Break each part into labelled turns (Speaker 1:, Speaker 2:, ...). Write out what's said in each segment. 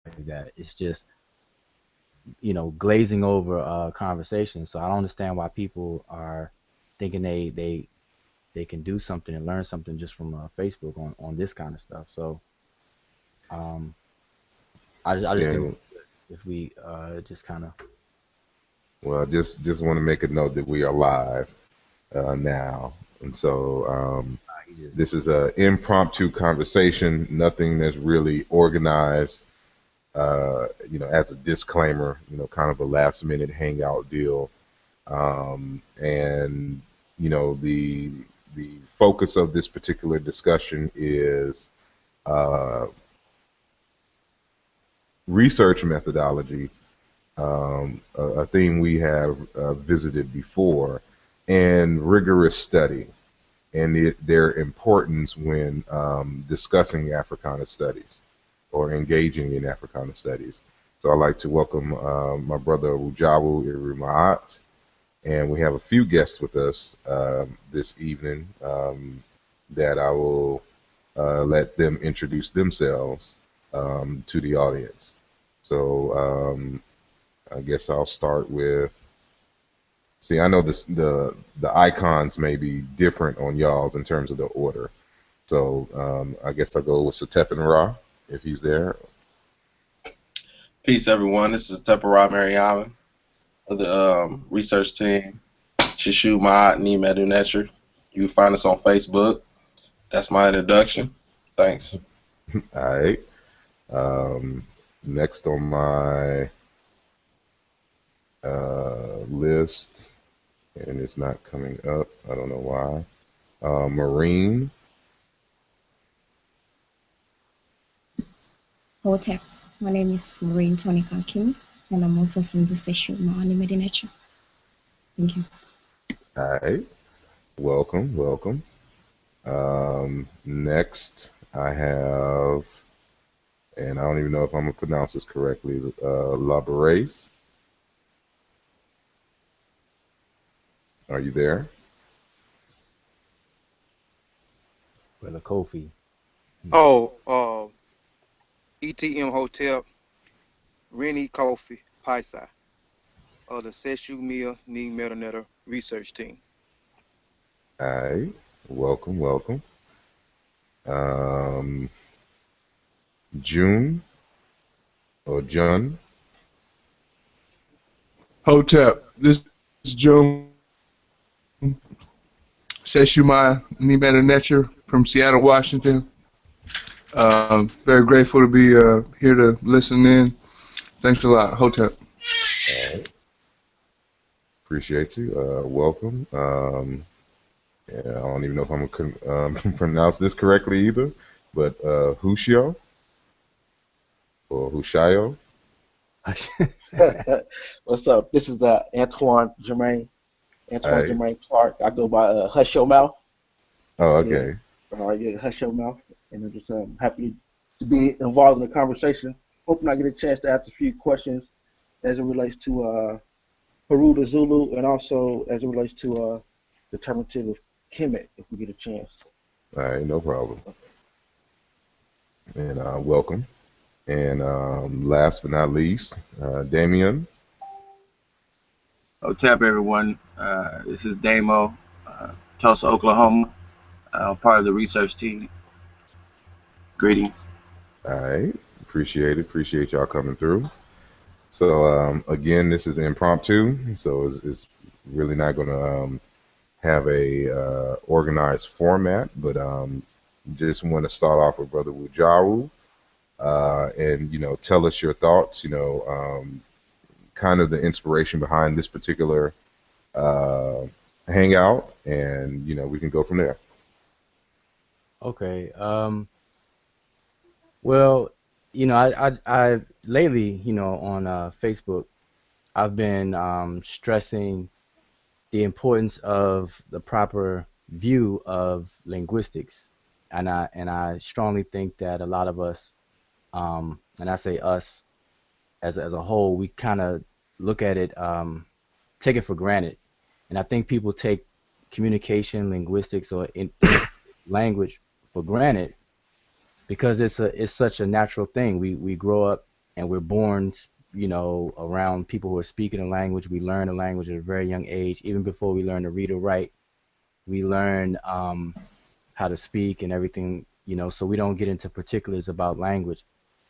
Speaker 1: like that. It's just, glazing over conversation. So I don't understand why people are thinking they can do something and learn something just from Facebook on this kind of stuff. So um, I just think
Speaker 2: And
Speaker 1: if we just kind of
Speaker 2: well, just want to make a note that we are live now, and so
Speaker 1: he just
Speaker 2: this is a impromptu conversation. Nothing that's really organized. As a disclaimer, kind of a last minute hangout deal. And the focus of this particular discussion is uh, research methodology, a theme we have visited before, and rigorous study, and their importance when discussing Africana studies or engaging in Africana studies. So I'd like to welcome my brother Rujabu Irumaat, and we have a few guests with us this evening that I will let them introduce themselves to the audience. So I guess I'll start with. See, I know the icons may be different on y'all's in terms of the order. So I guess I'll go with Satep and Ra if he's there.
Speaker 3: Peace, everyone. This is Tepera Mariama of the research team. Shishu Ma'at Medu Netcher. You can find us on Facebook. That's my introduction. Thanks.
Speaker 2: All right. Next on my list, and it's not coming up. I don't know why. Marine.
Speaker 4: Hotep. My name is Maureen Tony King, and I'm also from the session Mahani Medinature. Thank you.
Speaker 2: All right. Welcome, welcome. Next, I have, and I don't even know if I'm gonna pronounce this correctly. Laberace. Are you there?
Speaker 1: Brother Kofi.
Speaker 5: Oh, ETM Hotel, Rennie Kofi, Paisa, of the Seshu Mia Need Metanetter research team.
Speaker 2: All right. Welcome, welcome. Um, June or Jun.
Speaker 6: Hotep, this is Joe Seshumai Nimetanetcher from Seattle, Washington. Very grateful to be here to listen in. Thanks a lot, Hotep.
Speaker 2: All right. Appreciate you. Welcome. Yeah, I don't even know if I'm gonna pronounce this correctly either, but Hushio or Hushayo.
Speaker 7: What's up? This is
Speaker 2: All
Speaker 7: Antoine
Speaker 2: right.
Speaker 7: Jermaine Clark. I go by Hush Your Mouth.
Speaker 2: Oh,
Speaker 7: Yeah,
Speaker 2: okay.
Speaker 7: yeah, Hush Your Mouth. And I'm just happy to be involved in the conversation. Hoping I get a chance to ask a few questions as it relates to Peru to Zulu, and also as it relates to determinative of Kemet, if we get a chance.
Speaker 2: All right, no problem. And welcome. And last but not least, Damien.
Speaker 3: What's up, everyone? This is Damo, Tulsa, Oklahoma. Part of the research team. Greetings.
Speaker 2: All right. Appreciate it. Appreciate y'all coming through. So again, this is impromptu, so it's really not going to have a organized format, but just want to start off with Brother Wujaru, and tell us your thoughts. Kind of the inspiration behind this particular uh, hangout, and we can go from there.
Speaker 1: Okay. Well, I lately, on Facebook, I've been stressing the importance of the proper view of linguistics, and I strongly think that a lot of us, and I say us as a whole, we kind of look at it, take it for granted, and I think people take communication, linguistics, or language for granted because it's such a natural thing. We grow up. and we're born, around people who are speaking a language. We learn a language at a very young age. Even before we learn to read or write, we learn how to speak and everything, so we don't get into particulars about language.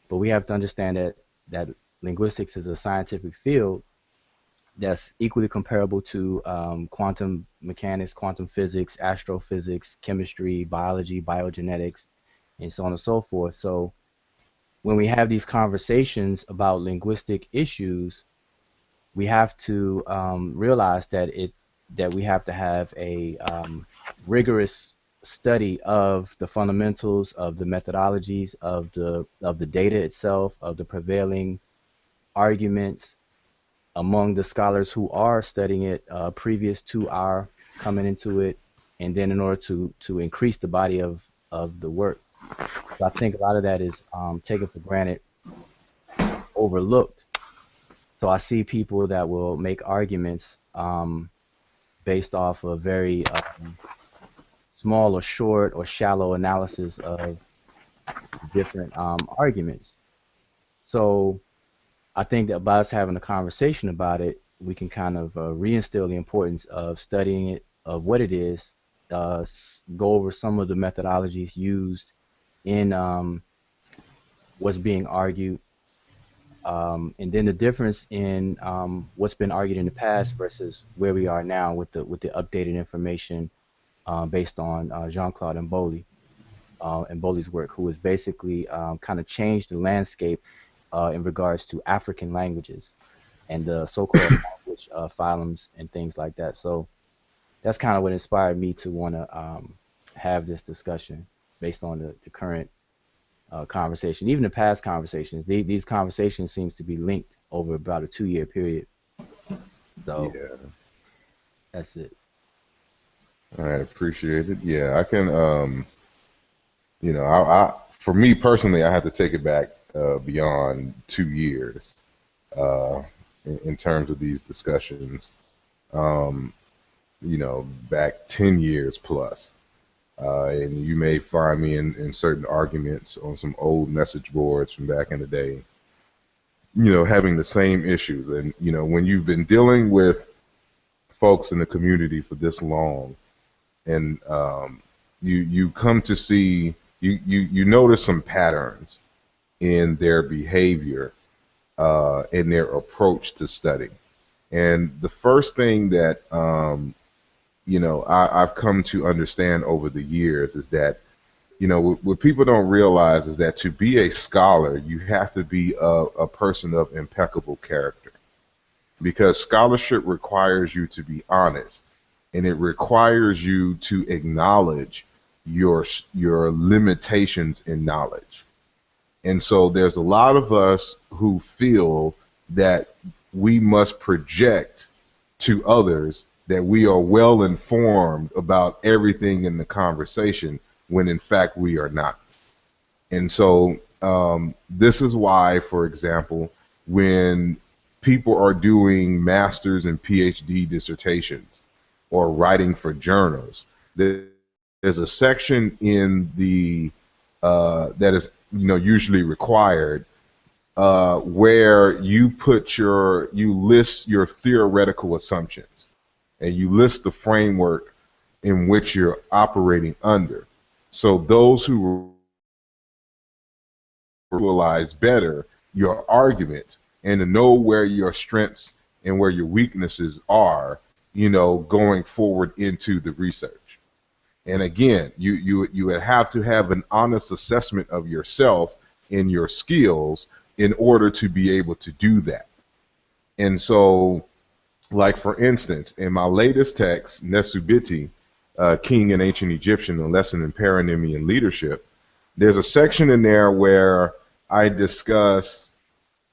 Speaker 1: But we have to understand that linguistics is a scientific field that's equally comparable to quantum mechanics, quantum physics, astrophysics, chemistry, biology, biogenetics, and so on and so forth. So when we have these conversations about linguistic issues, we have to realize that we have to have a rigorous study of the fundamentals, of the methodologies, of the data itself, of the prevailing arguments among the scholars who are studying it previous to our coming into it, and then in order to increase the body of the work. So I think a lot of that is taken for granted, overlooked. So I see people that will make arguments based off of very small or short or shallow analysis of different arguments. So I think that by us having a conversation about it, we can kind of reinstill the importance of studying it, of what it is, go over some of the methodologies used in what's being argued, and then the difference in what's been argued in the past versus where we are now with the updated information based on Jean-Claude and Bowley's work, who has basically kind of changed the landscape in regards to African languages and the so-called language phylums and things like that. So that's kind of what inspired me to want to have this discussion based on the current conversation, even the past conversations. These conversations seems to be linked over about a 2-year period. So
Speaker 2: Yeah,
Speaker 1: that's it.
Speaker 2: I appreciate it. Yeah, I can. I for me personally, I have to take it back beyond 2 years uh, in terms of these discussions. Um, back 10 years plus. And you may find me in certain arguments on some old message boards from back in the day, having the same issues. And, when you've been dealing with folks in the community for this long, and you come to see, you notice some patterns in their behavior, in their approach to study. And the first thing that I've come to understand over the years is that, what people don't realize is that to be a scholar, you have to be a person of impeccable character, because scholarship requires you to be honest, and it requires you to acknowledge your limitations in knowledge. And so there's a lot of us who feel that we must project to others that we are well informed about everything in the conversation, when in fact we are not. And so this is why, for example, when people are doing master's and PhD dissertations or writing for journals, there's a section in the that is usually required, where you list your theoretical assumptions, and you list the framework in which you're operating under. So those who realize better your argument and to know where your strengths and where your weaknesses are, going forward into the research. And again, you would have to have an honest assessment of yourself and your skills in order to be able to do that. And so, like for instance, in my latest text, Nesubiti, King in Ancient Egyptian, a lesson in paronymy and leadership, there's a section in there where I discuss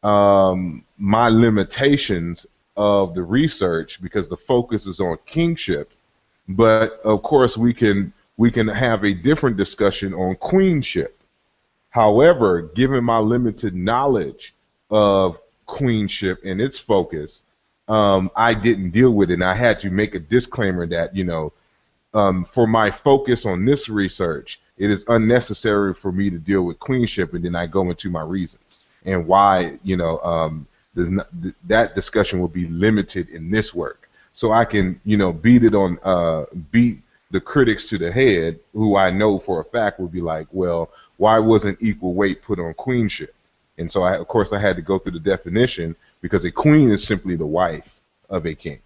Speaker 2: my limitations of the research, because the focus is on kingship. But of course, we can have a different discussion on queenship. However, given my limited knowledge of queenship and its focus, I didn't deal with it. And I had to make a disclaimer that, for my focus on this research, it is unnecessary for me to deal with queenship, and then I go into my reasons. and why, that discussion will be limited in this work. So I can, beat the critics to the head, who I know for a fact would be like, well, why wasn't equal weight put on queenship? And so of course, I had to go through the definition, because a queen is simply the wife of a king.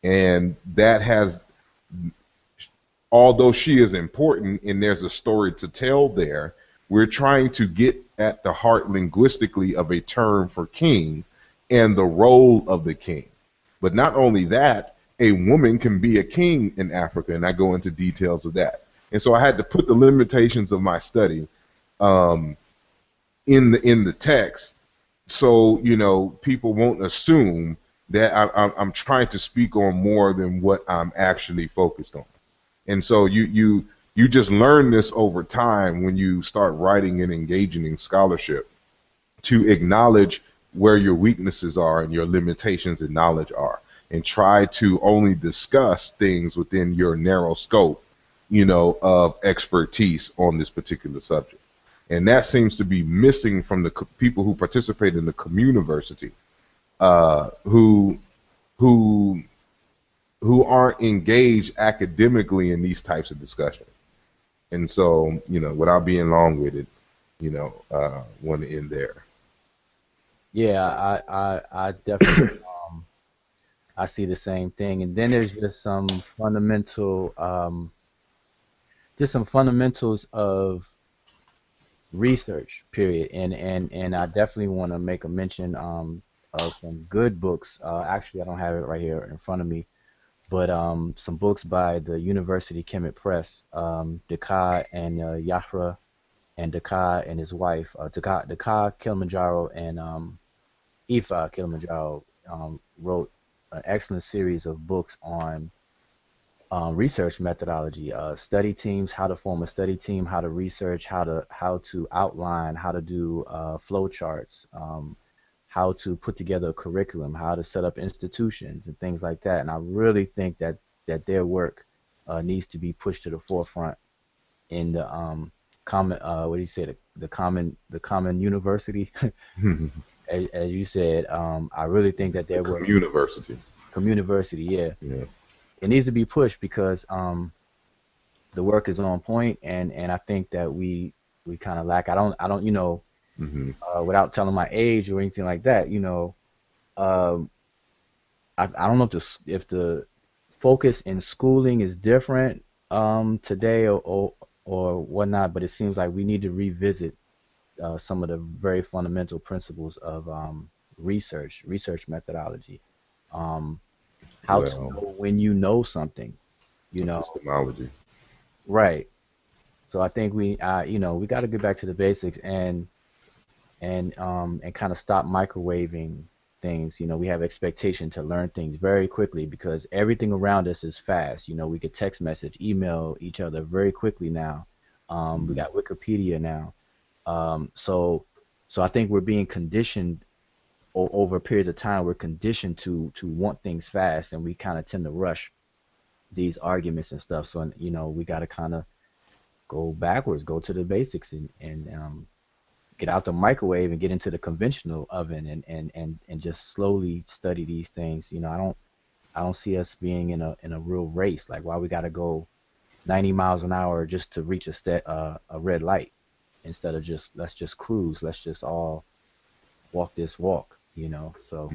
Speaker 2: And that has, although she is important and there's a story to tell there, we're trying to get at the heart linguistically of a term for king and the role of the king. But not only that, a woman can be a king in Africa, and I go into details of that. And so I had to put the limitations of my study in the text, so people won't assume that I'm trying to speak on more than what I'm actually focused on. And so you just learn this over time when you start writing and engaging in scholarship, to acknowledge where your weaknesses are and your limitations in knowledge are, and try to only discuss things within your narrow scope, of expertise on this particular subject. And that seems to be missing from the people who participate in the communiversity, who aren't engaged academically in these types of discussions. And so, without being long-winded, want to end there.
Speaker 1: Yeah, I definitely I see the same thing. And then there's just some fundamentals of research, period. And I definitely want to make a mention of some good books. Actually, I don't have it right here in front of me, but some books by the University Kemet Press, Dakar and Yahra, and Dakar and his wife, Dakar Kilimanjaro and Ifa Kilimanjaro, wrote an excellent series of books on research methodology, study teams, how to form a study team, how to research, how to outline, how to do flow charts, how to put together a curriculum, how to set up institutions and things like that. And I really think that their work needs to be pushed to the forefront in the common, what do you say, the common university. As you said, I really think that their work, communiversity, yeah, it needs to be pushed, because the work is on point, and I think that we kind of lack. I don't without telling my age or anything like that, I don't know if the focus in schooling is different today or whatnot, but it seems like we need to revisit some of the very fundamental principles of research methodology. How to know when you know something,
Speaker 2: Epistemology.
Speaker 1: right? So I think we got to get back to the basics and kind of stop microwaving things. We have expectation to learn things very quickly, because everything around us is fast. We could text message, email each other very quickly now. We got Wikipedia now. So I think we're being conditioned over periods of time. We're conditioned to want things fast, and we kind of tend to rush these arguments and stuff. So we got to kind of go backwards, go to the basics, and get out the microwave and get into the conventional oven, and just slowly study these things. I don't see us being in a real race. Like, why we got to go 90 miles an hour just to reach a red light, instead of let's just cruise. Let's just all walk this walk. So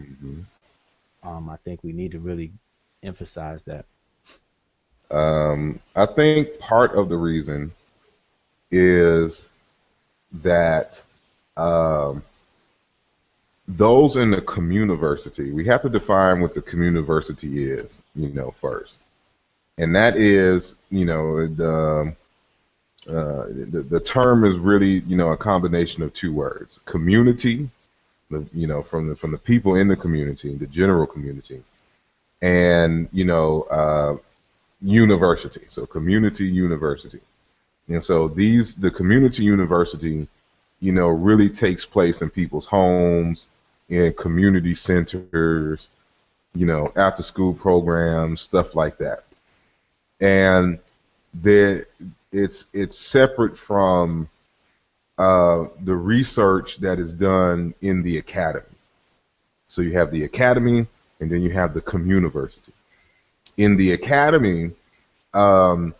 Speaker 1: I think we need to really emphasize that.
Speaker 2: I think part of the reason is that those in the communiversity, we have to define what the communiversity is, first. And that is, the term is really, a combination of two words: community, from the people in the community, the general community, and university. So community university. And so the community university, really takes place in people's homes, in community centers, after school programs, stuff like that. And it's separate from the research that is done in the academy. So you have the academy, and then you have the communiversity. In the academy, um,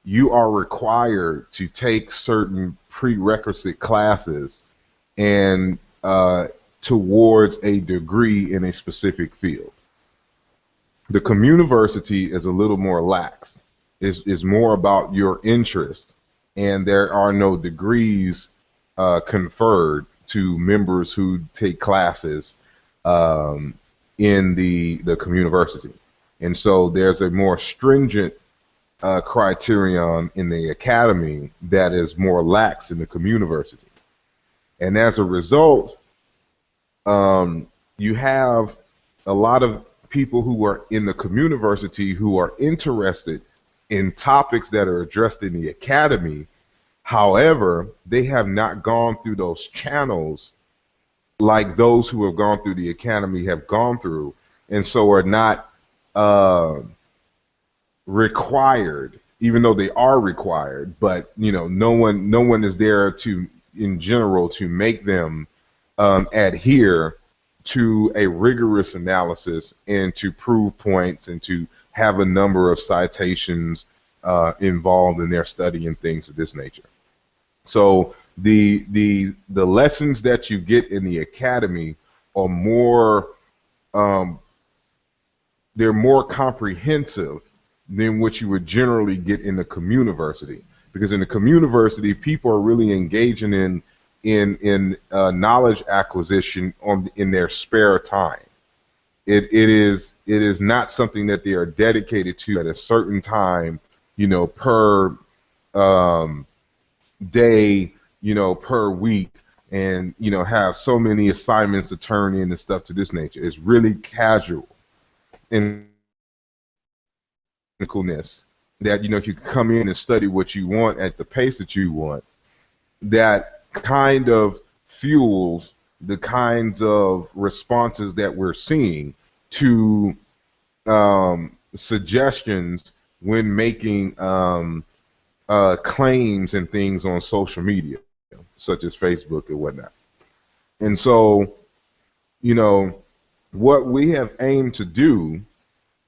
Speaker 2: you are required to take certain prerequisite classes and towards a degree in a specific field. The communiversity is a little more lax. Is more about your interest, and there are no degrees conferred to members who take classes um, in the communiversity. And so there's a more stringent criterion in the academy that is more lax in the communiversity. And as a result, you have a lot of people who are in the communiversity who are interested in topics that are addressed in the academy. However, they have not gone through those channels like those who have gone through the academy have gone through, and so are not uh, required, even though they are required. But no one is there to, in general, to make them adhere to a rigorous analysis and to prove points and to have a number of citations involved in their study and things of this nature. So the lessons that you get in the academy are more they're more comprehensive than what you would generally get in the communiversity, because in the communiversity people are really engaging in knowledge acquisition in their spare time. It is not something that they are dedicated to at a certain time, per day, per week, and have so many assignments to turn in and stuff to this nature. It's really casual and coolness that you can come in and study what you want at the pace that you want. That kind of fuels the kinds of responses that we're seeing to suggestions when making claims and things on social media, such as Facebook and whatnot. And so, what we have aimed to do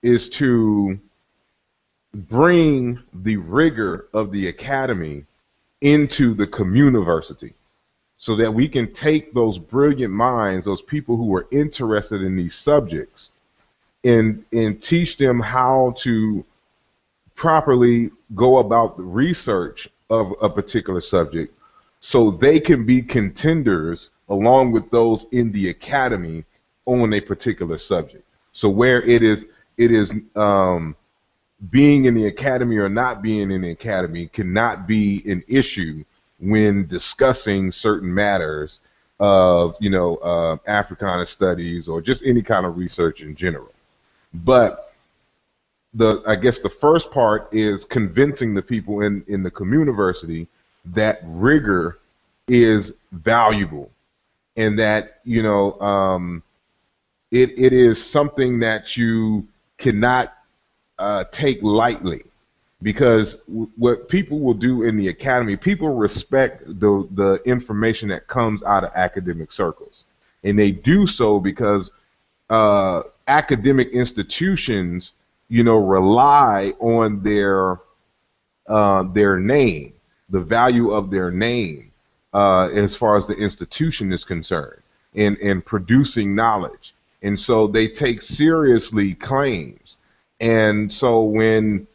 Speaker 2: is to bring the rigor of the academy into the communiversity, so that we can take those brilliant minds, those people who are interested in these subjects, and teach them how to properly go about the research of a particular subject, so they can be contenders along with those in the academy on a particular subject. So where it is being in the academy or not being in the academy cannot be an issue when discussing certain matters of Africana studies or just any kind of research in general. But I guess the first part is convincing the people in the communiversity that rigor is valuable, and that it is something that you cannot take lightly. Because what people will do in the academy, people respect the information that comes out of academic circles, and they do so because academic institutions, rely on their name, the value of their name, as far as the institution is concerned, in producing knowledge, and so they take seriously claims, and so when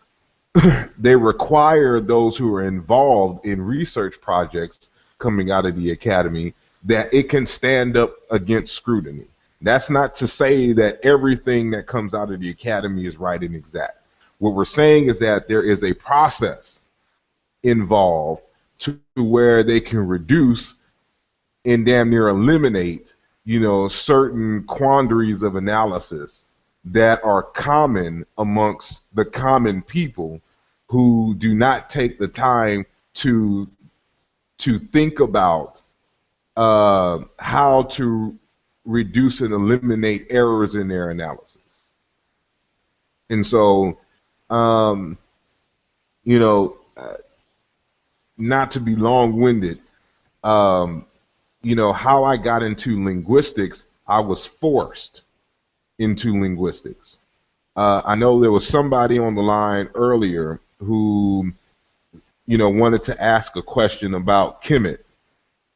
Speaker 2: they require those who are involved in research projects coming out of the academy that it can stand up against scrutiny. That's not to say that everything that comes out of the academy is right and exact. What we're saying is that there is a process involved to where they can reduce and damn near eliminate, certain quandaries of analysis that are common amongst the common people who do not take the time to think about how to reduce and eliminate errors in their analysis. And so, not to be long-winded, um, how I got into linguistics, I was forced into linguistics. I know there was somebody on the line earlier who, wanted to ask a question about Kemet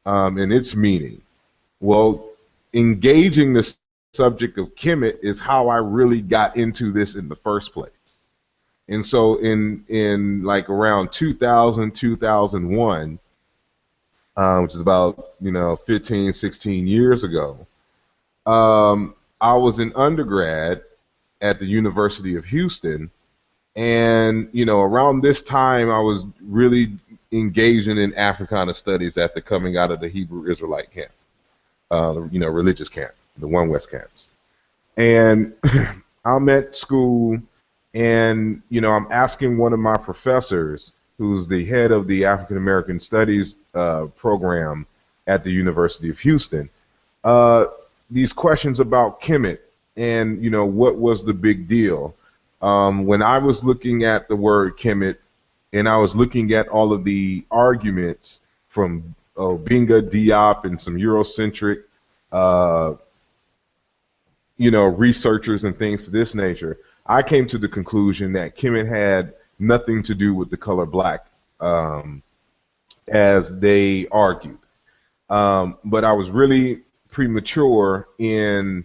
Speaker 2: and its meaning. Well, engaging the subject of Kemet is how I really got into this in the first place. And so in like around 2000, 2001, which is about 15, 16 years ago, I was an undergrad at the University of Houston, and around this time I was really engaging in Africana studies after coming out of the Hebrew Israelite camp, religious camp, the One West camps. And I'm at school, and I'm asking one of my professors, who's the head of the African American Studies program at the University of Houston, these questions about Kemet and what was the big deal. When I was looking at the word Kemet, and I was looking at all of the arguments from Obinga, Diop, and some Eurocentric researchers and things to this nature, I came to the conclusion that Kemet had nothing to do with the color black, as they argued. But I was really premature in,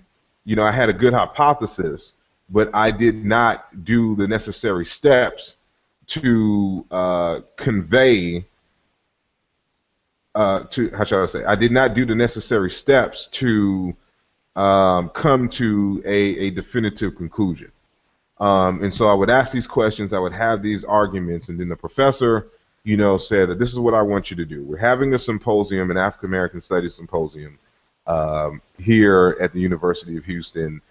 Speaker 2: I had a good hypothesis, but I did not do the necessary steps to convey, how shall I say, I did not do the necessary steps to come to a definitive conclusion. And so I would ask these questions, I would have these arguments, and then the professor, said that this is what I want you to do. We're having a symposium, an African American Studies symposium, here at the University of Houston,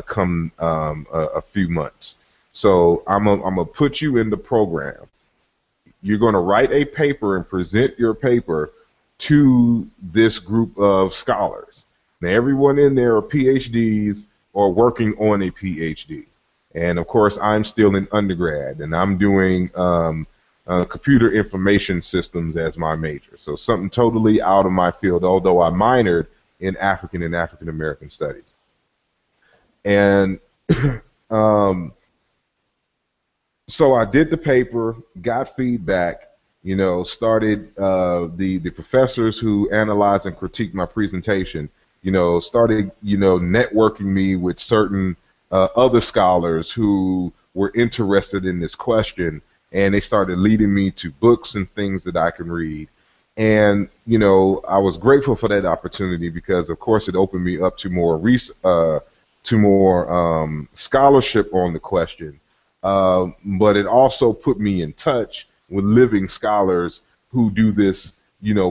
Speaker 2: come a few months. So I'm gonna put you in the program. You're going to write a paper and present your paper to this group of scholars. Now, everyone in there are PhDs or working on a PhD. And of course, I'm still an undergrad, and I'm doing computer information systems as my major. So something totally out of my field, although I minored in African and African American studies. And so I did the paper, got feedback, started the professors who analyzed and critiqued my presentation, started, networking me with certain other scholars who were interested in this question, and they started leading me to books and things that I can read. And, I was grateful for that opportunity because, of course, it opened me up to more scholarship on the question. But it also put me in touch with living scholars who do this,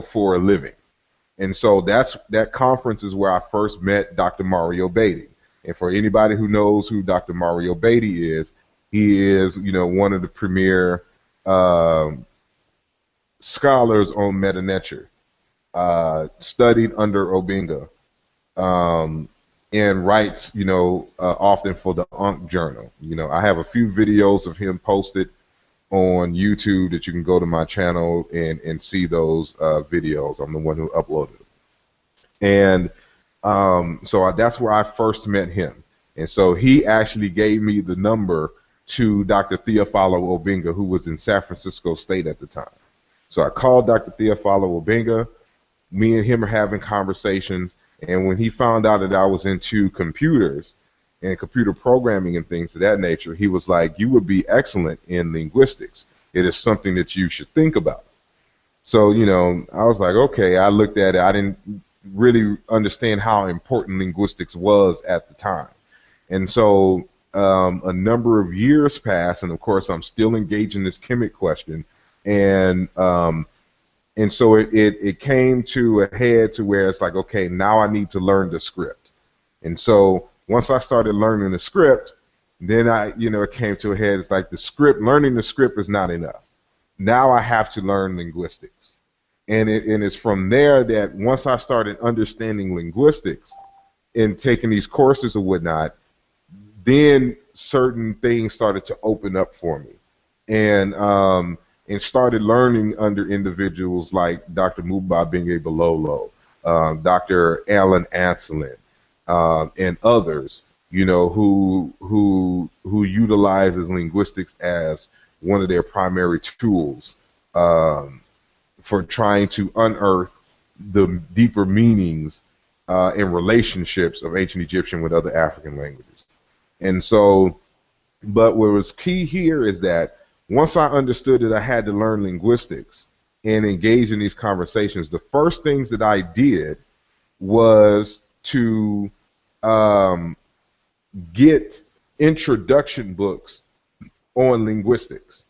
Speaker 2: for a living. And so that conference is where I first met Dr. Mario Beatty. And for anybody who knows who Dr. Mario Beatty is, he is, one of the premier scholars on Meta Nature, studied under Obinga, and writes, often for the Ankh Journal. I have a few videos of him posted on YouTube that you can go to my channel and see those videos. I'm the one who uploaded them. And that's where I first met him. And so he actually gave me the number to Dr. Theophilo Obinga, who was in San Francisco State at the time. So I called Dr. Theophilo Obinga. Me and him are having conversations. And when he found out that I was into computers and computer programming and things of that nature, he was like, you would be excellent in linguistics. It is something that you should think about. So, I was like, okay. I looked at it. I didn't really understand how important linguistics was at the time. And so a number of years passed, and of course I'm still engaged in this Kemet question. And so it came to a head to where it's like, okay, now I need to learn the script. And so once I started learning the script, then it came to a head. It's like learning the script is not enough. Now I have to learn linguistics. And it's from there that once I started understanding linguistics and taking these courses or whatnot, then certain things started to open up for me. And and started learning under individuals like Dr. Muba Benge Balolo, Dr. Alan Anselin, and others, who utilizes linguistics as one of their primary tools um, for trying to unearth the deeper meanings and relationships of ancient Egyptian with other African languages. And so, but what was key here is that once I understood that I had to learn linguistics and engage in these conversations, the first things that I did was to um, get introduction books on linguistics.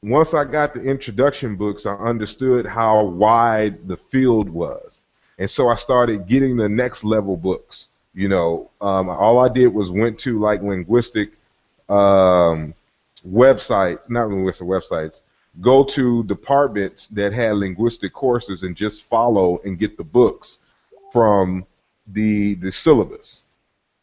Speaker 2: Once I got the introduction books, I understood how wide the field was. And so I started getting the next level books. All I did was went to like linguistic websites, not linguistic websites, go to departments that had linguistic courses and just follow and get the books from the syllabus.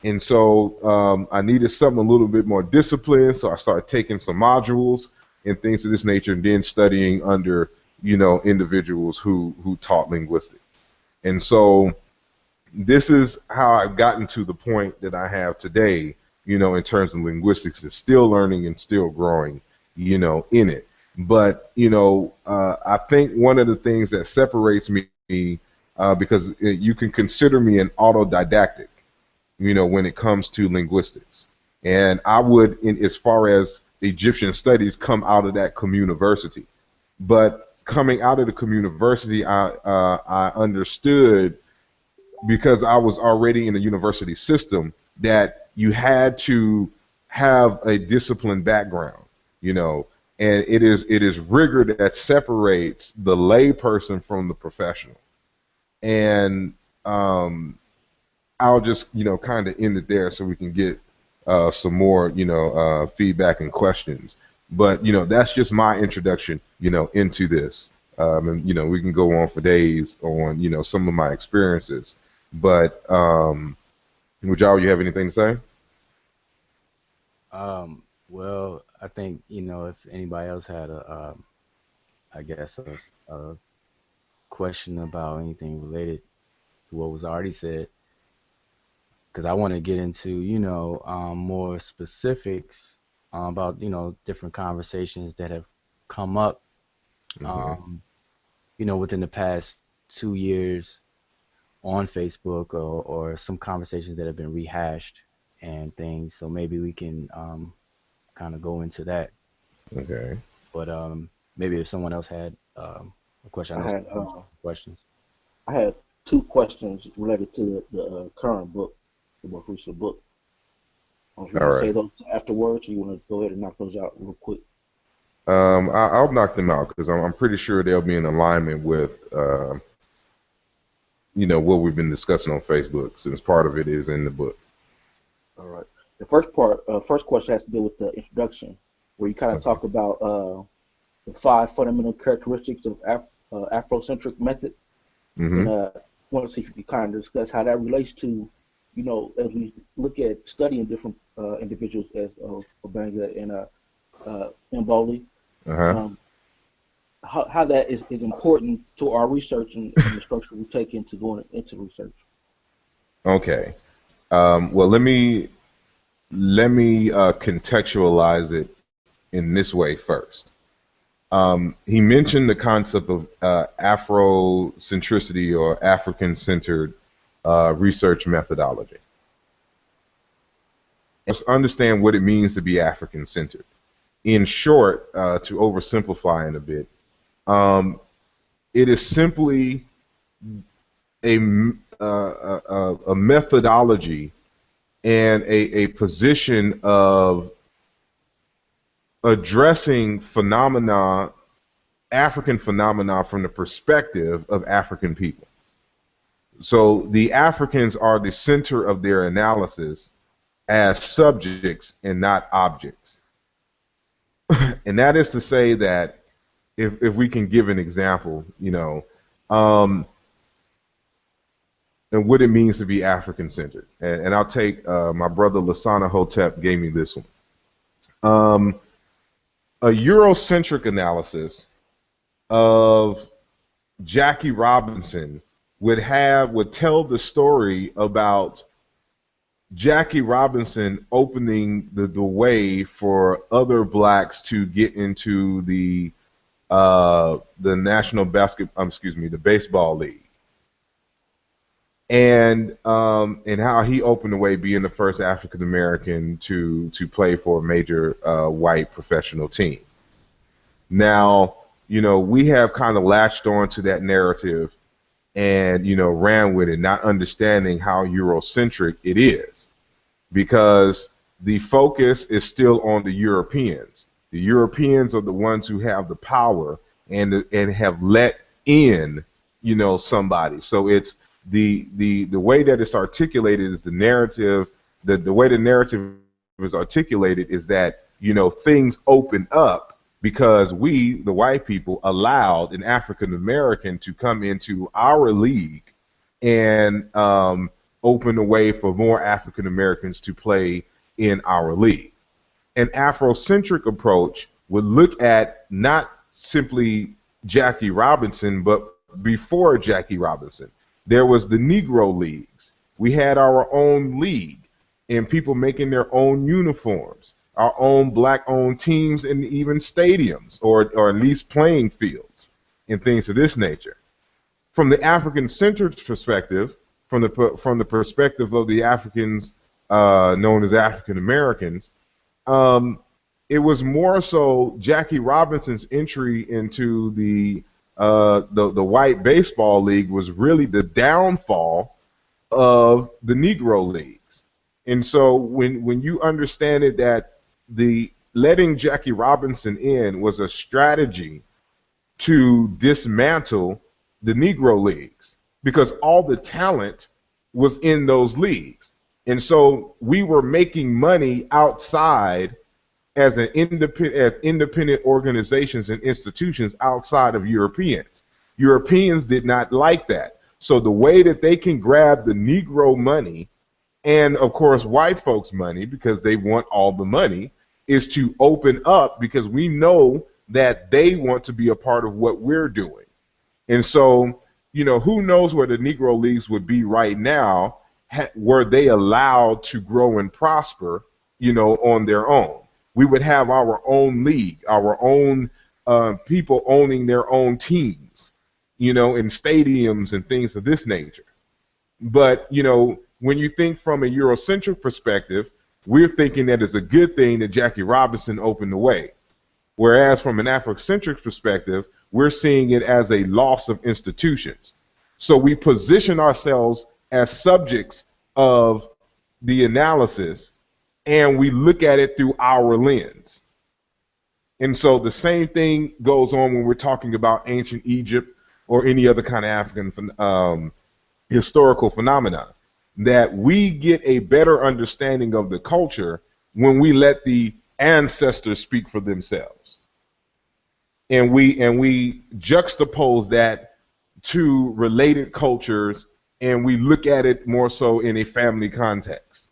Speaker 2: And so I needed something a little bit more disciplined, so I started taking some modules and things of this nature, and then studying under, individuals who taught linguistics. And so this is how I've gotten to the point that I have today, in terms of linguistics, is still learning and still growing, in it. But, I think one of the things that separates me, because you can consider me an autodidactic, when it comes to linguistics. And I would, as far as Egyptian studies, come out of that communiversity. But coming out of the communiversity, I understood, because I was already in the university system, that you had to have a disciplined background, and it is rigor that separates the lay person from the professional. And I'll just, kind of end it there so we can get some more, feedback and questions. But, that's just my introduction, into this. And, we can go on for days on, some of my experiences. But would you have anything to say?
Speaker 1: Well, I think, if anybody else had I guess a question about anything related to what was already said, because I want to get into, more specifics about, different conversations that have come up, within the past 2 years on Facebook, or some conversations that have been rehashed and things. So maybe we can kind of go into that.
Speaker 2: Okay.
Speaker 1: But maybe if someone else had a question, I know
Speaker 7: had
Speaker 1: questions.
Speaker 7: I had two questions related to the current book, the most recent book. I was going to say those afterwards, or you want to go ahead and knock those out real quick?
Speaker 2: I'll knock them out, because I'm pretty sure they'll be in alignment with, what we've been discussing on Facebook, since part of it is in the book.
Speaker 7: All right. The first question has to do with the introduction, where you kind of talk about the 5 fundamental characteristics of Afrocentric method. And I want to see if you can kind of discuss how that relates to, as we look at studying different individuals as Obanga and Mboli, how that is important to our research and the structure we take into going into research.
Speaker 2: Okay. Well, let me contextualize it in this way first. He mentioned the concept of Afrocentricity, or African-centered research methodology. Let's understand what it means to be African-centered. In short, to oversimplify it a bit, it is simply a methodology and a position of addressing African phenomena from the perspective of African people. So the Africans are the center of their analysis as subjects and not objects. And that is to say that if we can give an example, and what it means to be African-centered. And I'll take, my brother Lasana Hotep gave me this one. A Eurocentric analysis of Jackie Robinson would tell the story about Jackie Robinson opening the way for other blacks to get into the national the baseball league, and how he opened the way, being the first African American to play for a major white professional team. Now, we have kind of latched on to that narrative and, ran with it, not understanding how Eurocentric it is, because the focus is still on the Europeans. The Europeans are the ones who have the power and have let in, somebody. So it's the way that it's articulated is the narrative. The way the narrative is articulated is that, things open up because we, the white people, allowed an African American to come into our league and open the way for more African Americans to play in our league. An Afrocentric approach would look at not simply Jackie Robinson, but before Jackie Robinson, there was the Negro Leagues. We had our own league and people making their own uniforms, our own black-owned teams, and even stadiums, or at least playing fields and things of this nature. From the African-centered perspective, from the perspective of the Africans known as African Americans, it was more so Jackie Robinson's entry into the white baseball league was really the downfall of the Negro leagues. And so when you understand it, that the letting Jackie Robinson in was a strategy to dismantle the Negro leagues, because all the talent was in those leagues. And so we were making money outside as independent organizations and institutions outside of Europeans. Europeans did not like that. So the way that they can grab the Negro money and, of course, white folks' money, because they want all the money, is to open up, because we know that they want to be a part of what we're doing. And so, who knows where the Negro Leagues would be right now were they allowed to grow and prosper, on their own. We would have our own league, our own people owning their own teams, in stadiums and things of this nature. But, when you think from a Eurocentric perspective, we're thinking that it's a good thing that Jackie Robinson opened the way. Whereas from an Afrocentric perspective, we're seeing it as a loss of institutions. So we position ourselves as subjects of the analysis, and we look at it through our lens. And so the same thing goes on when we're talking about ancient Egypt or any other kind of African historical phenomenon, that we get a better understanding of the culture when we let the ancestors speak for themselves. And we juxtapose that to related cultures, and we look at it more so in a family context.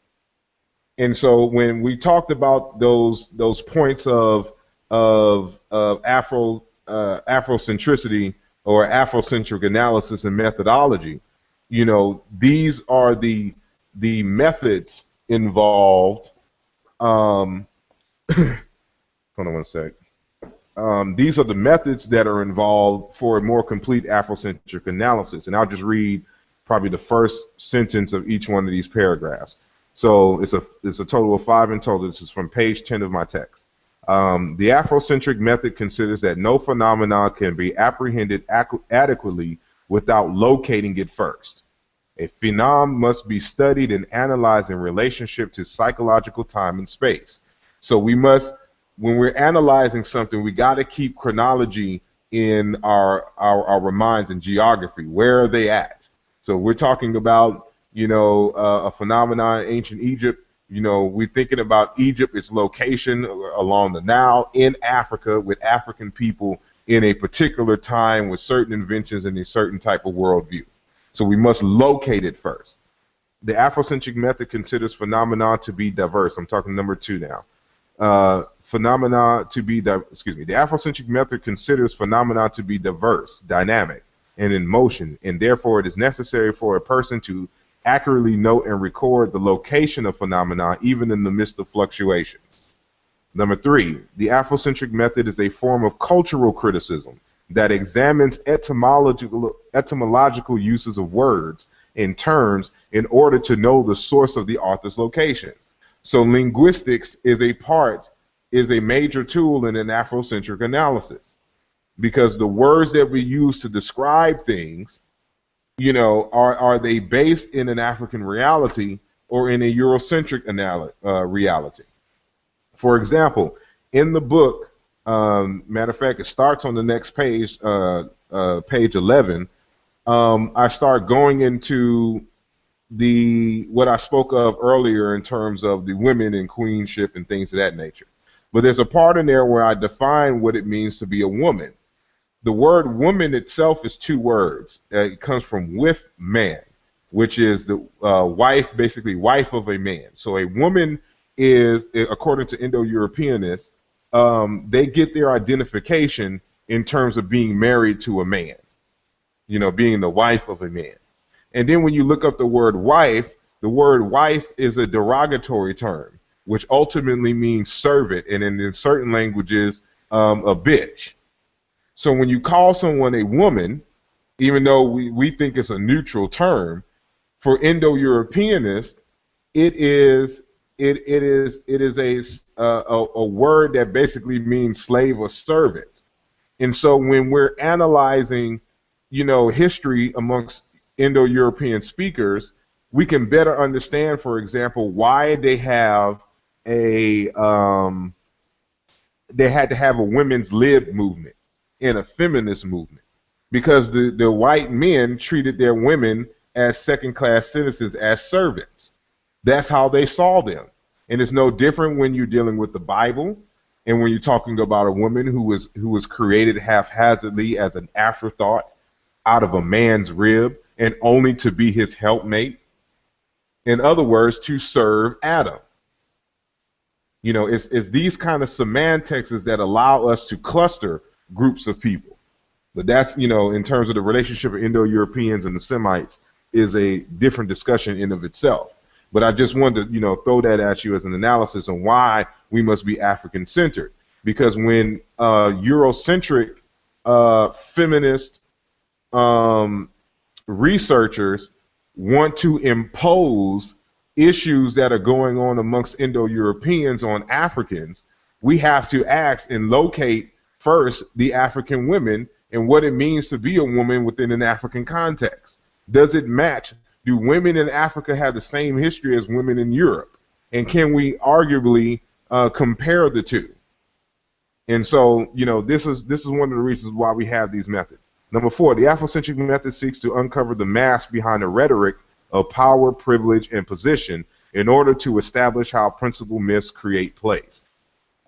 Speaker 2: And so when we talked about those points of Afrocentricity or Afrocentric analysis and methodology, these are the methods involved. Hold on one sec. These are the methods that are involved for a more complete Afrocentric analysis. And I'll just read probably the first sentence of each one of these paragraphs. So it's a total of 5 in total. This is from page 10 of my text. The Afrocentric method considers that no phenomenon can be apprehended adequately without locating it first. A phenomenon must be studied and analyzed in relationship to psychological time and space. So we must, when we're analyzing something, we got to keep chronology in our minds and geography. Where are they at? So we're talking about, a phenomenon in ancient Egypt. We're thinking about Egypt, its location along the Nile in Africa, with African people in a particular time with certain inventions and a certain type of worldview. So we must locate it first. The Afrocentric method considers phenomena to be diverse. I'm talking number 2 now. phenomena to be the Afrocentric method considers phenomena to be diverse, dynamic, and in motion, and therefore it is necessary for a person to accurately note and record the location of phenomena even in the midst of fluctuations. Number 3, the Afrocentric method is a form of cultural criticism that examines etymological uses of words and terms in order to know the source of the author's location. So linguistics is a major tool in an Afrocentric analysis, because the words that we use to describe things, are they based in an African reality or in a Eurocentric reality? For example, in the book, matter of fact, it starts on the next page, page 11. I start going into what I spoke of earlier in terms of the women and queenship and things of that nature. But there's a part in there where I define what it means to be a woman. The word woman itself is 2 words. It comes from with man, which is the wife, basically wife of a man. So a woman is, according to Indo-Europeanists, they get their identification in terms of being married to a man, being the wife of a man. And then when you look up the word wife is a derogatory term, which ultimately means servant, and in certain languages, a bitch. So when you call someone a woman, even though we think it's a neutral term, for Indo-Europeanists, it is a word that basically means slave or servant. And so when we're analyzing, history amongst Indo-European speakers, we can better understand, for example, why they had to have a women's lib movement and a feminist movement, because the white men treated their women as second-class citizens, as servants. That's how they saw them. And it's no different when you're dealing with the Bible and when you're talking about a woman who was created haphazardly as an afterthought out of a man's rib and only to be his helpmate. In other words, to serve Adam. It's these kind of semantics that allow us to cluster groups of people. But that's, in terms of the relationship of Indo-Europeans and the Semites, is a different discussion in of itself. But I just wanted to, throw that at you as an analysis on why we must be African-centered. Because when Eurocentric feminist researchers want to impose issues that are going on amongst Indo-Europeans on Africans, we have to ask and locate first the African women and what it means to be a woman within an African context. Does it match? Do women in Africa have the same history as women in Europe? And can we arguably compare the two? And so, this is one of the reasons why we have these methods. Number 4, the Afrocentric method seeks to uncover the mask behind the rhetoric of power, privilege, and position in order to establish how principal myths create place.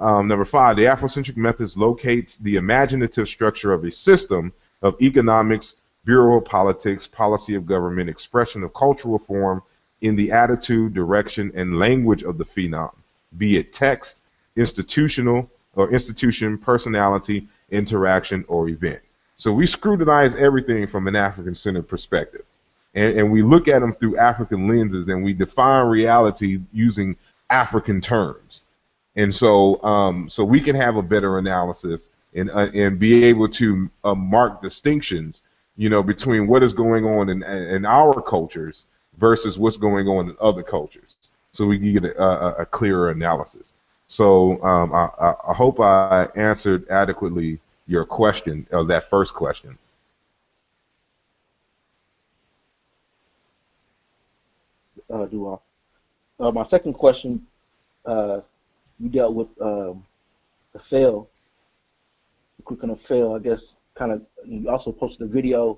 Speaker 2: Number 5, the Afrocentric method locates the imaginative structure of a system of economics, bureau politics, policy of government, expression of cultural form in the attitude, direction, and language of the phenom, be it text, institution, personality, interaction, or event. So we scrutinize everything from an African-centered perspective. And we look at them through African lenses, and we define reality using African terms. And so so we can have a better analysis and be able to mark distinctions, between what is going on in our cultures versus what's going on in other cultures. So we can get a clearer analysis. So I hope I answered adequately your question, or that first question.
Speaker 7: My second question, you dealt with the fail, quick on a fail, I guess. Kind of, you also posted a video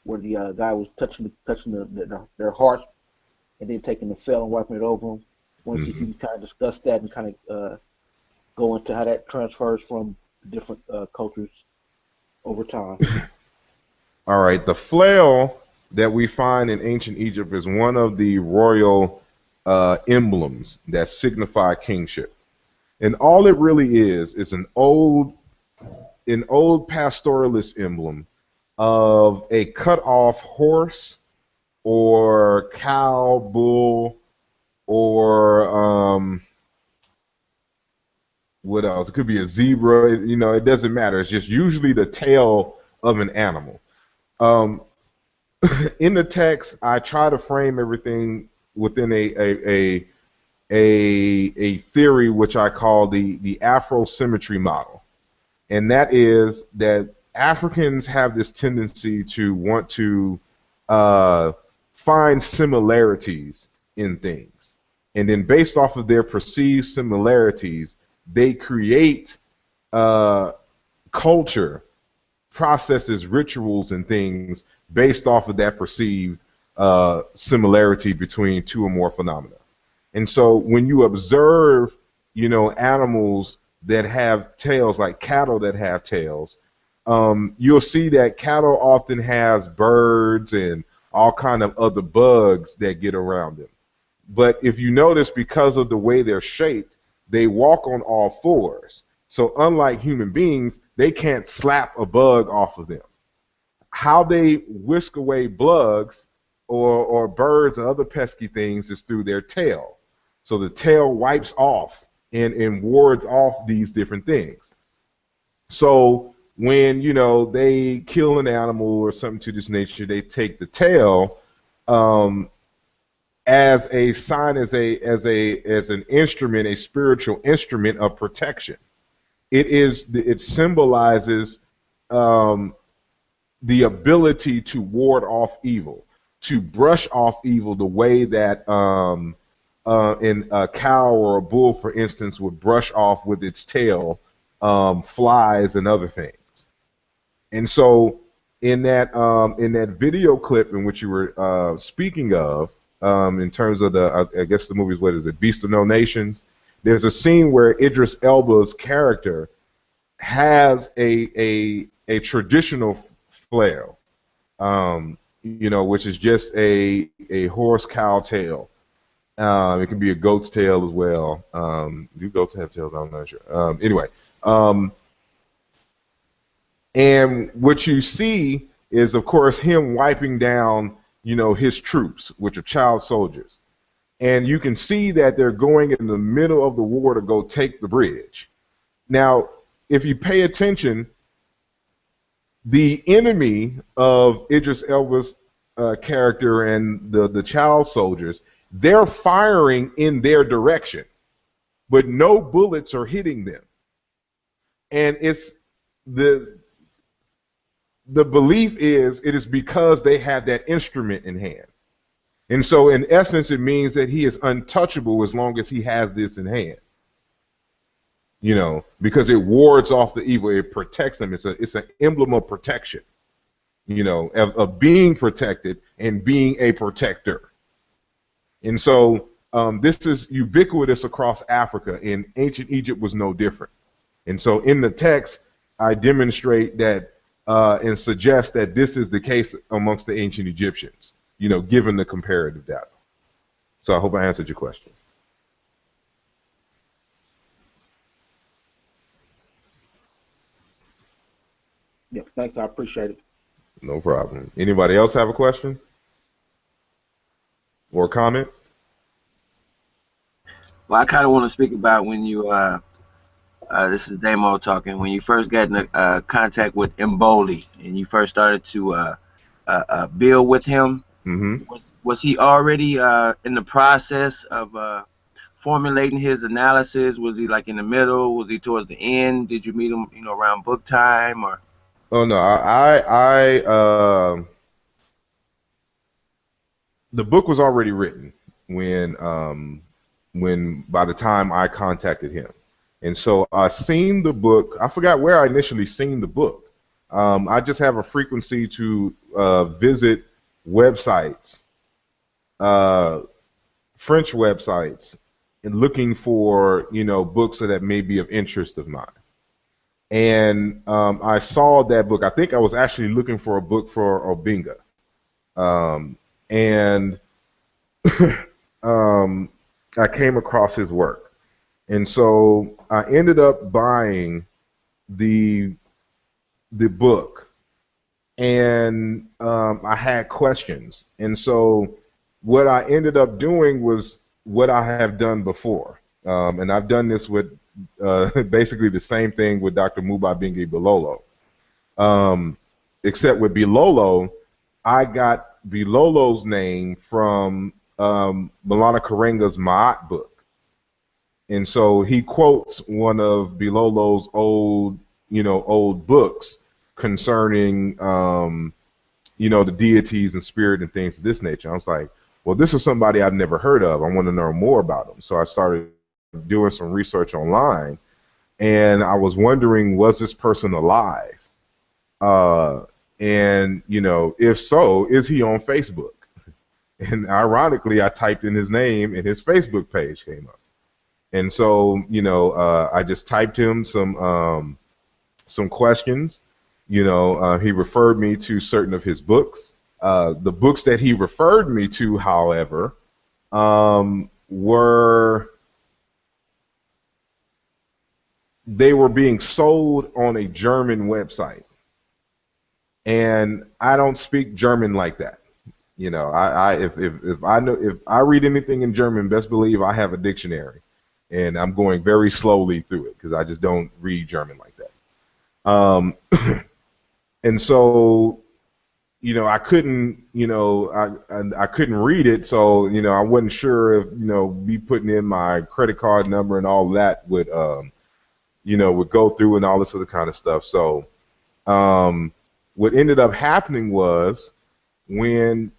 Speaker 7: where the guy was touching their hearts and then taking the fail and wiping it over them. I want to see if you can kind of discuss that and kind of go into how that transfers from different cultures over time.
Speaker 2: All right, the flail that we find in ancient Egypt is one of the royal emblems that signify kingship. And all it really is an old pastoralist emblem of a cut off horse or cow, bull, or what else? It could be a zebra. You know, it doesn't matter. It's just usually the tail of an animal. Um, in the text, I try to frame everything within a theory which I call the Afro symmetry model, and that is that Africans have this tendency to want to find similarities in things, and then based off of their perceived similarities, they create culture, processes, rituals, and things based off of that perceived similarity between two or more phenomena. And so when you observe, you know, animals that have tails, like cattle that have tails, you'll see that cattle often has birds and all kind of other bugs that get around them. But if you notice, because of the way they're shaped, they walk on all fours. So unlike human beings, they can't slap a bug off of them. How they whisk away bugs or birds and other pesky things is through their tail. So the tail wipes off and wards off these different things. So when, you know, they kill an animal or something to this nature, they take the tail as a sign, as an instrument, a spiritual instrument of protection. It symbolizes the ability to ward off evil, to brush off evil the way that in a cow or a bull, for instance, would brush off with its tail flies and other things. And so in that video clip in which you were speaking of, in terms of I guess the movie's, what is it, Beast of No Nations, there's a scene where Idris Elba's character has a traditional flail, you know, which is just a horse cow tail. It can be a goat's tail as well. Do goats have tails? I'm not sure. Anyway, and what you see is, of course, him wiping down, you know, his troops, which are child soldiers. And you can see that they're going in the middle of the war to go take the bridge. Now, if you pay attention, the enemy of Idris Elba's character and the child soldiers, they're firing in their direction, but no bullets are hitting them. And it's the belief is it is because they have that instrument in hand. And so in essence, it means that he is untouchable as long as he has this in hand. You know, because it wards off the evil, it protects them. It's an emblem of protection, you know, of being protected and being a protector. And so this is ubiquitous across Africa, and ancient Egypt was no different. And so in the text, I demonstrate that and suggest that this is the case amongst the ancient Egyptians, you know, given the comparative data. So I hope I answered your question.
Speaker 7: Yeah, thanks. I appreciate it.
Speaker 2: No problem. Anybody else have a question or comment?
Speaker 8: Well, I kind of want to speak about when you, this is Damo talking, when you first got in contact with Mboli and you first started to build with him.
Speaker 2: Mm-hmm.
Speaker 8: Was he already in the process of formulating his analysis? Was he like in the middle? Was he towards the end? Did you meet him, you know, around book time or?
Speaker 2: Oh no, the book was already written when by the time I contacted him, and so I seen the book. I forgot where I initially seen the book. I just have a frequency to visit websites, French websites, and looking for, you know, books that may be of interest of mine. And I saw that book. I think I was actually looking for a book for Obinga. And I came across his work. And so I ended up buying the book, and I had questions. And so what I ended up doing was what I have done before, and I've done this with basically the same thing with Dr. Mubabingi Bilolo. Except with Bilolo, I got Bilolo's name from Milana Karenga's Ma'at book. And so he quotes one of Bilolo's old books concerning, the deities and spirit and things of this nature. I was like, well, this is somebody I've never heard of. I want to know more about him. So I started doing some research online, and I was wondering, was this person alive? And if so, is he on Facebook? And ironically, I typed in his name, and his Facebook page came up. And so, I just typed him some questions. He referred me to certain of his books. The books that he referred me to, however, were being sold on a German website. And I don't speak German like that. If I read anything in German, best believe I have a dictionary, and I'm going very slowly through it because I just don't read German like that. And so, I couldn't, I couldn't read it, so I wasn't sure if me putting in my credit card number and all that would would go through and all this other kind of stuff. So, what ended up happening was when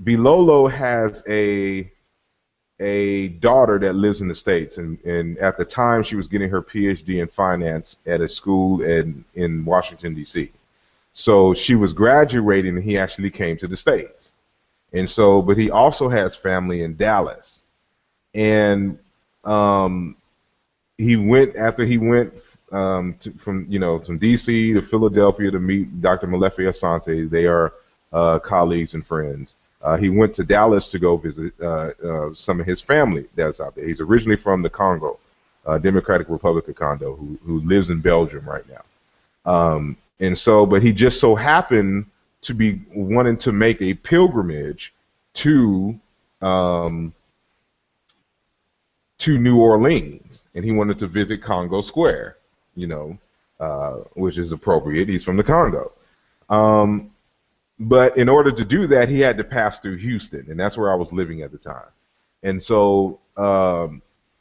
Speaker 2: Bilolo has a daughter that lives in the States, and at the time she was getting her PhD in finance at a school in Washington, D.C. So she was graduating, and he actually came to the States. And so, but he also has family in Dallas. And he went from D.C. to Philadelphia to meet Dr. Molefi Asante. They are colleagues and friends. He went to Dallas to go visit some of his family that's out there. He's originally from the Congo, Democratic Republic of Congo, who lives in Belgium right now. And so, but he just so happened to be wanting to make a pilgrimage to New Orleans, and he wanted to visit Congo Square, which is appropriate. He's from the Congo. But in order to do that, he had to pass through Houston, and that's where I was living at the time. And so,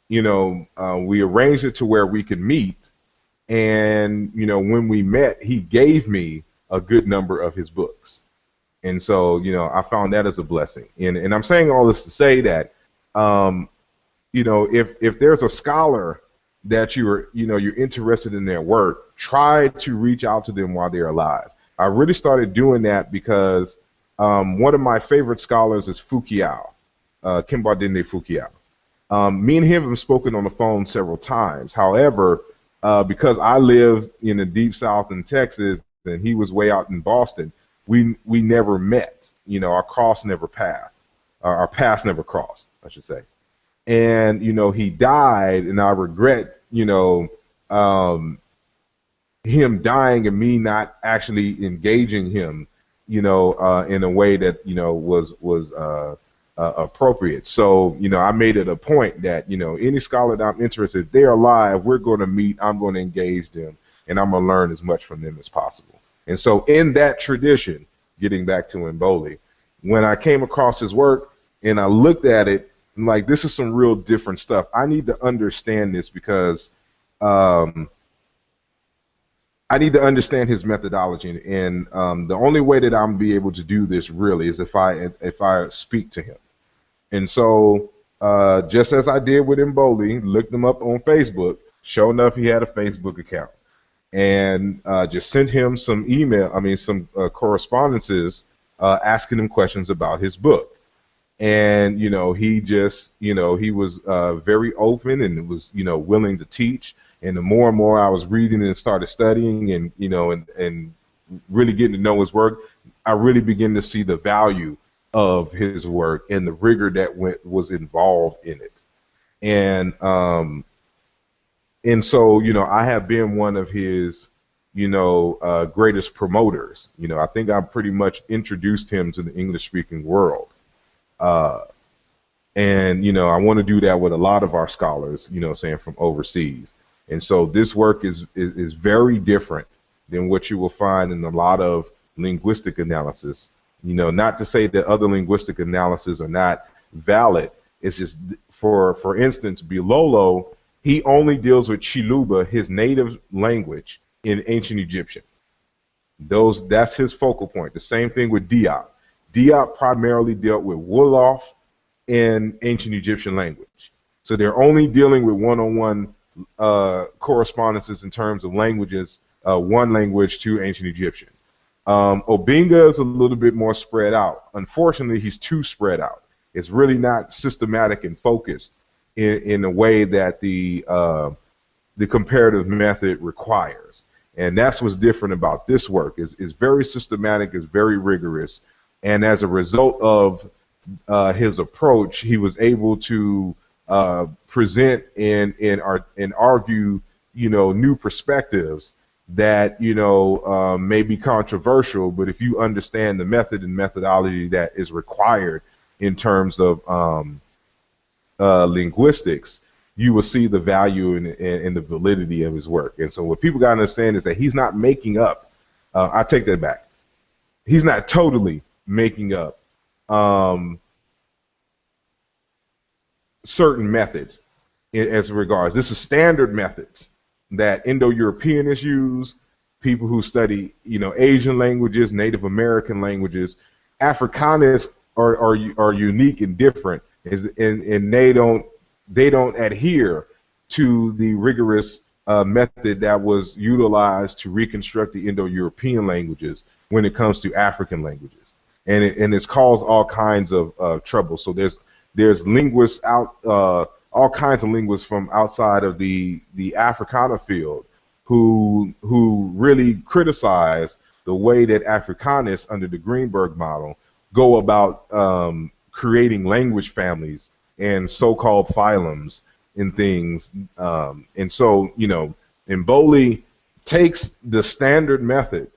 Speaker 2: we arranged it to where we could meet. And, when we met, he gave me a good number of his books. And so, I found that as a blessing. And I'm saying all this to say that, if there's a scholar that you're interested in their work, try to reach out to them while they're alive. I really started doing that because one of my favorite scholars is Fukiao, Kimbardinde Fukiao. Me and him have spoken on the phone several times. However, because I lived in the deep south in Texas and he was way out in Boston, we never met. Our paths never crossed, I should say. And he died, and I regret him dying and me not actually engaging him, in a way that was appropriate. So I made it a point that any scholar that I'm interested, if they're alive, we're going to meet. I'm going to engage them, and I'm going to learn as much from them as possible. And so in that tradition, getting back to Mboli, when I came across his work and I looked at it, I'm like, this is some real different stuff. I need to understand this because I need to understand his methodology, and the only way that I'm be able to do this really is if I speak to him. And so, just as I did with Mboli, looked him up on Facebook. Sure enough, he had a Facebook account, and just sent him some correspondences, asking him questions about his book. And he just he was very open and was willing to teach. And the more and more I was reading and started studying and and really getting to know his work, I really began to see the value of his work and the rigor that was involved in it. And and so, I have been one of his, greatest promoters. I think I pretty much introduced him to the English speaking world. Uh, and, I want to do that with a lot of our scholars, saying from overseas. And so this work is very different than what you will find in a lot of linguistic analysis. Not to say that other linguistic analysis are not valid. It's just, for instance, Bilolo, he only deals with Chiluba, his native language, in ancient Egyptian. That's his focal point. The same thing with Diop. Diop primarily dealt with Wolof in ancient Egyptian language. So they're only dealing with one-on-one correspondences in terms of languages, one language to ancient Egyptian. Obinga is a little bit more spread out. Unfortunately, he's too spread out. It's really not systematic and focused in a way that the comparative method requires. And that's what's different about this work. It's very systematic, it's very rigorous. And as a result of his approach, he was able to present and argue, new perspectives that may be controversial, but if you understand the method and methodology that is required in terms of linguistics, you will see the value and the validity of his work. And so what people got to understand is that he's not making up. I take that back. He's not totally making up certain methods as regards. This is standard methods that Indo-Europeanists use, people who study, Asian languages, Native American languages. Africanists are unique and different, and they don't adhere to the rigorous method that was utilized to reconstruct the Indo-European languages when it comes to African languages, and it's caused all kinds of trouble. So there's linguists out, all kinds of linguists from outside of the Africana field who really criticize the way that Africanists under the Greenberg model go about creating language families and so-called phylums and things. And so, Mboli takes the standard method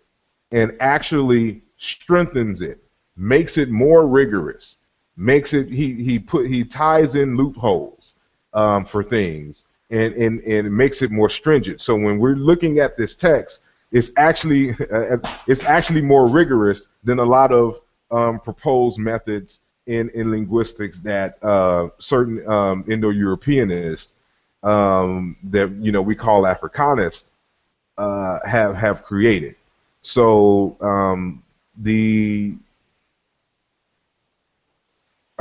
Speaker 2: and actually strengthens it, makes it more rigorous, makes it, he ties in loopholes for things, and makes it more stringent. So when we're looking at this text, it's actually more rigorous than a lot of proposed methods in linguistics that certain Indo-Europeanists that we call Africanists have created. So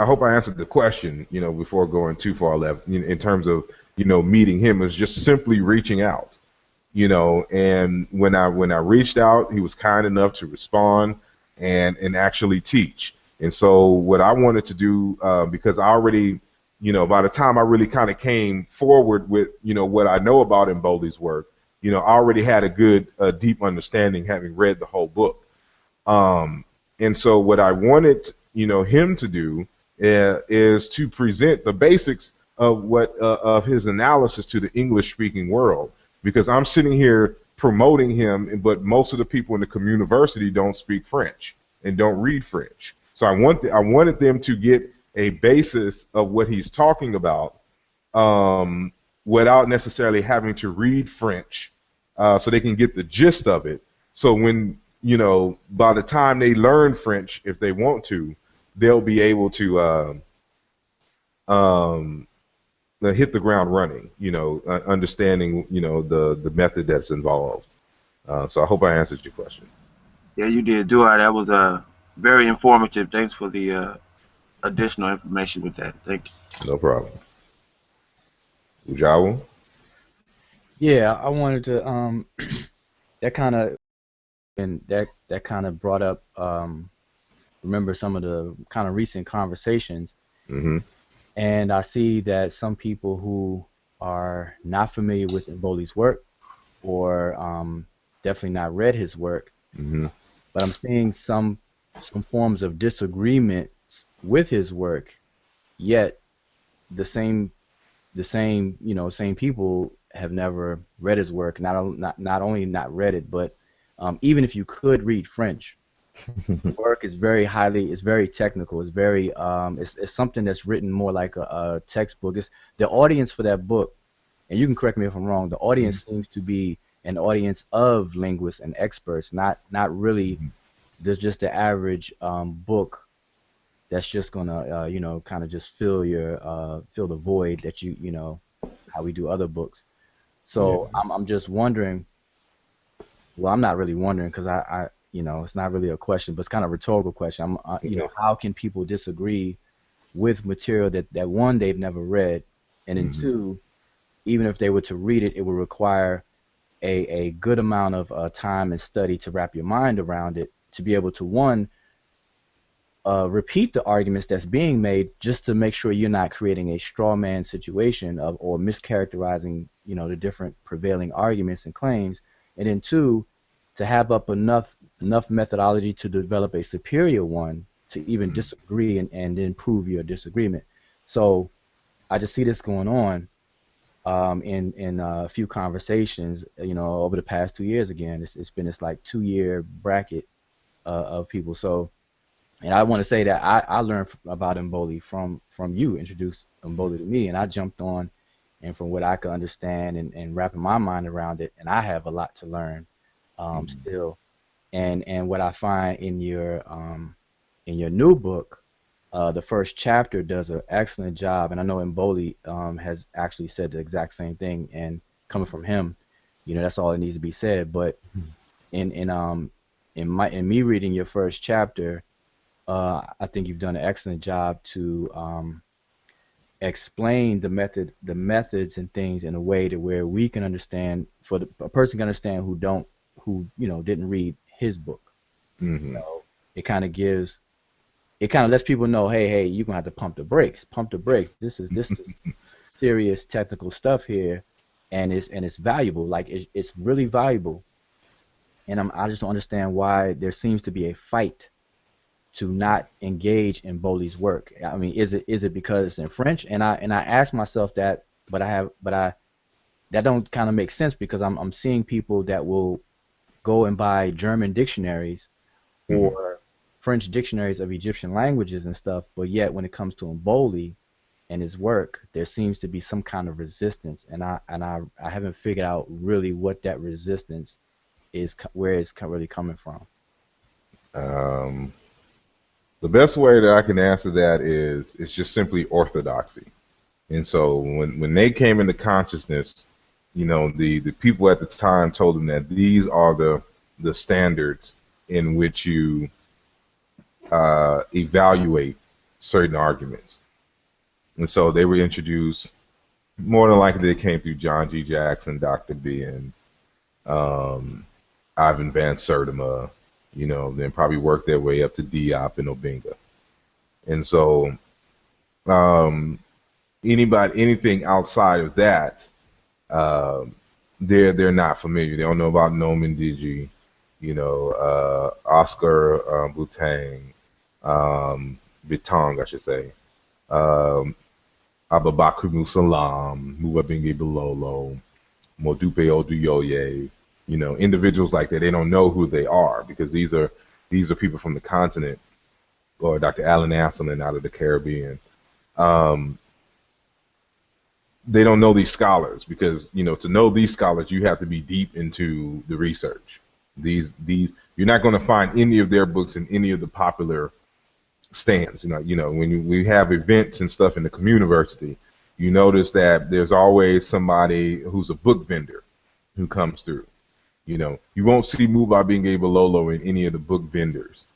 Speaker 2: I hope I answered the question, before going too far left, in terms of, meeting him. Is just simply reaching out, and when I reached out, he was kind enough to respond and actually teach. And so what I wanted to do, because I already, by the time I really kind of came forward with, what I know about Mboli's work, I already had a good, deep understanding, having read the whole book. And so what I wanted, him to do is to present the basics of of his analysis to the English-speaking world, because I'm sitting here promoting him, but most of the people in the community don't speak French and don't read French. So I wanted them to get a basis of what he's talking about, without necessarily having to read French, so they can get the gist of it. So when, by the time they learn French, if they want to, they'll be able to hit the ground running, understanding, the method that's involved. So I hope I answered your question.
Speaker 8: Yeah, you did, Duarte. That was very informative. Thanks for the additional information with that. Thank you.
Speaker 2: No problem. Ujawa?
Speaker 1: Yeah, I wanted to that kind of, and that kind of brought up remember some of the kind of recent conversations.
Speaker 2: Mm-hmm.
Speaker 1: And I see that some people who are not familiar with Mboli's work, or definitely not read his work,
Speaker 2: Mm-hmm.
Speaker 1: but I'm seeing some forms of disagreement with his work, yet the same the same, same people have never read his work. Not only not read it, but even if you could read French, the work is very highly, it's very technical. It's very, it's something that's written more like a textbook. It's the audience for that book, and you can correct me if I'm wrong. The audience seems to be an audience of linguists and experts, not really there's just the average book that's just gonna kind of just fill the void that how we do other books.
Speaker 2: Yeah.
Speaker 1: So I'm just wondering. Well, I'm not really wondering because it's not really a question, but it's kind of a rhetorical question. How can people disagree with material that one they've never read, and then
Speaker 2: Mhm.
Speaker 1: two, even if they were to read it, it would require a good amount of time and study to wrap your mind around it to be able to one repeat the arguments that's being made just to make sure you're not creating a straw man situation of or mischaracterizing the different prevailing arguments and claims, and then two, to have up enough methodology to develop a superior one to even disagree and then prove your disagreement. So I just see this going on in a few conversations over the past 2 years. Again, it's been this like 2 year bracket of people. So, and I want to say that I learned about Mboli from you, introduced Mboli to me, and I jumped on, and from what I could understand and wrapping my mind around it, and I have a lot to learn still. And what I find in your new book, the first chapter does an excellent job, and I know Mboli has actually said the exact same thing, and coming from him, that's all that needs to be said. But in me reading your first chapter, I think you've done an excellent job to explain the methods and things in a way to where we can understand, a person can understand who didn't read his book.
Speaker 2: Mhm.
Speaker 1: So it kind of lets people know, hey, you're gonna have to pump the brakes. This is some serious technical stuff here, and it's valuable. Like it's really valuable, and I just don't understand why there seems to be a fight to not engage in Boli's work. I mean, is it because it's in French? And I ask myself that, but I that don't kind of make sense because I'm seeing people that will go and buy German dictionaries
Speaker 2: Mhm.
Speaker 1: or French dictionaries of Egyptian languages and stuff, but yet when it comes to Mboli and his work, there seems to be some kind of resistance, and I haven't figured out really what that resistance is, where it's really coming from.
Speaker 2: Um, the best way that I can answer that is it's just simply orthodoxy. And so when they came into consciousness, the people at the time told them that these are the standards in which you evaluate certain arguments. And so they were introduced, more than likely they came through John G. Jackson, Dr. B, and um, Ivan Van Sertima, then probably worked their way up to Diop and Obenga. And so um, anything outside of that, uh, they're not familiar. They don't know about Noman Digi, Oscar Butang, Bitong, I should say, um, Ababakar Musalam, Muwabingi Bilolo, Modupe Oduyoye, individuals like that. They don't know who they are because these are people from the continent, or Dr. Alan Asselin out of the Caribbean. Um, they don't know these scholars because to know these scholars you have to be deep into the research. These you're not going to find any of their books in any of the popular stands. When we have events and stuff in the community, you notice that there's always somebody who's a book vendor who comes through. You won't see Muba Binge Bololo in any of the book vendors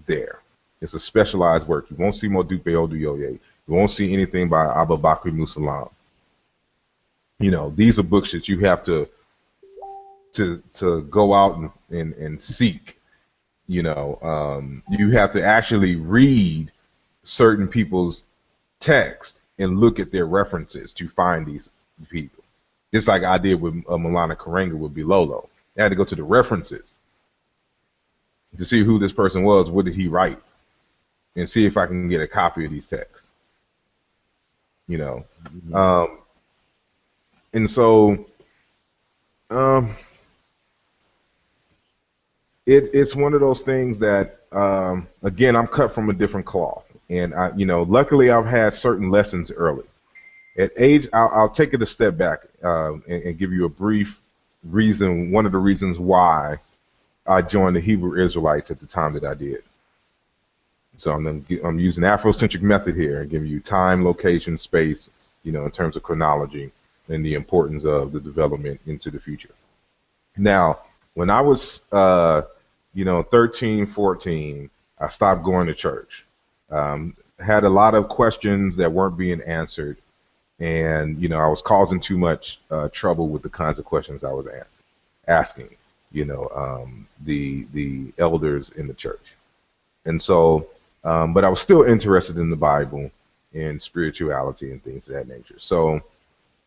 Speaker 2: there. It's a specialized work. You won't see Modupe Oduyoye. You won't see anything by Ababakar Musalam. These are books that you have to go out and seek. You have to actually read certain people's text and look at their references to find these people. Just like I did with Milana Karenga with Bilolo. I had to go to the references to see who this person was, what did he write, and see if I can get a copy of these texts.
Speaker 1: Mhm.
Speaker 2: Um, And so um, it's one of those things that again, I'm cut from a different cloth, and luckily I've had certain lessons early. At age, I'll take it a step back and give you a brief reason. One of the reasons why I joined the Hebrew Israelites at the time that I did. So I'm using the Afrocentric method here and giving you time, location, space, in terms of chronology and the importance of the development into the future. Now, when I was, 13, 14, I stopped going to church. Had a lot of questions that weren't being answered, and I was causing too much trouble with the kinds of questions I was asking. The elders in the church, and so, but I was still interested in the Bible and spirituality and things of that nature. So,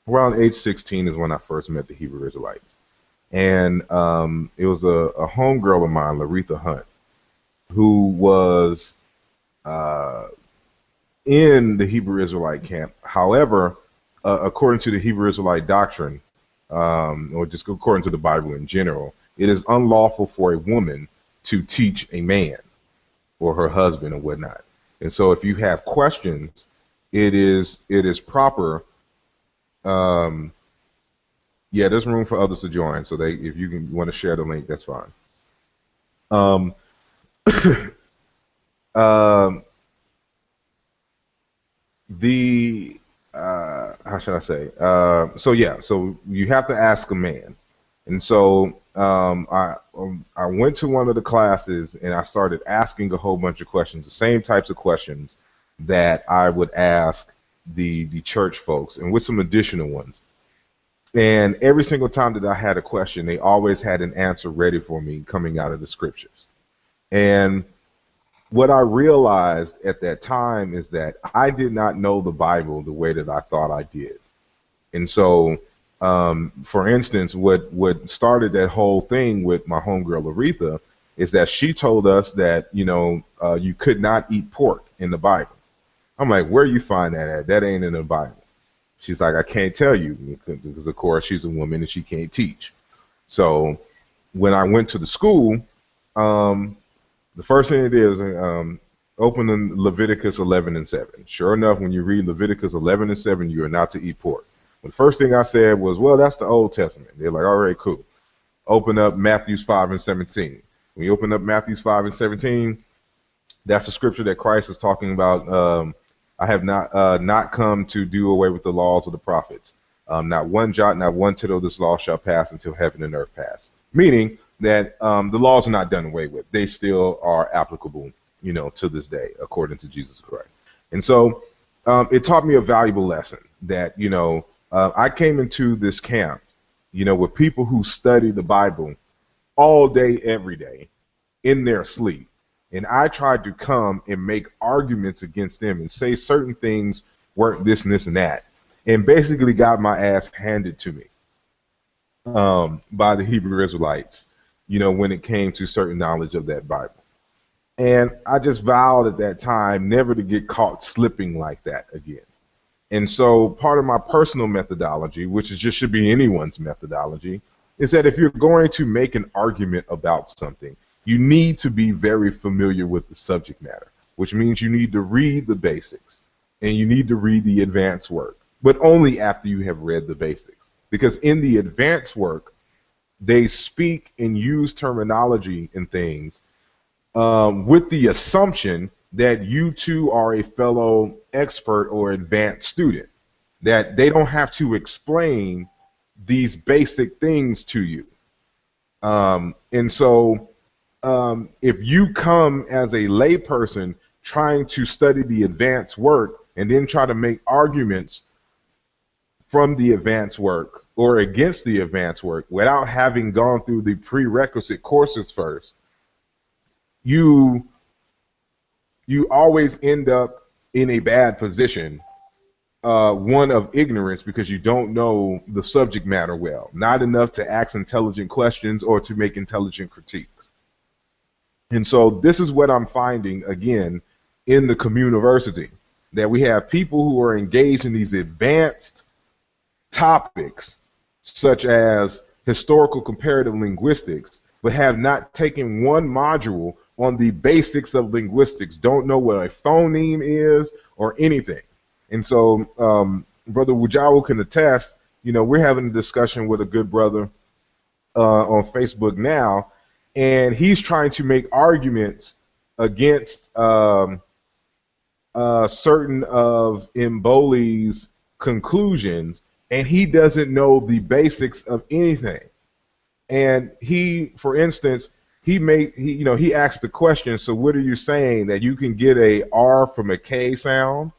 Speaker 2: around age 16 is when I first met the Hebrew Israelites. And it was a homegirl of mine, Laretha Hunt, who was in the Hebrew Israelite camp. However, according to the Hebrew Israelite doctrine, or just according to the Bible in general, it is unlawful for a woman to teach a man or her husband or whatnot. And so if you have questions, it is proper. Yeah, there's room for others to join. So if you want to share the link, that's fine. Um, the how should I say? So you have to ask a man, and so I went to one of the classes and I started asking a whole bunch of questions, the same types of questions that I would ask the church folks, and with some additional ones. And every single time that I had a question, they always had an answer ready for me coming out of the scriptures. And what I realized at that time is that I did not know the Bible the way that I thought I did. And so, for instance, what started that whole thing with my homegirl Aretha is that she told us that, you could not eat pork in the Bible. I'm like, where you find that at? That ain't in the Bible. She's like, I can't tell you because, of course, she's a woman and she can't teach. So when I went to the school, the first thing it is, open in Leviticus 11 and 7. Sure enough, when you read Leviticus 11 and 7, you are not to eat pork. The first thing I said was, well, that's the Old Testament. They're like, all right, cool. Open up Matthew 5 and 17. When you open up Matthew 5 and 17, that's the scripture that Christ is talking about. I have not come to do away with the laws of the prophets. Not one jot, not one tittle of this law shall pass until heaven and earth pass. Meaning that the laws are not done away with. They still are applicable, to this day, according to Jesus Christ. And so it taught me a valuable lesson that, I came into this camp, with people who study the Bible all day, every day, in their sleep. And I tried to come and make arguments against them and say certain things weren't this and this and that, and basically got my ass handed to me by the Hebrew Israelites, when it came to certain knowledge of that Bible. And I just vowed at that time never to get caught slipping like that again. And so part of my personal methodology, which is just should be anyone's methodology, is that if you're going to make an argument about something, you need to be very familiar with the subject matter, which means you need to read the basics and you need to read the advanced work, but only after you have read the basics. Because in the advanced work, they speak and use terminology and things with the assumption that you too are a fellow expert or advanced student, that they don't have to explain these basic things to you. And so if you come as a layperson trying to study the advanced work and then try to make arguments from the advanced work or against the advanced work without having gone through the prerequisite courses first, you always end up in a bad position, one of ignorance, because you don't know the subject matter well, not enough to ask intelligent questions or to make intelligent critiques. And so this is what I'm finding, again, in the communiversity, that we have people who are engaged in these advanced topics such as historical comparative linguistics, but have not taken one module on the basics of linguistics, don't know what a phoneme is or anything. And so, Brother Wujawu can attest, we're having a discussion with a good brother on Facebook now, and he's trying to make arguments against certain of Mboli's conclusions, and he doesn't know the basics of anything. And he, for instance, he asked the question, so what are you saying, that you can get a R from a K sound?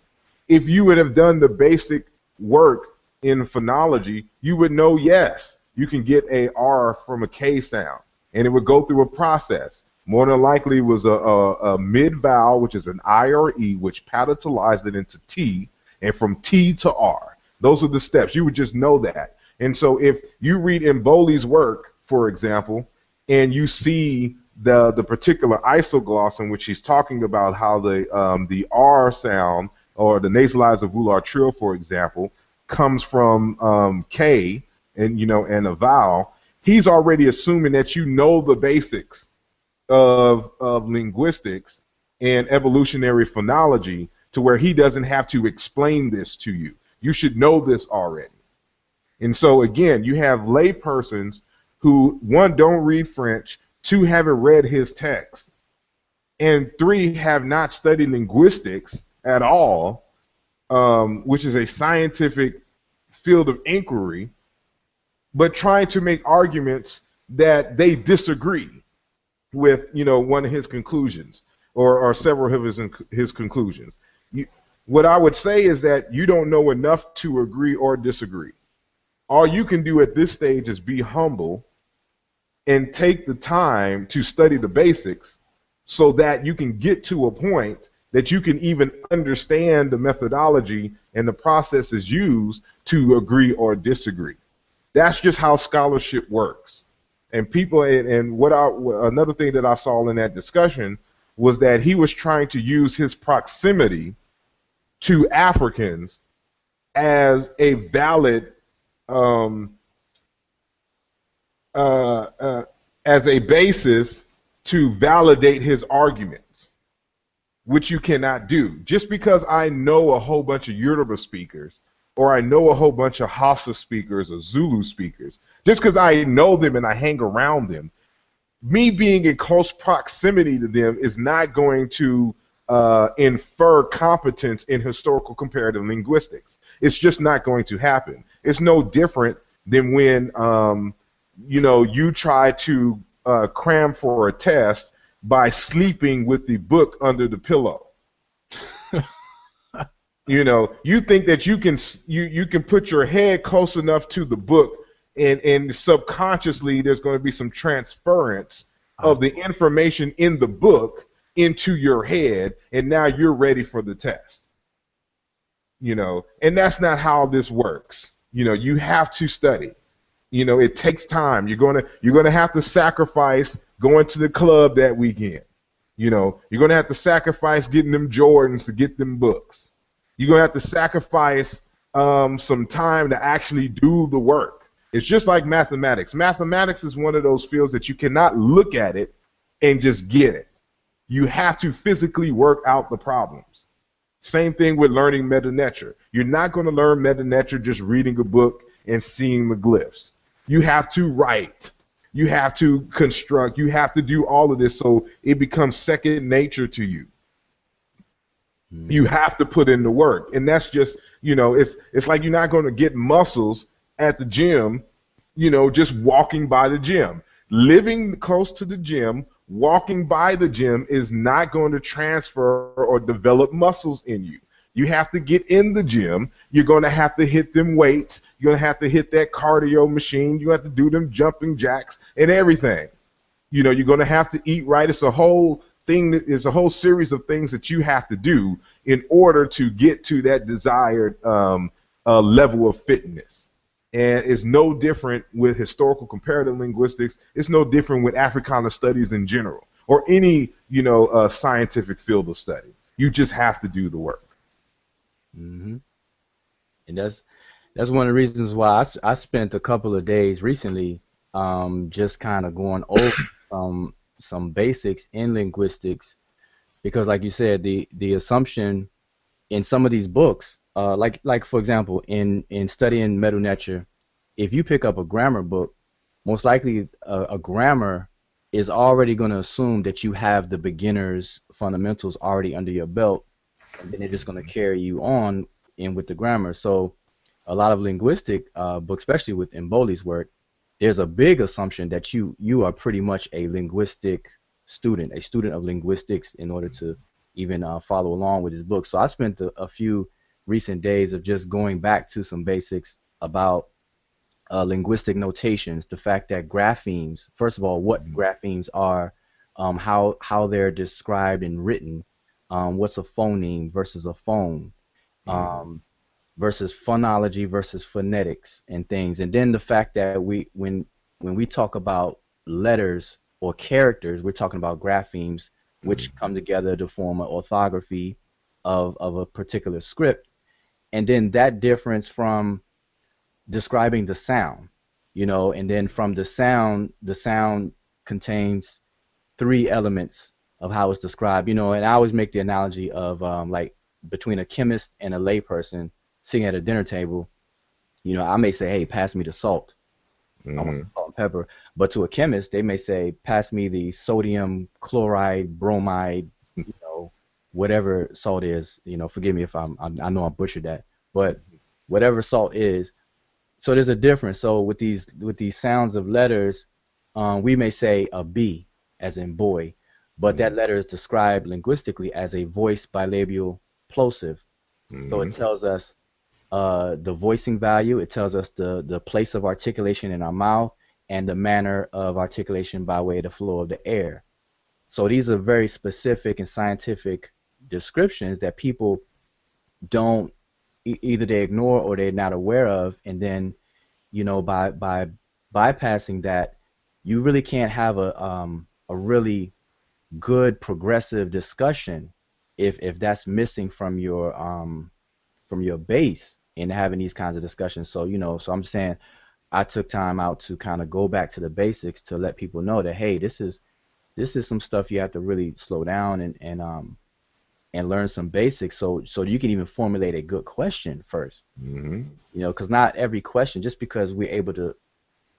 Speaker 2: If you would have done the basic work in phonology, you would know, yes, you can get a R from a K sound, and it would go through a process. More than likely, it was a mid vowel, which is an I or E, which palatalized it into T, and from T to R. Those are the steps. You would just know that. And so if you read Mboli's work, for example, and you see the particular isogloss in which he's talking about how the R sound, or the nasalized volar trill, for example, comes from K, and and a vowel, he's already assuming that you know the basics of linguistics and evolutionary phonology, to where he doesn't have to explain this to you. You should know this already. And so again, you have laypersons who, one, don't read French, two, haven't read his text, and three, have not studied linguistics at all, which is a scientific field of inquiry, but trying to make arguments that they disagree with, one of his conclusions, or several of his conclusions. What I would say is that you don't know enough to agree or disagree. All you can do at this stage is be humble and take the time to study the basics, so that you can get to a point that you can even understand the methodology and the processes used to agree or disagree. That's just how scholarship works. And people, and another thing that I saw in that discussion was that he was trying to use his proximity to Africans as a valid, as a basis to validate his arguments, which you cannot do. Just because I know a whole bunch of Yoruba speakers, or I know a whole bunch of Hausa speakers or Zulu speakers, just because I know them and I hang around them, me being in close proximity to them is not going to infer competence in historical comparative linguistics. It's just not going to happen. It's no different than when you try to cram for a test by sleeping with the book under the pillow. You think that you can put your head close enough to the book, and subconsciously there's going to be some transference of the information in the book into your head, and now you're ready for the test. And that's not how this works. You have to study. It takes time. You're gonna have to sacrifice going to the club that weekend. You're gonna have to sacrifice getting them Jordans to get them books. You're going to have to sacrifice some time to actually do the work. It's just like mathematics. Mathematics is one of those fields that you cannot look at it and just get it. You have to physically work out the problems. Same thing with learning Meta Nature. You're not going to learn Meta Nature just reading a book and seeing the glyphs. You have to write. You have to construct. You have to do all of this, so it becomes second nature to you. You have to put in the work, and that's just, it's like you're not going to get muscles at the gym, just walking by the gym. Living close to the gym, walking by the gym is not going to transfer or develop muscles in you. You have to get in the gym. You're going to have to hit them weights. You're going to have to hit that cardio machine. You have to do them jumping jacks and everything. You're going to have to eat right. It's a whole thing. It's a whole series of things that you have to do in order to get to that desired level of fitness. And it's no different with historical comparative linguistics. It's no different with Africana studies in general, or any scientific field of study. You just have to do the work.
Speaker 1: Mm-hmm. And That's one of the reasons why I spent a couple of days recently just kind of going over some basics in linguistics because like you said the assumption in some of these books like for example in studying Medu Neter, if you pick up a grammar book, most likely a grammar is already going to assume that you have the beginner's fundamentals already under your belt, and then they're just going to carry you on in with the grammar. So a lot of linguistic books, especially with Mboli's work, there's a big assumption that you are pretty much a linguistic student, a student of linguistics, in order to even follow along with his book. So I spent a few recent days of just going back to some basics about linguistic notations, the fact that graphemes, first of all, what graphemes are, how they're described and written, what's a phoneme versus a phone, um, versus phonology versus phonetics and things, and then the fact that when we talk about letters or characters, we're talking about graphemes, which come together to form an orthography of a particular script, and then that difference from describing the sound, and then from the sound contains three elements of how it's described, and I always make the analogy of like between a chemist and a layperson sitting at a dinner table, I may say, hey, pass me the salt. I want some salt and pepper. But to a chemist, they may say, pass me the sodium chloride, bromide, whatever salt is. Forgive me if I know I butchered that, but whatever salt is. So there's a difference. So with these sounds of letters, we may say a B, as in boy, but that letter is described linguistically as a voice bilabial plosive. So it tells us the voicing value. It tells us the place of articulation in our mouth and the manner of articulation by way of the flow of the air. So these are very specific and scientific descriptions that people don't either they ignore or they're not aware of, and then by bypassing that, you really can't have a really good progressive discussion if that's missing from your base in having these kinds of discussions. So so I'm saying I took time out to kind of go back to the basics to let people know that, hey, this is some stuff you have to really slow down and learn some basics so you can even formulate a good question first. Because not every question, just because we're able to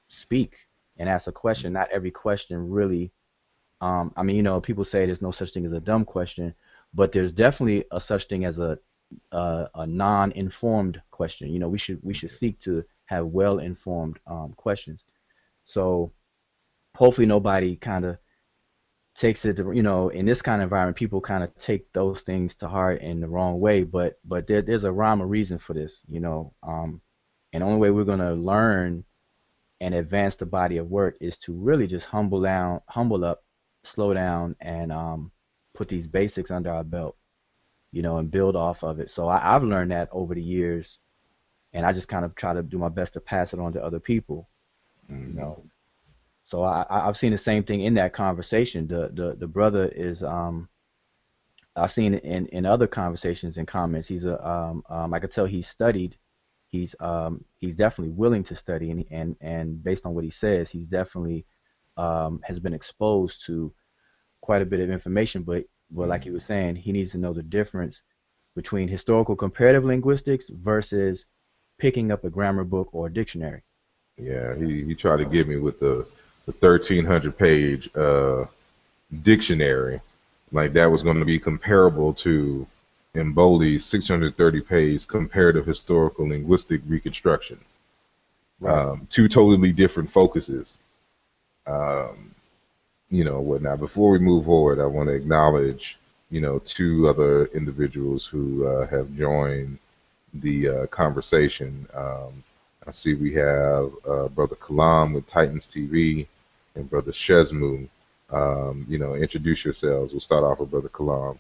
Speaker 1: speak and ask a question, not every question really people say there's no such thing as a dumb question, but there's definitely a such thing as a non-informed question. We should seek to have well-informed questions. So hopefully nobody kind of takes it to, in this kind of environment, people kind of take those things to heart in the wrong way, but there's a rhyme or reason for this, and the only way we're going to learn and advance the body of work is to really just humble up, slow down, and put these basics under our belt, and build off of it. So I've learned that over the years, and I just kind of try to do my best to pass it on to other people, So I've seen the same thing in that conversation. The brother is I've seen it in other conversations and comments. He's I could tell he's studied. He's definitely willing to study, and based on what he says, he's definitely has been exposed to quite a bit of information. But like he was saying, he needs to know the difference between historical comparative linguistics versus picking up a grammar book or a dictionary.
Speaker 2: Yeah, he tried to get me with the 1,300 page dictionary, like that was going to be comparable to Mboli's 630 page comparative historical linguistic reconstructions. Right. Two totally different focuses. Whatnot. Before we move forward, I want to acknowledge, two other individuals who have joined the conversation. I see we have Brother Kalam with Titans TV and Brother Shezmu. Introduce yourselves. We'll start off with Brother Kalam.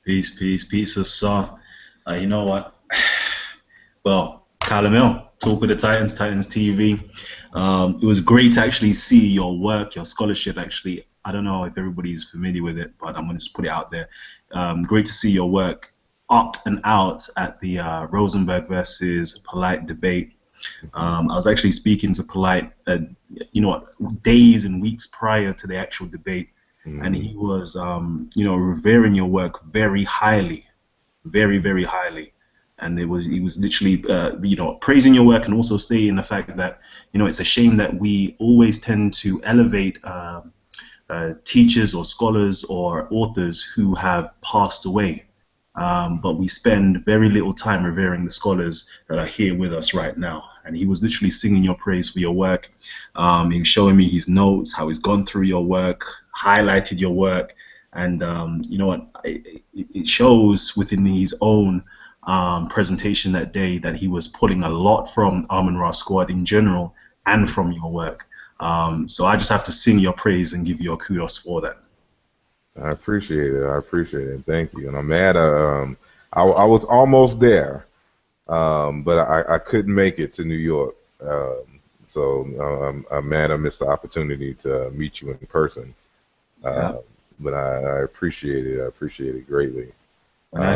Speaker 9: Peace, sir. You know what? Well, Calamel, Talk with the Titans TV. It was great to actually see your work, your scholarship. Actually, I don't know if everybody's familiar with it, but I'm going to just put it out there. Great to see your work up and out at the Rosenberg versus Polite debate. I was actually speaking to Polite, days and weeks prior to the actual debate, and he was, revering your work very highly, very, very highly. And he was literally, praising your work and also stating the fact that, it's a shame that we always tend to elevate teachers or scholars or authors who have passed away. But we spend very little time revering the scholars that are here with us right now. And he was literally singing your praise for your work. He was showing me his notes, how he's gone through your work, highlighted your work. And it shows within his own presentation that day that he was pulling a lot from Amun-Ra Squad in general and from your work. So I just have to sing your praise and give you a kudos for that.
Speaker 2: I appreciate it. I appreciate it. Thank you. And I'm mad. I was almost there, but I couldn't make it to New York. So I'm mad I missed the opportunity to meet you in person. But I appreciate it. I appreciate it greatly.
Speaker 9: When I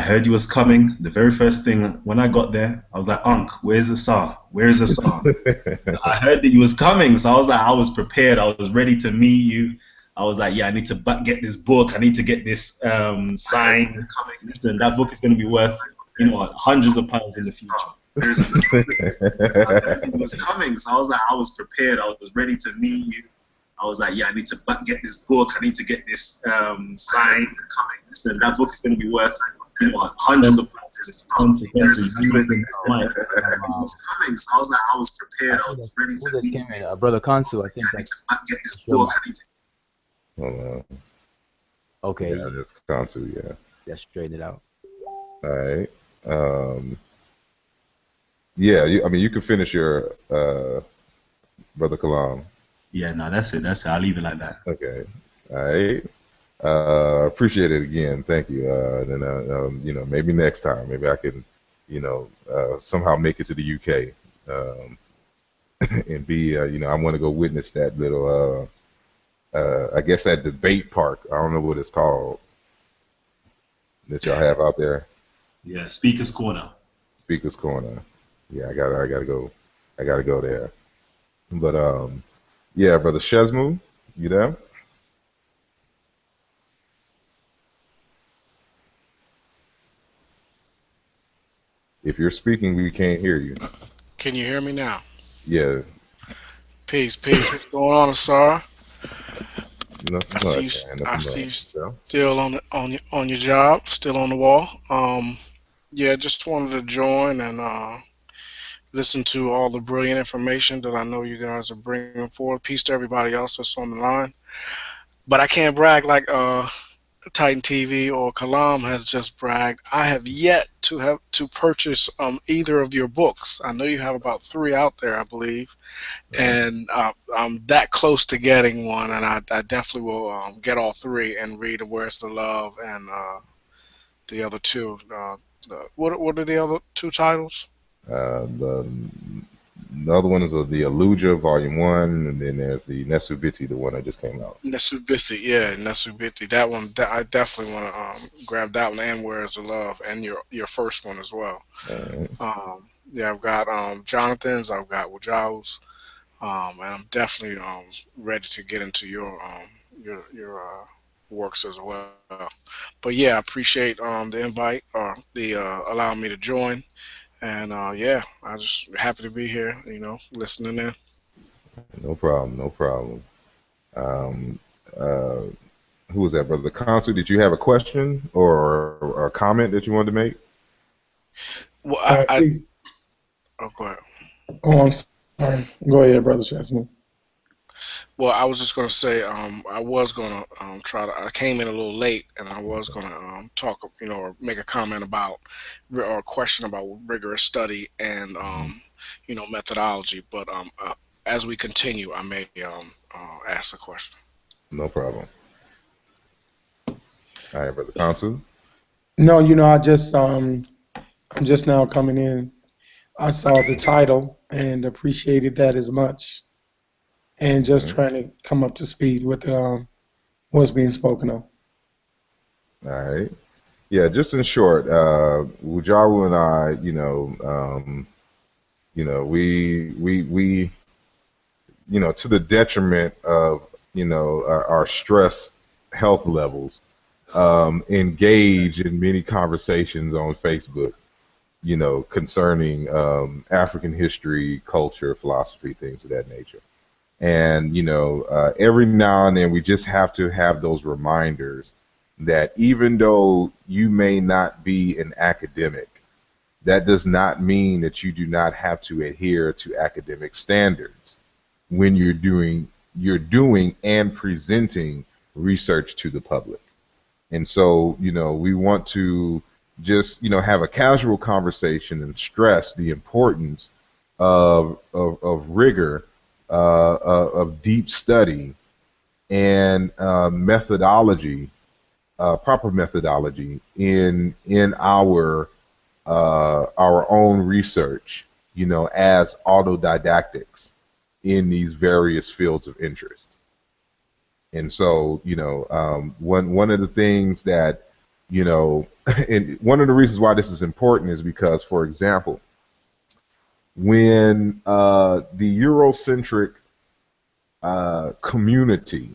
Speaker 9: heard you was coming, the very first thing when I got there, I was like, Unc, where's the song? Where's the song? I heard that you was coming, so I was prepared. I was ready to meet you. I was like, yeah, I need to get this book. I need to get this signed. Listen, that book is going to be worth, hundreds of pounds in the future. It was coming, so I was prepared. I was ready to meet you. I was like, yeah, I need to get this book. I need to get this signed. Listen, that book is going to be worth, hundreds of pounds in the future. It was coming, so I was prepared. I was ready to meet you.
Speaker 1: Brother Kansu, I think that's.
Speaker 9: Get this book. I need to.
Speaker 1: Okay.
Speaker 2: Yeah, that's Kansu, yeah.
Speaker 1: That's straighten it out.
Speaker 2: All right. Yeah, you can finish your Brother Kalam.
Speaker 9: Yeah, no, that's it. I'll leave it like that.
Speaker 2: Okay. All right. Appreciate it again. Thank you. Then maybe next time, maybe I can, somehow make it to the UK, and be, I want to go witness that little, I guess that debate park. I don't know what it's called that y'all have out there.
Speaker 9: Yeah, Speaker's Corner.
Speaker 2: Speaker's Corner. Yeah, I gotta go. I gotta go there. But yeah, Brother Shezmu, you there? If you're speaking, we can't hear you.
Speaker 10: Can you hear me now?
Speaker 2: Yeah.
Speaker 10: Peace. What's going on, Asara?
Speaker 2: Nothing
Speaker 10: I see you still on your job, still on the wall. Yeah, just wanted to join and listen to all the brilliant information that I know you guys are bringing forward. Peace to everybody else that's on the line. But I can't brag like Titan TV or Kalam has just bragged. I have yet to purchase either of your books. I know you have about 3 out there, I believe, and I'm that close to getting one, and I definitely will get all 3 and read Where's the Love and the other 2. What are the other 2 titles?
Speaker 2: The other one is the Aluja Volume 1, and then there's the Nesubiti, the one that just came out.
Speaker 10: Nesubiti, yeah, Nesubiti. That one, I definitely want to grab that one, and Where's the Love, and your first one as well.
Speaker 2: Right.
Speaker 10: Yeah, I've got Jonathan's, I've got Wajao's, and I'm definitely ready to get into your works as well. But yeah, I appreciate the invite or the allowing me to join. And yeah, I just happy to be here, listening in.
Speaker 2: No problem. Who was that, Brother Consul? Did you have a question or a comment that you wanted to make?
Speaker 10: Well, oh, go ahead.
Speaker 11: Oh, I'm sorry. Go ahead, Brother Shasman.
Speaker 10: Well, I was just going to say, I was going to I came in a little late, and I was going to talk, or make a comment about, or a question about rigorous study and, methodology. But as we continue, I may ask a question.
Speaker 2: No problem. All right, Brother Consul.
Speaker 11: No, I just, I'm just now coming in. I saw the title and appreciated that as much. And just trying to come up to speed with what's being spoken of.
Speaker 2: All right. Yeah, just in short, Wujaru and I, we, to the detriment of, our stress health levels, engage in many conversations on Facebook, concerning African history, culture, philosophy, things of that nature. And, every now and then we just have to have those reminders that even though you may not be an academic, that does not mean that you do not have to adhere to academic standards when you're doing and presenting research to the public. And so, we want to just, have a casual conversation and stress the importance of rigor, of deep study and methodology, proper methodology in our own research, as autodidactics in these various fields of interest. And so, one of the things that, and one of the reasons why this is important is because, for example, when the Eurocentric community,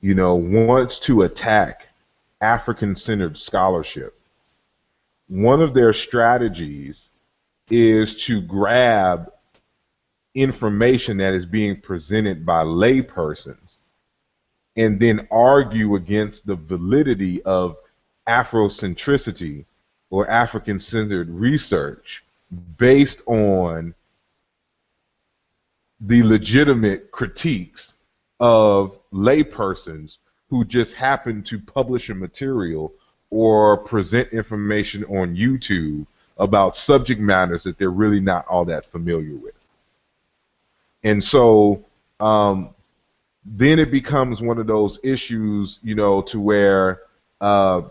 Speaker 2: wants to attack African-centered scholarship, one of their strategies is to grab information that is being presented by laypersons and then argue against the validity of Afrocentricity or African-centered research based on the legitimate critiques of laypersons who just happen to publish a material or present information on YouTube about subject matters that they're really not all that familiar with. And so then it becomes one of those issues, to where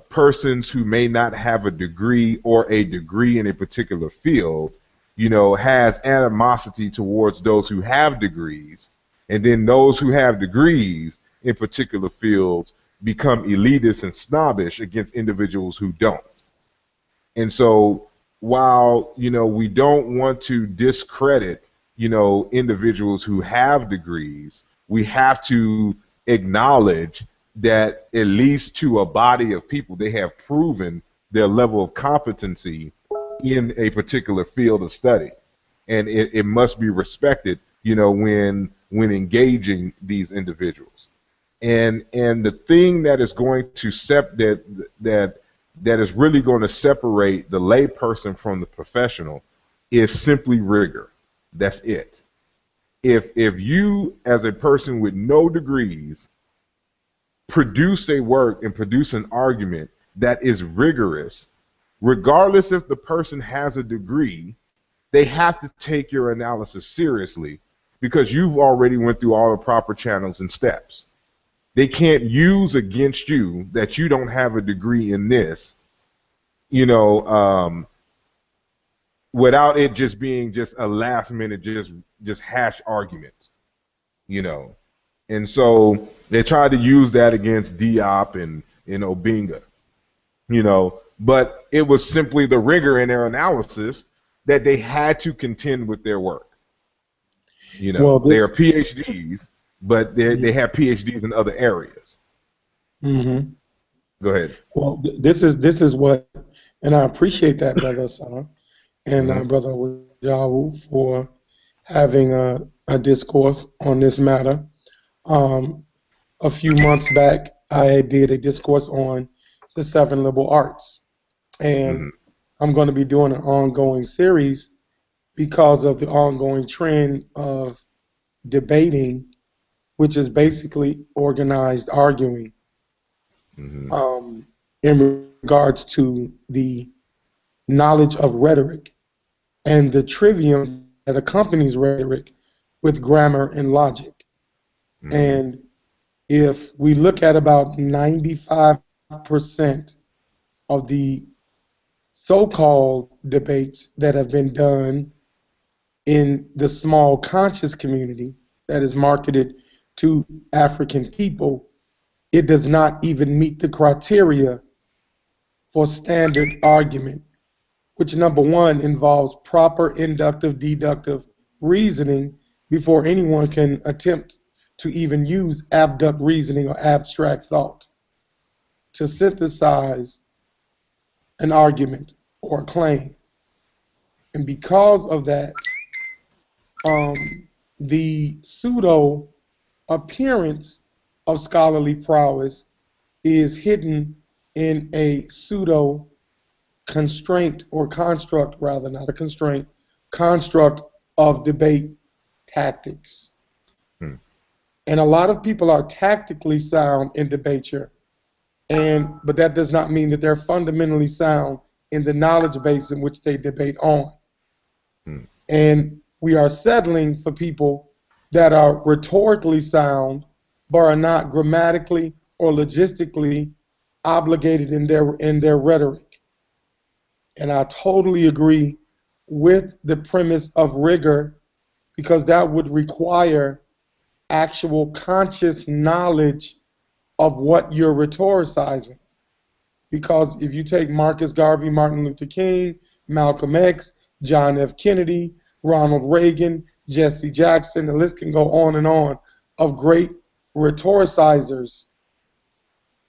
Speaker 2: persons who may not have a degree or a degree in a particular field, has animosity towards those who have degrees, and then those who have degrees in particular fields become elitist and snobbish against individuals who don't. And so while, we don't want to discredit, individuals who have degrees, we have to acknowledge that at least to a body of people, they have proven their level of competency in a particular field of study. And it must be respected, when engaging these individuals. And the thing that is going to that is really going to separate the layperson from the professional is simply rigor. That's it. If you, as a person with no degrees, produce a work and produce an argument that is rigorous, regardless if the person has a degree, they have to take your analysis seriously because you've already went through all the proper channels and steps. They can't use against you that you don't have a degree in this, without it just being just a last minute, just hash argument, And so they tried to use that against Diop and Obinga, but it was simply the rigor in their analysis that they had to contend with their work.
Speaker 11: Well,
Speaker 2: They are PhDs, but they have PhDs in other areas.
Speaker 11: Mm-hmm.
Speaker 2: Go ahead.
Speaker 11: Well, this is what, and I appreciate that, brother Hassan, and brother Jawu, for having a discourse on this matter. A few months back, I did a discourse on the 7 liberal arts, and I'm going to be doing an ongoing series because of the ongoing trend of debating, which is basically organized arguing, in regards to the knowledge of rhetoric and the trivium that accompanies rhetoric with grammar and logic. And if we look at about 95% of the so-called debates that have been done in the small conscious community that is marketed to African people, it does not even meet the criteria for standard argument, which number one involves proper inductive deductive reasoning before anyone can attempt to even use abduct reasoning or abstract thought to synthesize an argument or a claim. And because of that, the pseudo appearance of scholarly prowess is hidden in a pseudo constraint or construct, rather, not a constraint, construct of debate tactics.
Speaker 2: Hmm.
Speaker 11: And a lot of people are tactically sound in debature, but that does not mean that they're fundamentally sound in the knowledge base in which they debate on.
Speaker 2: Hmm.
Speaker 11: And we are settling for people that are rhetorically sound but are not grammatically or logistically obligated in their rhetoric. And I totally agree with the premise of rigor, because that would require actual conscious knowledge of what you're rhetoricizing. Because if you take Marcus Garvey, Martin Luther King, Malcolm X, John F. Kennedy, Ronald Reagan, Jesse Jackson, the list can go on and on of great rhetoricizers.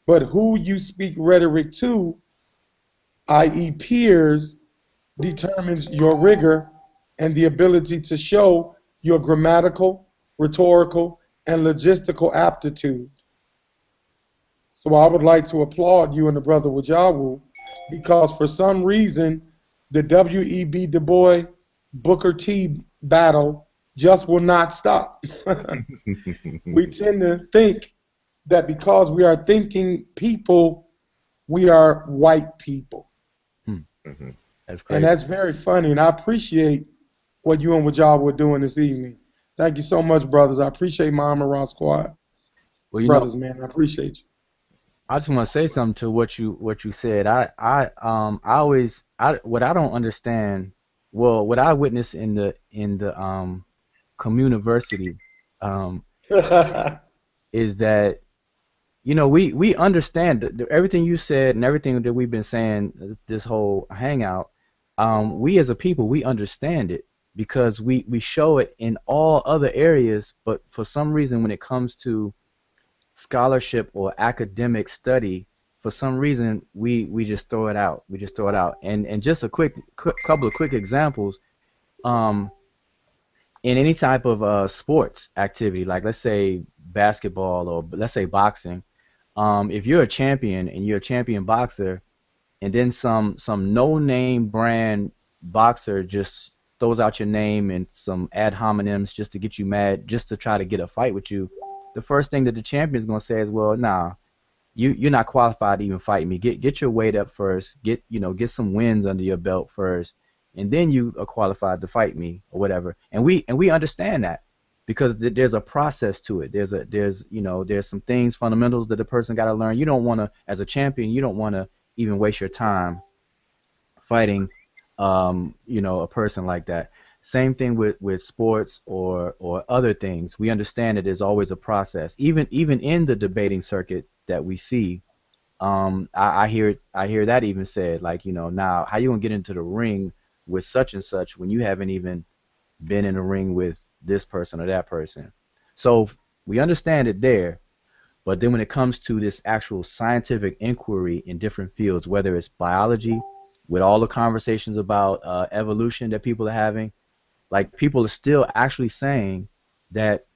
Speaker 11: But who you speak rhetoric to, i.e. peers, determines your rigor and the ability to show your grammatical, rhetorical, and logistical aptitude. So I would like to applaud you and the brother Wajawu, because for some reason the W.E.B. Du Bois Booker T battle just will not stop. We tend to think that because we are thinking people, we are white people.
Speaker 2: Mm-hmm.
Speaker 1: That's crazy.
Speaker 11: And that's very funny, and I appreciate what you and Wajawu were doing this evening. Thank you so much, brothers. I appreciate my Amaran squad.
Speaker 1: Well, you
Speaker 11: Brothers,
Speaker 1: know,
Speaker 11: man, I appreciate you.
Speaker 1: I just want to say something to what you said. What I don't understand, well, what I witnessed in the communiversity, um, is that, you know, we understand everything you said and everything that we've been saying this whole hangout. We as a people, we understand it because we show it in all other areas, but for some reason when it comes to scholarship or academic study, for some reason we just throw it out. We just throw it out. And just a quick couple of quick examples. Um, in any type of sports activity, like let's say basketball or let's say boxing, if you're a champion and you're a champion boxer, and then some no-name brand boxer just throws out your name and some ad hominems just to get you mad, just to try to get a fight with you, the first thing that the champion is gonna say is, well, nah, you're not qualified to even fight me. Get your weight up first. Get some wins under your belt first, and then you are qualified to fight me or whatever. And we understand that because there's a process to it. There's some things, fundamentals that the person got to learn. You don't want to, as a champion, you don't want to even waste your time fighting a person like that. Same thing with sports or other things. We understand that there's always a process. Even in the debating circuit that we see, I hear that even said, like, now how you gonna get into the ring with such and such when you haven't even been in a ring with this person or that person. So we understand it there, but then when it comes to this actual scientific inquiry in different fields, whether it's biology, with all the conversations about evolution that people are having, like people are still actually saying that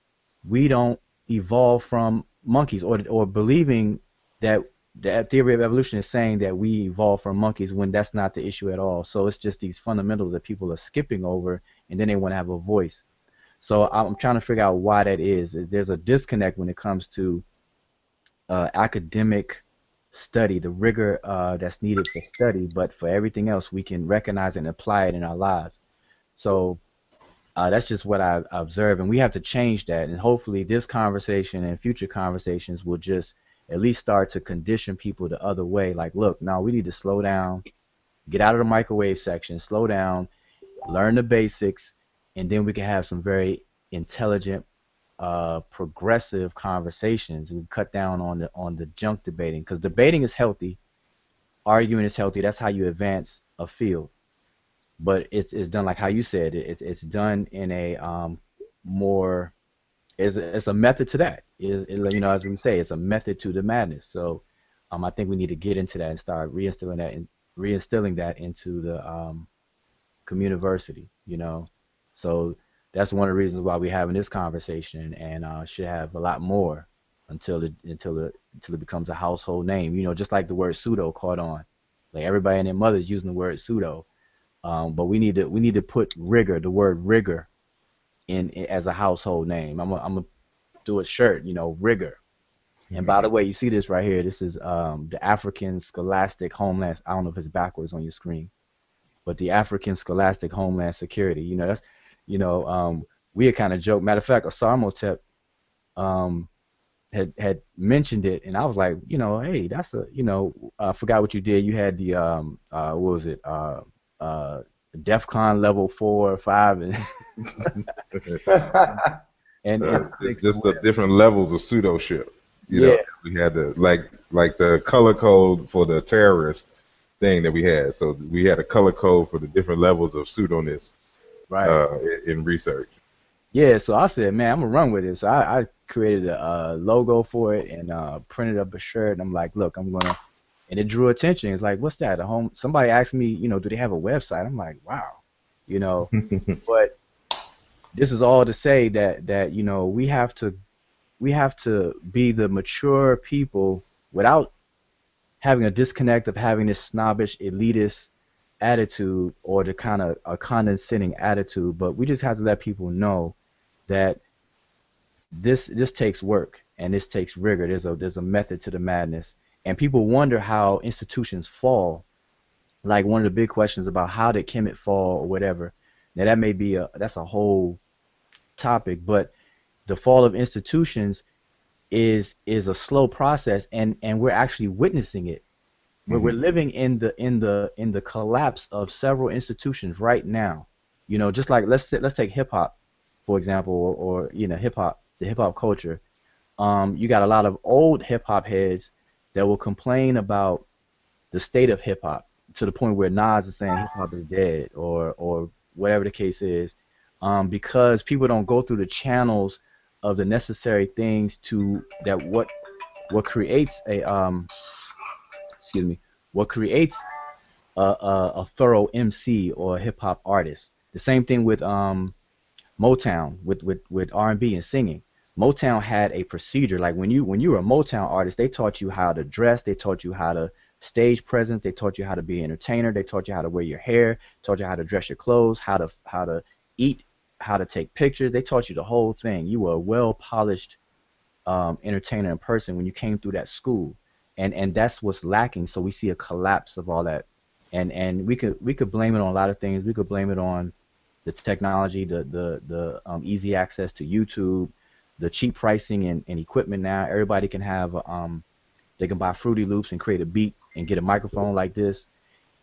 Speaker 1: we don't evolve from monkeys, or believing that the theory of evolution is saying that we evolved from monkeys when that's not the issue at all. So it's just these fundamentals that people are skipping over, and then they want to have a voice. So I'm trying to figure out why that is. There's a disconnect when it comes to academic study, the rigor that's needed for study, but for everything else, we can recognize and apply it in our lives. So that's just what I observe, and we have to change that. And hopefully, this conversation and future conversations will just at least start to condition people the other way. Like, look, now we need to slow down, get out of the microwave section, slow down, learn the basics, and then we can have some very intelligent, progressive conversations. We cut down on the junk debating, because debating is healthy. arguing is healthy. That's how you advance a field. But it's done like how you said. It's done in a more, it's a method to that. As we say, it's a method to the madness. So I think we need to get into that and start reinstilling that into the communiversity. So that's one of the reasons why we're having this conversation, and should have a lot more until it becomes a household name. Just like the word pseudo caught on, like everybody and their mother's using the word pseudo. But we need to put rigor, the word rigor, in as a household name. I'm gonna do a shirt, rigor. And by the way, you see this right here. This is the African Scholastic Homeland. I don't know if it's backwards on your screen, but the African Scholastic Homeland Security. That's, we had kind of joked. Matter of fact, Asarmotep um had mentioned it, and I was like, hey, that's I forgot what you did. You had the what was it? DEFCON level 4 or 5, and and
Speaker 2: It's just the different levels of pseudoship.
Speaker 1: yeah,
Speaker 2: We had the like the color code for the terrorist thing that we had. So we had a color code for the different levels of pseudoness
Speaker 1: right.
Speaker 2: in research.
Speaker 1: Yeah, so I said, man, I'm gonna run with it. So I created a logo for it and printed up a shirt. And I'm like, look, and it drew attention. It's like, what's that? A home? Somebody asked me, do they have a website? I'm like, wow, you know. But this is all to say that we have to be the mature people without having a disconnect of having this snobbish, elitist attitude or the kind of a condescending attitude. But we just have to let people know that this takes work and this takes rigor. There's a method to the madness, and people wonder how institutions fall. Like one of the big questions about how did Kemet fall or whatever. Now that's a whole topic, but the fall of institutions is a slow process, and we're actually witnessing it. We're living in the collapse of several institutions right now. Just like let's take hip hop for example, or hip hop, the hip hop culture. You got a lot of old hip hop heads that will complain about the state of hip hop to the point where Nas is saying hip hop is dead, or whatever the case is, because people don't go through the channels of the necessary things to that what creates a excuse me, what creates a thorough MC or a hip hop artist. The same thing with Motown, with R&B and singing. Motown had a procedure. Like when you were a Motown artist, they taught you how to dress, they taught you how to stage presence, they taught you how to be an entertainer, they taught you how to wear your hair, taught you how to dress your clothes, how to eat, how to take pictures. They taught you the whole thing. You were a well polished entertainer in person when you came through that school, and that's what's lacking. So we see a collapse of all that, and we could blame it on a lot of things. We could blame it on the technology, the easy access to YouTube, the cheap pricing and equipment now. Everybody can have they can buy Fruity Loops and create a beat and get a microphone like this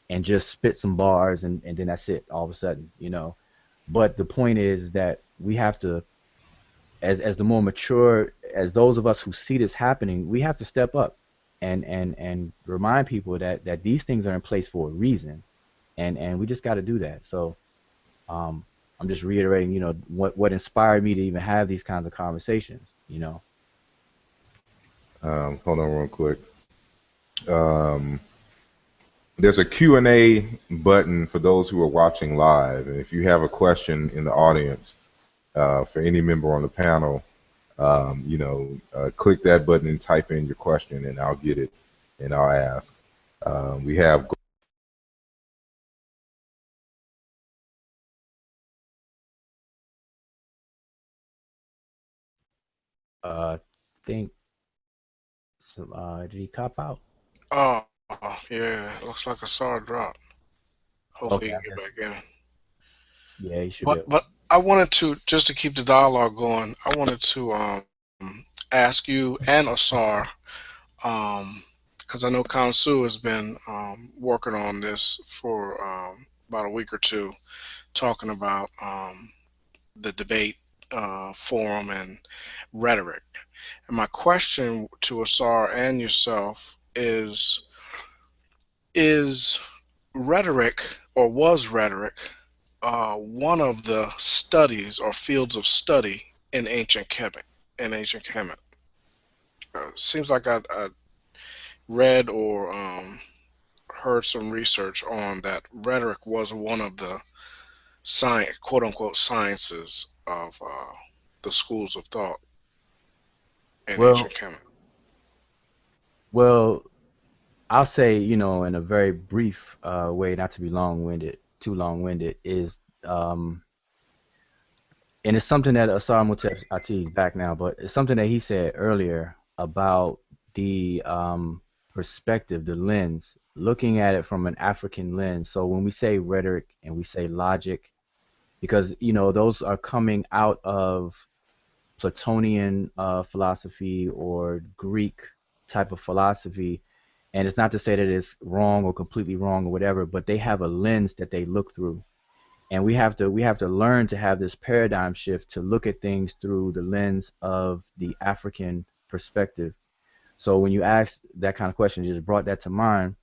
Speaker 1: and just spit some bars, and then that's it all of a sudden. But the point is that we have to, as the more mature, as those of us who see this happening, we have to step up and remind people that these things are in place for a reason, and we just got to do that. So I'm just reiterating, what inspired me to even have these kinds of conversations.
Speaker 2: Hold on real quick. There's a Q&A button for those who are watching live, and if you have a question in the audience for any member on the panel, click that button and type in your question, and I'll get it and I'll ask. We have
Speaker 1: I think some, did he cop out?
Speaker 10: Oh, yeah, looks like I saw a drop. Hopefully
Speaker 1: Okay,
Speaker 10: he
Speaker 1: I
Speaker 10: can get
Speaker 1: guess.
Speaker 10: back in.
Speaker 1: Yeah, he should be
Speaker 10: But
Speaker 1: able.
Speaker 10: but I wanted to, just to keep the dialogue going, I wanted to ask you and Asar, because I know Kansu has been working on this for about a week or two, talking about the debate forum and rhetoric. And my question to Asar and yourself is, Is rhetoric, or was rhetoric, one of the studies or fields of study in ancient Kemet? In ancient Kemet, seems like I read or heard some research on that rhetoric was one of the science, quote unquote, sciences of the schools of thought in
Speaker 1: Well,
Speaker 10: ancient Kemet.
Speaker 1: well, I'll say, in a very brief way, not to be too long-winded, is and it's something that Asar Mutep Ati is back now, but it's something that he said earlier about the perspective, the lens, looking at it from an African lens. So when we say rhetoric and we say logic, because those are coming out of Platonian philosophy or Greek type of philosophy, and it's not to say that it's wrong or completely wrong or whatever, but they have a lens that they look through, and we have to learn to have this paradigm shift to look at things through the lens of the African perspective. So when you ask that kind of question, it just brought that to mind.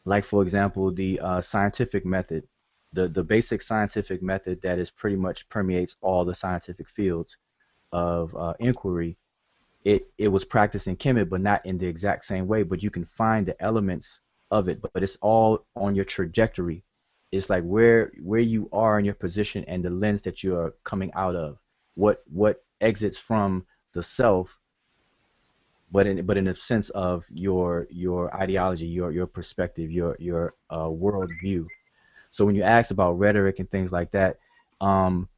Speaker 1: Like, for example, the scientific method, the basic scientific method that is pretty much permeates all the scientific fields of inquiry. It was practiced in Kemet, but not in the exact same way. But you can find the elements of it, but it's all on your trajectory. It's like where you are in your position and the lens that you are coming out of. What exits from the self, but in a sense of your ideology, your perspective, your world view. So when you ask about rhetoric and things like that, um,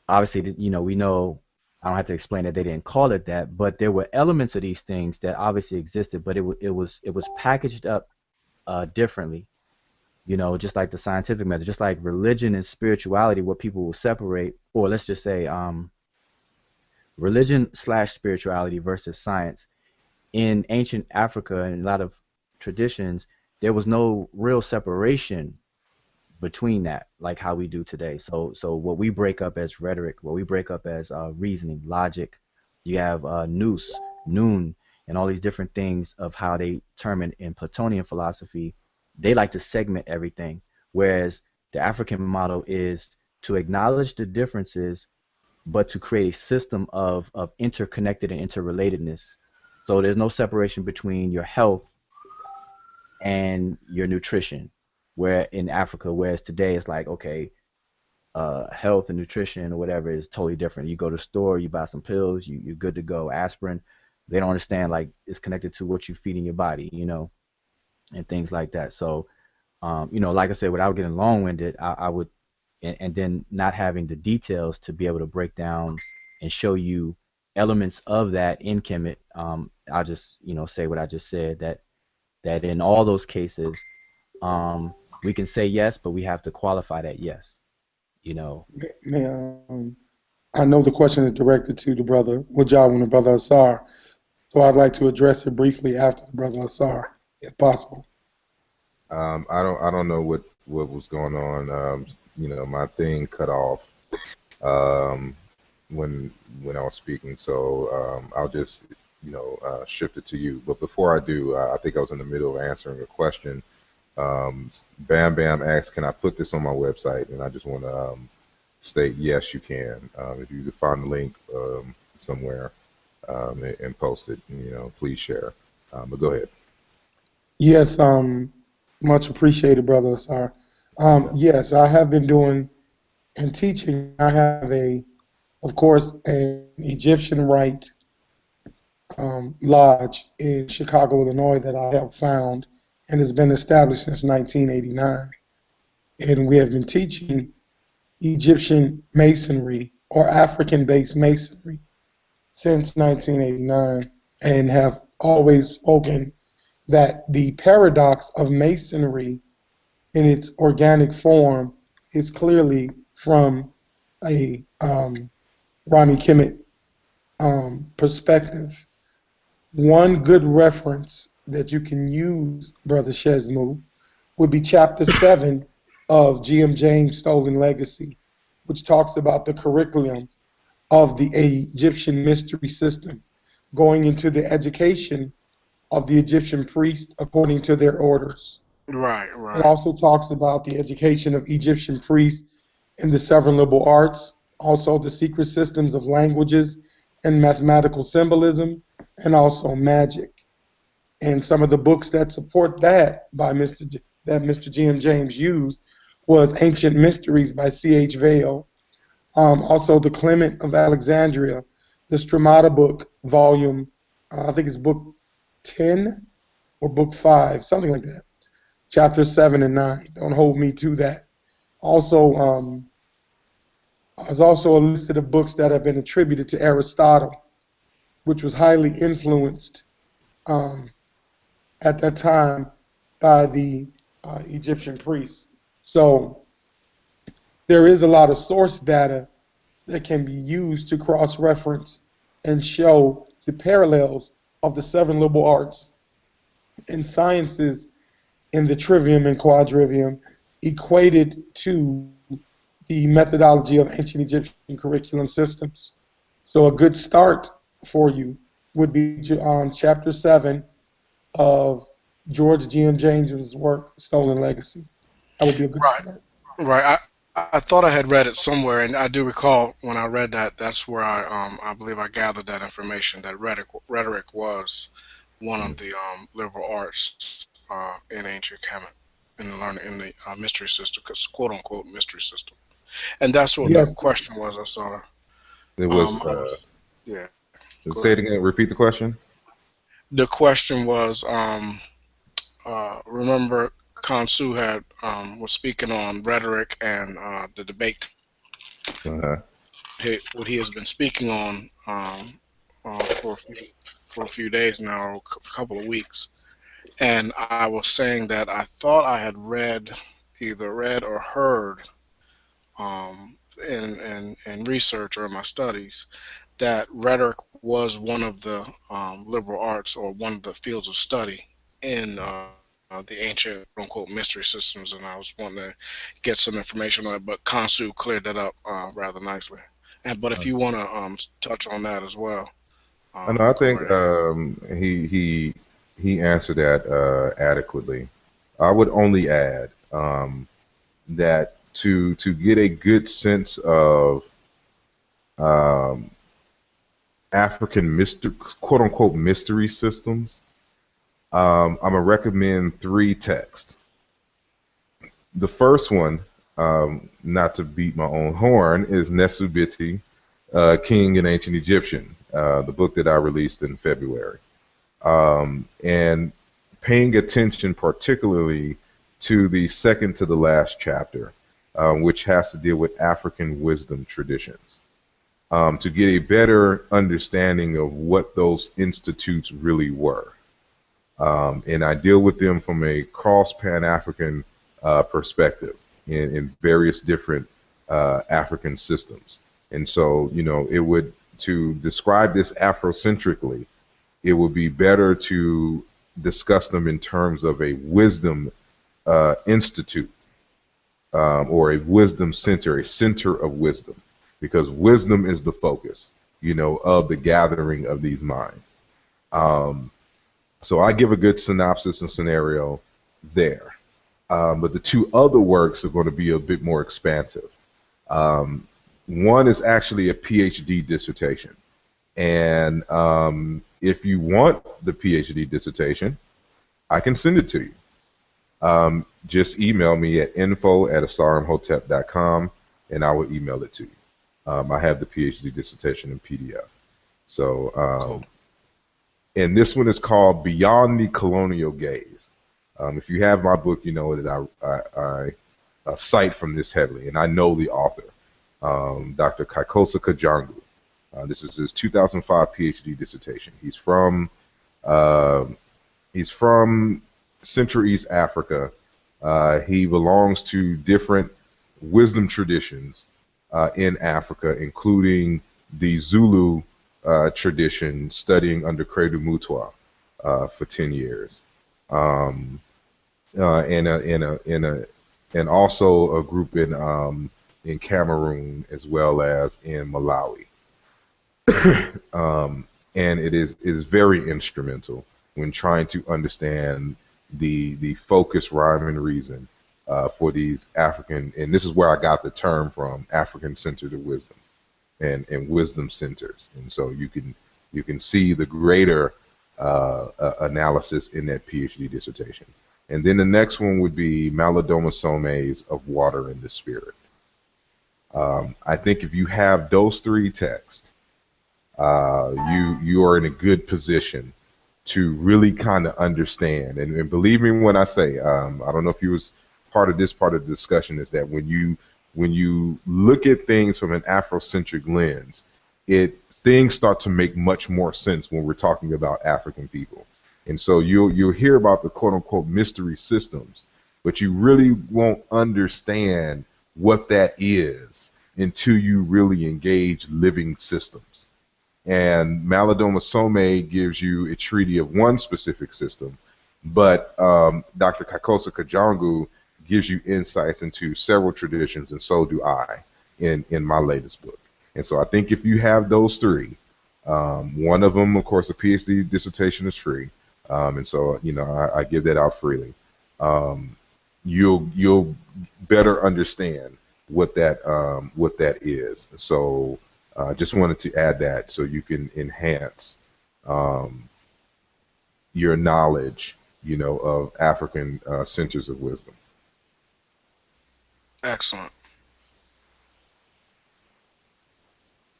Speaker 1: obviously, we know, I don't have to explain that they didn't call it that, but there were elements of these things that obviously existed, but it was packaged up differently. Just like the scientific method, just like religion and spirituality, what people will separate, or let's just say religion/spirituality versus science. In ancient Africa and a lot of traditions, there was no real separation between that, like how we do today. So what we break up as rhetoric, what we break up as reasoning, logic, you have nous, noon, and all these different things of how they term in Platonian philosophy. They like to segment everything, whereas the African model is to acknowledge the differences, but to create a system of interconnected and interrelatedness. So there's no separation between your health and your nutrition, where in Africa, whereas today it's like, okay, health and nutrition or whatever is totally different. You go to the store, you buy some pills, you're good to go. Aspirin, they don't understand, like, it's connected to what you feed in your body, and things like that. So, like I said, without getting long-winded, I would, and then not having the details to be able to break down and show you elements of that in Kemet. I'll just, say what I just said, that in all those cases, we can say yes, but we have to qualify that yes.
Speaker 11: May I know the question is directed to the brother Wajah and the brother Asar, so I'd like to address it briefly after the brother Asar, if possible.
Speaker 2: I don't know what was going on. My thing cut off um, when I was speaking, so I'll just shift it to you. But before I do, I think I was in the middle of answering a question. Bam Bam asked, "Can I put this on my website?" And I just want to state, yes, you can. If you could find the link somewhere and post it, please share. But go ahead.
Speaker 11: Yes, much appreciated, brother Asar. Yes, I have been doing and teaching. I have of course, an Egyptian Rite lodge in Chicago, Illinois that I helped found, and has been established since 1989. And we have been teaching Egyptian masonry or African-based masonry since 1989, and have always spoken that the paradox of masonry in its organic form is clearly from a Ronnie Kemet perspective. One good reference that you can use, Brother Shesmu, would be Chapter 7 of G.M. James' Stolen Legacy, which talks about the curriculum of the Egyptian mystery system, going into the education of the Egyptian priests according to their orders.
Speaker 10: Right,
Speaker 11: It
Speaker 10: right.
Speaker 11: also talks about the education of Egyptian priests in the seven liberal arts, also the secret systems of languages and mathematical symbolism, and also magic. And some of the books that support that that Mr. Jim James used was Ancient Mysteries by C.H. Vale, also the Clement of Alexandria, the Stromata book, volume, I think it's book 10 or book 5, something like that, chapter 7 and 9. Don't hold me to that. Also, there's also a list of books that have been attributed to Aristotle, which was highly influenced um, at that time by the Egyptian priests. So there is a lot of source data that can be used to cross-reference and show the parallels of the seven liberal arts and sciences in the trivium and quadrivium equated to the methodology of ancient Egyptian curriculum systems. So a good start for you would be on chapter 7 of George G.M. James's work, Stolen Legacy. That would be a good
Speaker 10: Right,
Speaker 11: start.
Speaker 10: right. I thought I had read it somewhere, and I do recall when I read that. That's where I believe I gathered that information that rhetoric was one of the liberal arts in ancient Kemet in the learning in the mystery system, quote unquote mystery system. And that's what the
Speaker 11: Yes.
Speaker 10: question was. I saw.
Speaker 2: It was.
Speaker 10: I was, yeah. Go
Speaker 2: Say
Speaker 10: ahead.
Speaker 2: it again. Repeat the question.
Speaker 10: The question was, remember, Kansu had was speaking on rhetoric and the debate.
Speaker 2: Uh-huh.
Speaker 10: What he has been speaking on for a few days now, or a couple of weeks. And I was saying that I thought I had either read or heard in research or in my studies that rhetoric was one of the liberal arts or one of the fields of study in the ancient quote unquote mystery systems, and I was wanting to get some information on it, but Kansu cleared that up rather nicely. And but if you want to touch on that as well,
Speaker 2: I know. I
Speaker 10: go
Speaker 2: think
Speaker 10: right ahead.
Speaker 2: he answered that adequately. I would only add that to get a good sense of um, African quote unquote mystery systems, I'm gonna recommend three texts. The first one, not to beat my own horn, is Nesubiti, King in Ancient Egyptian, the book that I released in February. And paying attention particularly to the second to the last chapter, which has to deal with African wisdom traditions, to get a better understanding of what those institutes really were. And I deal with them from a cross Pan-African perspective in various different African systems. And so, it would, to describe this Afrocentrically, it would be better to discuss them in terms of a wisdom institute, or a wisdom center, a center of wisdom, because wisdom is the focus, of the gathering of these minds. Um, so I give a good synopsis and scenario there. But the two other works are going to be a bit more expansive. Um, One is actually a PhD dissertation. And if you want the PhD dissertation, I can send it to you. Just email me at info@asarimhotep.com and I will email it to you. I have the PhD dissertation in PDF. So,
Speaker 10: Cool.
Speaker 2: and this one is called Beyond the Colonial Gaze. If you have my book, you know that I cite from this heavily, and I know the author, Dr. Kaikosa Kajangu. This is his 2005 PhD dissertation. Uh, he's from Central East Africa. He belongs to different wisdom traditions in Africa, including the Zulu tradition, studying under Credo Mutwa for 10 years, and also a group in Cameroon as well as in Malawi. And it is very instrumental when trying to understand the focus, rhyme, and reason for these African, and this is where I got the term from, African centers of wisdom and wisdom centers. And so you can see the greater analysis in that PhD dissertation. And then the next one would be Malidoma Some's Of Water and the Spirit. I think if you have those three texts, you are in a good position to really kind of understand. And believe me when I say, I don't know if you was part of this part of the discussion, is that when you look at things from an Afrocentric lens, things start to make much more sense when we're talking about African people. And so you'll hear about the quote unquote mystery systems, but you really won't understand what that is until you really engage living systems. And Malidoma Some gives you a treaty of one specific system, but Dr. Kakosa Kajangu gives you insights into several traditions, and so do I in my latest book. And so I think if you have those three, one of them, of course, a PhD dissertation is free, and so I give that out freely. You'll better understand what that is. So just wanted to add that so you can enhance your knowledge, of African centers of wisdom.
Speaker 10: Excellent.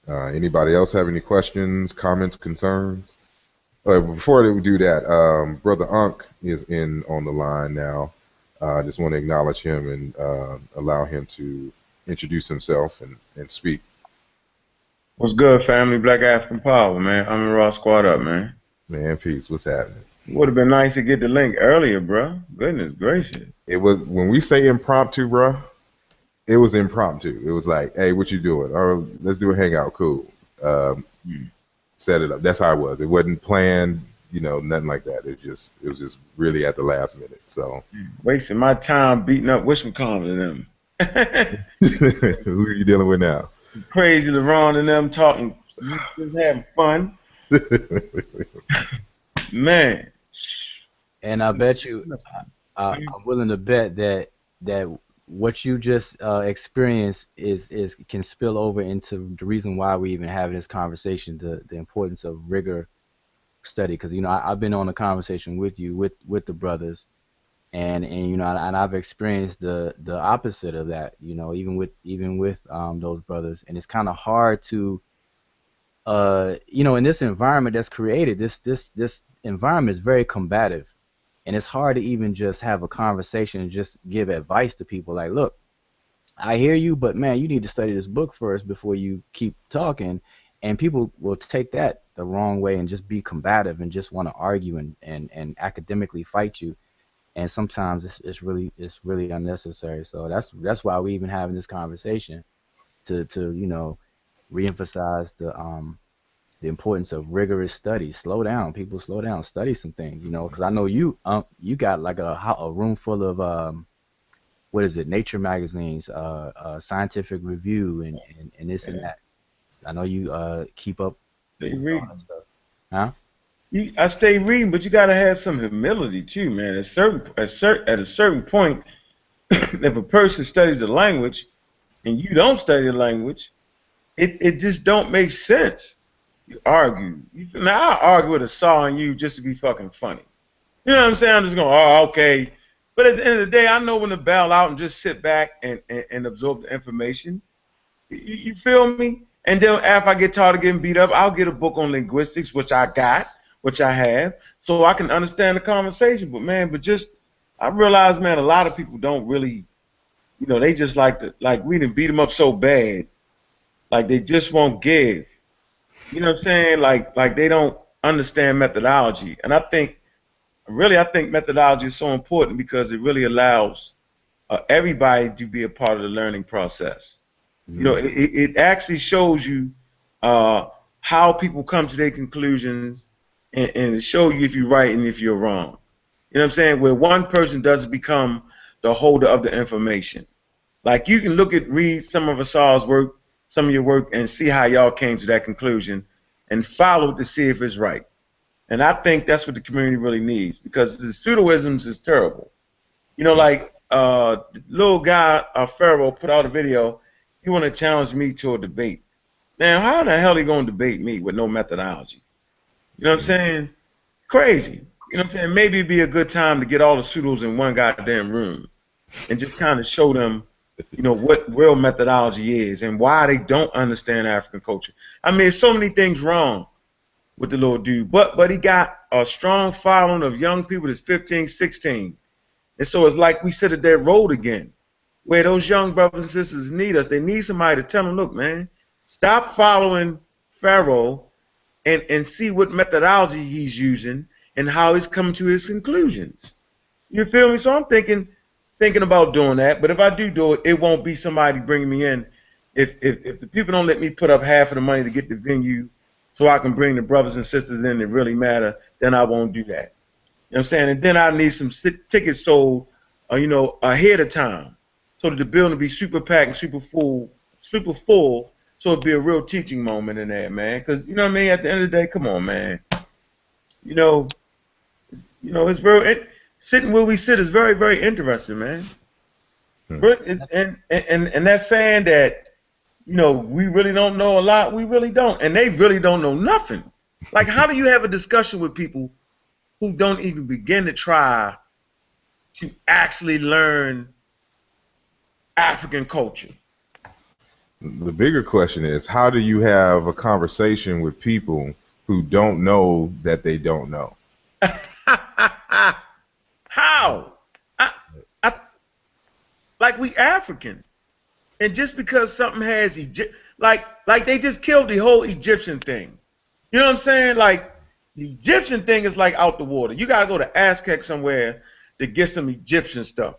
Speaker 2: Anybody else have any questions, comments, concerns? Before we do that, Brother Unk is on the line now. I just want to acknowledge him and allow him to introduce himself and speak.
Speaker 12: What's good, family? Black African Power, man. I'm in Raw Squad Up, man.
Speaker 2: Man, peace. What's happening?
Speaker 12: Would have been nice to get the link earlier, bro. Goodness gracious.
Speaker 2: It was, when we say impromptu, bro, it was impromptu. It was like, hey, what you doing? Oh, let's do a hangout. Cool. Set it up. That's how it was. It wasn't planned, nothing like that. It was just really at the last minute. So
Speaker 12: wasting my time beating up whatchamacallit and them.
Speaker 2: Who are you dealing with now?
Speaker 12: Crazy LeRon and them talking, just having fun. Man.
Speaker 1: And I bet you, I'm willing to bet that what you just experienced can spill over into the reason why we even having this conversation, the importance of rigor study. Because I've been on a conversation with you with the brothers, and I've experienced the opposite of that. Even with those brothers, and it's kind of hard to in this environment that's created. This environment is very combative. And it's hard to even just have a conversation and just give advice to people like, look, I hear you, but man, you need to study this book first before you keep talking. And people will take that the wrong way and just be combative and just want to argue and academically fight you. And sometimes it's really unnecessary. So that's why we even having this conversation to reemphasize the importance of rigorous study. Slow down, people. Slow down. Study some things, because I know you got like a room full of what is it? Nature magazines, Scientific Review, and this and that. I know you keep up.
Speaker 12: Stay reading.
Speaker 1: Stuff. Huh?
Speaker 12: I stay reading, but you gotta have some humility too, man. At a certain point, if a person studies the language and you don't study the language, it just don't make sense. You argue. Now I argue with a saw on you just to be fucking funny. You know what I'm saying? I'm just going, oh, okay. But at the end of the day, I know when to bail out and just sit back and absorb the information. You feel me? And then after I get tired of getting beat up, I'll get a book on linguistics, which I have, so I can understand the conversation. But just I realize, man, a lot of people don't really, they just like we done beat them up so bad, like they just won't give. You know what I'm saying? Like they don't understand methodology. And I think methodology is so important because it really allows everybody to be a part of the learning process. Mm-hmm. It actually shows you how people come to their conclusions and it shows you if you're right and if you're wrong. You know what I'm saying? Where one person doesn't become the holder of the information. Like you can read some of Asar's work, some of your work, and see how y'all came to that conclusion and follow to see if it's right. And I think that's what the community really needs, because the pseudoisms is terrible. You know, like the little guy, Pharaoh, put out a video. He want to challenge me to a debate. Now, how the hell he going to debate me with no methodology? You know what I'm saying? Crazy. You know what I'm saying? Maybe it'd be a good time to get all the pseudos in one goddamn room and just kind of show them, you know, what real methodology is and why they don't understand African culture. I mean, there's so many things wrong with the little dude, but he got a strong following of young people that's 15, 16. And so it's like we sit at that road again, where those young brothers and sisters need us. They need somebody to tell them, look, man, stop following Pharaoh and see what methodology he's using and how he's coming to his conclusions. You feel me? So I'm thinking about doing that. But if I do it, it won't be somebody bringing me in. If the people don't let me put up half of the money to get the venue so I can bring the brothers and sisters in that really matter, then I won't do that. You know what I'm saying? And then I need some tickets sold, you know, ahead of time, so that the building will be super packed and super full, so it'll be a real teaching moment in there, man. Because, you know what I mean, at the end of the day, come on, man. It's very, sitting where we sit is very, very interesting, man. And that's saying that, you know, we really don't know a lot. We really don't. And they really don't know nothing. Like, how do you have a discussion with people who don't even begin to try to actually learn African culture?
Speaker 2: The bigger question is, how do you have a conversation with people who don't know that they don't know?
Speaker 12: How? Like, we African, and just because something has like they just killed the whole Egyptian thing. You know what I'm saying? Like, the Egyptian thing is like out the water. You gotta go to Aztec somewhere to get some Egyptian stuff.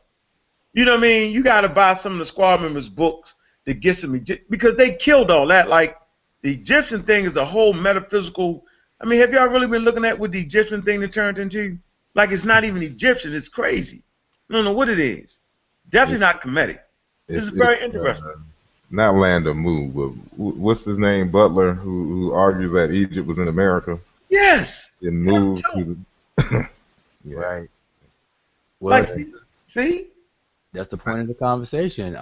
Speaker 12: You know what I mean? You gotta buy some of the squad members' books to get some because they killed all that. Like, the Egyptian thing is a whole metaphysical. I mean, have y'all really been looking at what the Egyptian thing that turned into? Like, it's not even Egyptian. It's crazy. I don't know what it is. Definitely not Kemetic. This is very interesting.
Speaker 2: Not Land of Mu, but what's his name? Butler, who argues that Egypt was in America.
Speaker 12: Yes.
Speaker 2: It moved to the
Speaker 1: yeah. Right. Well,
Speaker 12: like, see?
Speaker 1: That's the point of the conversation.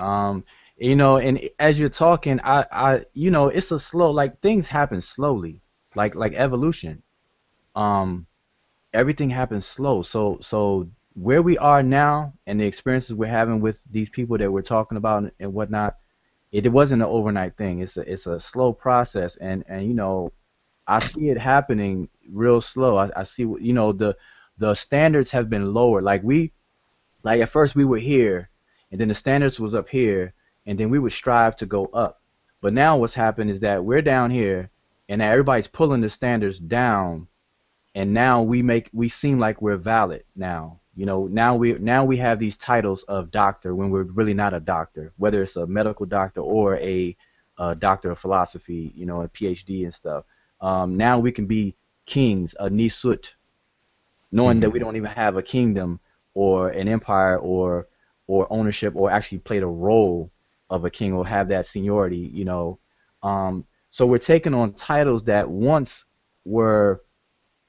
Speaker 1: You know, and as you're talking, you know, it's a slow, like, things happen slowly, like evolution. Everything happens slow. So where we are now and the experiences we're having with these people that we're talking about and whatnot, it wasn't an overnight thing. It's a slow process, and you know, I see it happening real slow. I see, you know, the standards have been lowered. Like at first we were here, and then the standards was up here, and then we would strive to go up. But now what's happened is that we're down here, and everybody's pulling the standards down, and now we seem like we're valid now. You know, now we have these titles of doctor when we're really not a doctor, whether it's a medical doctor or a doctor of philosophy, you know, a PhD and stuff. Now we can be kings, a nisut, knowing that we don't even have a kingdom or an empire or ownership or actually played a role of a king or have that seniority, you know. So we're taking on titles that once were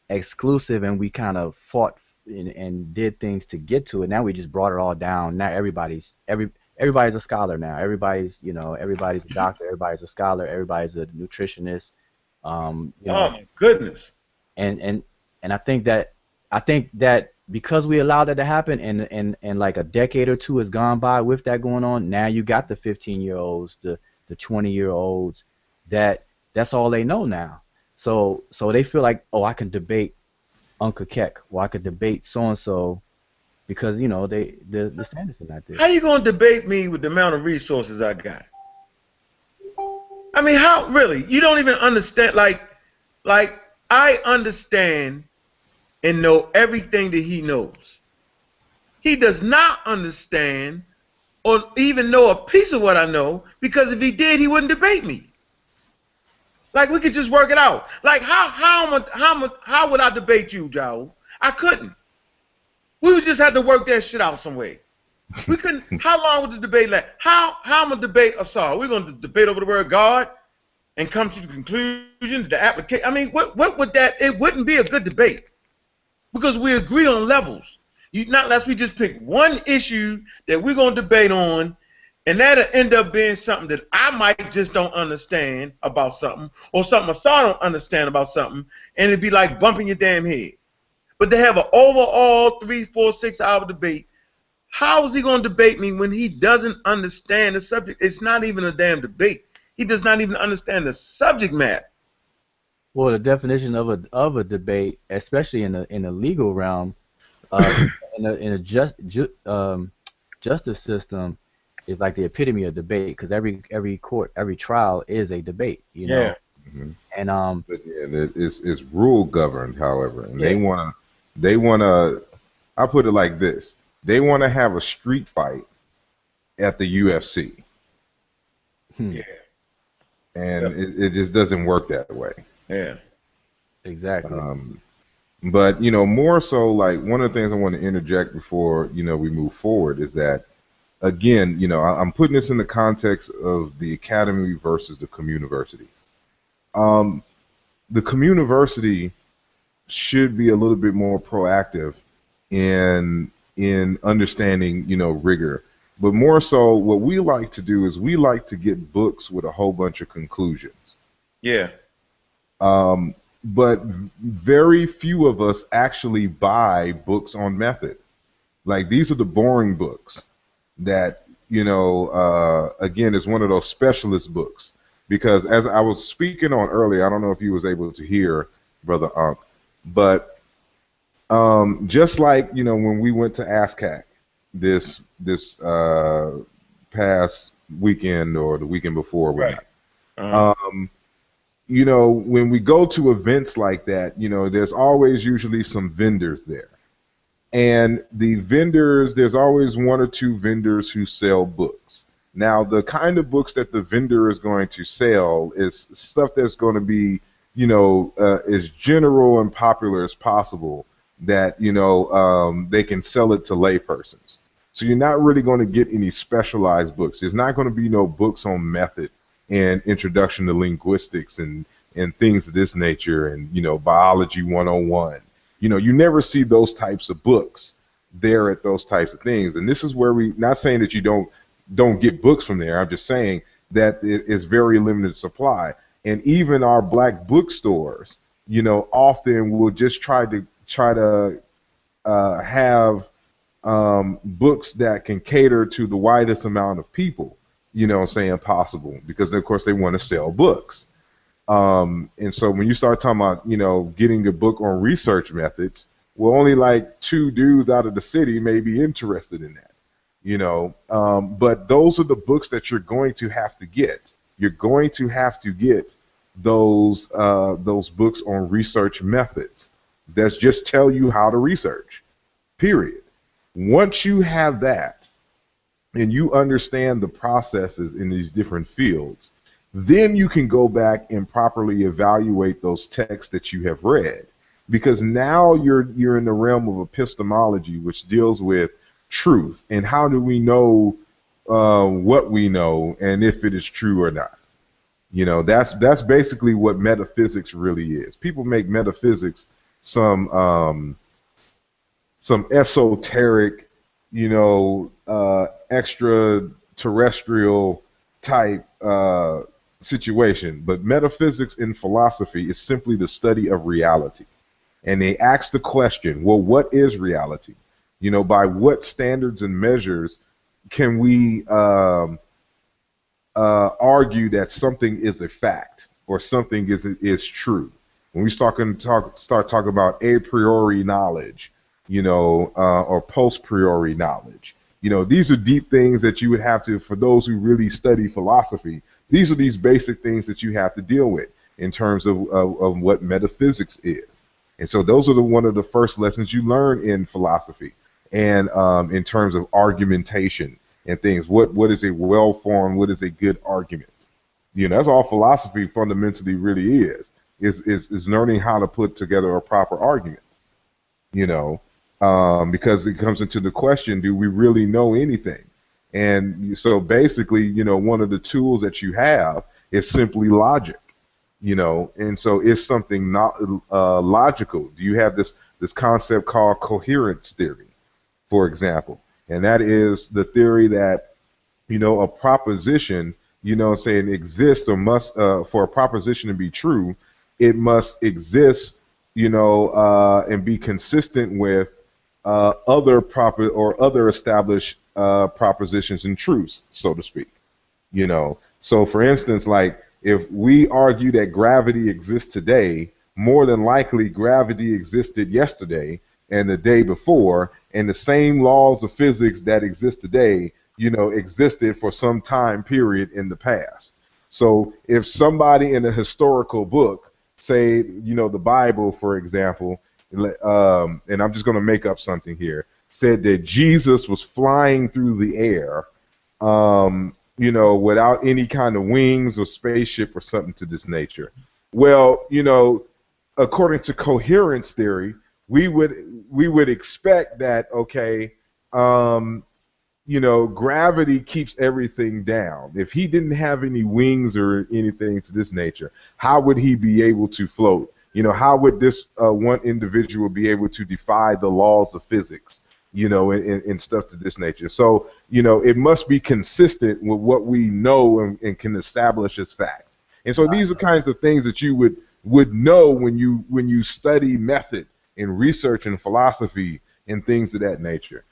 Speaker 1: exclusive and we kind of fought and did things to get to it. Now we just brought it all down. Now everybody's a scholar now. Everybody's a doctor, everybody's a scholar, everybody's a nutritionist. You know,
Speaker 12: oh my goodness.
Speaker 1: And I think that because we allowed that to happen and like a decade or two has gone by with that going on, now you got the 15-year-olds, the 20-year-olds that's all they know now. So they feel like, oh, I can debate Uncle Keck, or I could debate so-and-so because, you know, the standards are not there.
Speaker 12: How you going to debate me with the amount of resources I got? I mean, how, really? You don't even understand, like I understand and know everything that he knows. He does not understand or even know a piece of what I know, because if he did, he wouldn't debate me. Like, we could just work it out. Like, how would I debate you, Joe? I couldn't. We would just have to work that shit out some way. We couldn't. How long would the debate last? How am I gonna debate Asar? We're gonna debate over the word God? and come to the conclusions, the application. I mean, what would that? It wouldn't be a good debate because we agree on levels. Not unless we just pick one issue that we're gonna debate on, and that'll end up being something that I might just don't understand about something, or something Asar don't understand about something, and it'd be like bumping your damn head. But to have an overall 3, 4, 6 hour debate, how is he going to debate me when he doesn't understand the subject? It's not even a damn debate. He does not even understand the subject matter.
Speaker 1: Well, the definition of a debate, especially in the legal realm, in a justice system, is like the epitome of debate, because every court, every trial is a debate, you know.
Speaker 12: Yeah.
Speaker 2: Mhm.
Speaker 1: And
Speaker 2: But yeah, it's rule governed, however, and
Speaker 12: Yeah.
Speaker 2: they wanna. I put it like this: they want to have a street fight at the UFC,
Speaker 12: Yeah.
Speaker 2: and
Speaker 12: Yep.
Speaker 2: it just doesn't work that way.
Speaker 12: Yeah.
Speaker 1: exactly.
Speaker 2: But more so, like one of the things I want to interject before we move forward is that again, I'm putting this in the context of the academy versus the communiversity. Um, the communiversity should be a little bit more proactive in understanding, rigor. But more so, what we like to do is we like to get books with a whole bunch of conclusions.
Speaker 12: Yeah.
Speaker 2: But very few of us actually buy books on method. Like these are the boring books that, again, is one of those specialist books. Because as I was speaking on earlier, I don't know if you was able to hear, Brother Unk, but just like, when we went to ASCAC this past weekend or the weekend before,
Speaker 12: Right.
Speaker 2: whatnot, when we go to events like that, there's always usually some vendors there. And the vendors, there's always one or two vendors who sell books. Now, the kind of books that the vendor is going to sell is stuff that's going to be, as general and popular as possible, that, they can sell it to laypersons. So you're not really going to get any specialized books. There's not going to be no books on method and introduction to linguistics and things of this nature and, biology 101. You never see those types of books there at those types of things. And this is where not saying that you don't get books from there. I'm just saying that it's very limited supply. And even our black bookstores, often will just try to have books that can cater to the widest amount of people, saying possible, because of course they want to sell books. And so when you start talking about, getting a book on research methods, well, only like 2 dudes out of the city may be interested in that, but those are the books that you're going to have to get. You're going to have to get those books on research methods that just tell you how to research, period. Once you have that and you understand the processes in these different fields, then you can go back and properly evaluate those texts that you have read, because now you're in the realm of epistemology, which deals with truth and how do we know what we know and if it is true or not. That's basically what metaphysics really is. People make metaphysics some esoteric, extraterrestrial type situation. But metaphysics in philosophy is simply the study of reality. And they ask the question, well, what is reality? By what standards and measures can we argue that something is a fact or something is true? When we start talking about a priori knowledge, or post priori knowledge, these are deep things that you would have to, for those who really study philosophy, these are these basic things that you have to deal with in terms of what metaphysics is. And so those are one of the first lessons you learn in philosophy, and in terms of argumentation and things. What is a well-formed, what is a good argument? That's all philosophy fundamentally really is learning how to put together a proper argument, because it comes into the question, do we really know anything? And so basically, one of the tools that you have is simply logic. And so it's something not logical. You have this concept called coherence theory, for example, and that is the theory that a proposition, saying exists or must, for a proposition to be true, it must exist, and be consistent with other proper or other established propositions and truths, so to speak. So for instance, like if we argue that gravity exists today, more than likely gravity existed yesterday and the day before, and the same laws of physics that exist today, existed for some time period in the past. So if somebody in a historical book, say, the Bible, for example, and I'm just going to make up something here, said that Jesus was flying through the air, without any kind of wings or spaceship or something to this nature. Well, according to coherence theory, we would expect that, okay, gravity keeps everything down. If he didn't have any wings or anything to this nature, how would he be able to float? How would this one individual be able to defy the laws of physics? And stuff to this nature. So, it must be consistent with what we know and can establish as fact. And so these are kinds of things that you would know when you study method and research and philosophy and things of that nature,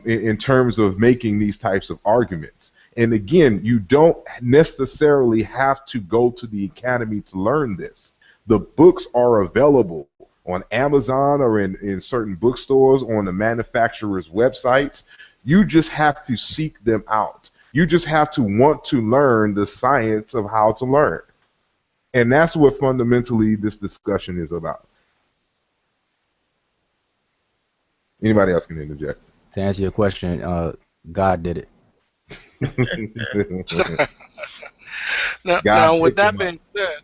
Speaker 2: in terms of making these types of arguments. And again, you don't necessarily have to go to the academy to learn this. The books are available on Amazon or in certain bookstores, on the manufacturer's websites. You just have to seek them out. You just have to want to learn the science of how to learn. And that's what fundamentally this discussion is about. Anybody else can interject?
Speaker 1: To answer your question, God did
Speaker 2: it.
Speaker 10: Now, with that being said,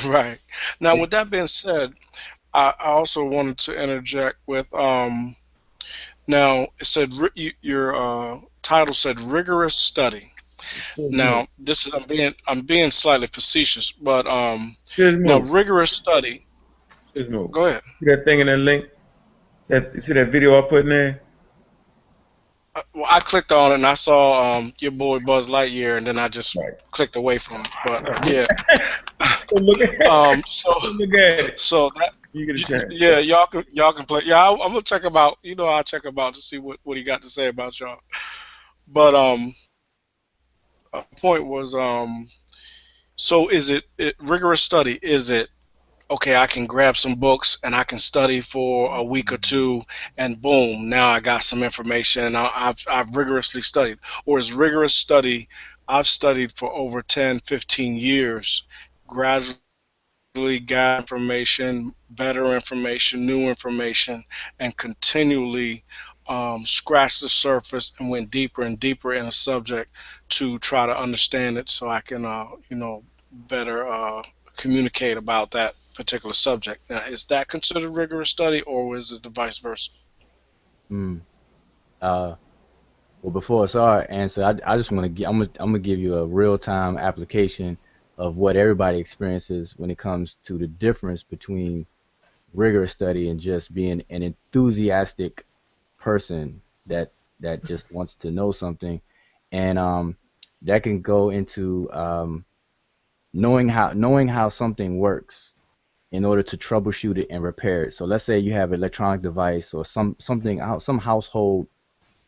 Speaker 10: right. Now, with that being said, I also wanted to interject with now it said your title said rigorous study. Now this is I'm being slightly facetious, but now rigorous study. Go ahead.
Speaker 12: See that thing in that link? See that video I put in there?
Speaker 10: Well, I clicked on it and I saw your boy Buzz Lightyear, and then I just clicked away from it. But yeah.
Speaker 12: Look at it.
Speaker 10: So that.
Speaker 12: You get a chance.
Speaker 10: Yeah, y'all can play. Yeah, I'm gonna check him out. I'll check him out to see what he got to say about y'all. But point was so is it rigorous study? Is it okay? I can grab some books and I can study for a week or two, and boom, now I got some information and I've rigorously studied. Or is rigorous study? I've studied for over 10, 15 years, gradually got information, better information, new information, and continually scratched the surface and went deeper and deeper in a subject to try to understand it so I can, better communicate about that particular subject. Now, is that considered rigorous study, or is it the vice versa?
Speaker 1: Well, before Sarah answer, I just want to I'm gonna give you a real time application of what everybody experiences when it comes to the difference between rigorous study and just being an enthusiastic person that just wants to know something, and that can go into knowing how something works in order to troubleshoot it and repair it. So let's say you have an electronic device or some household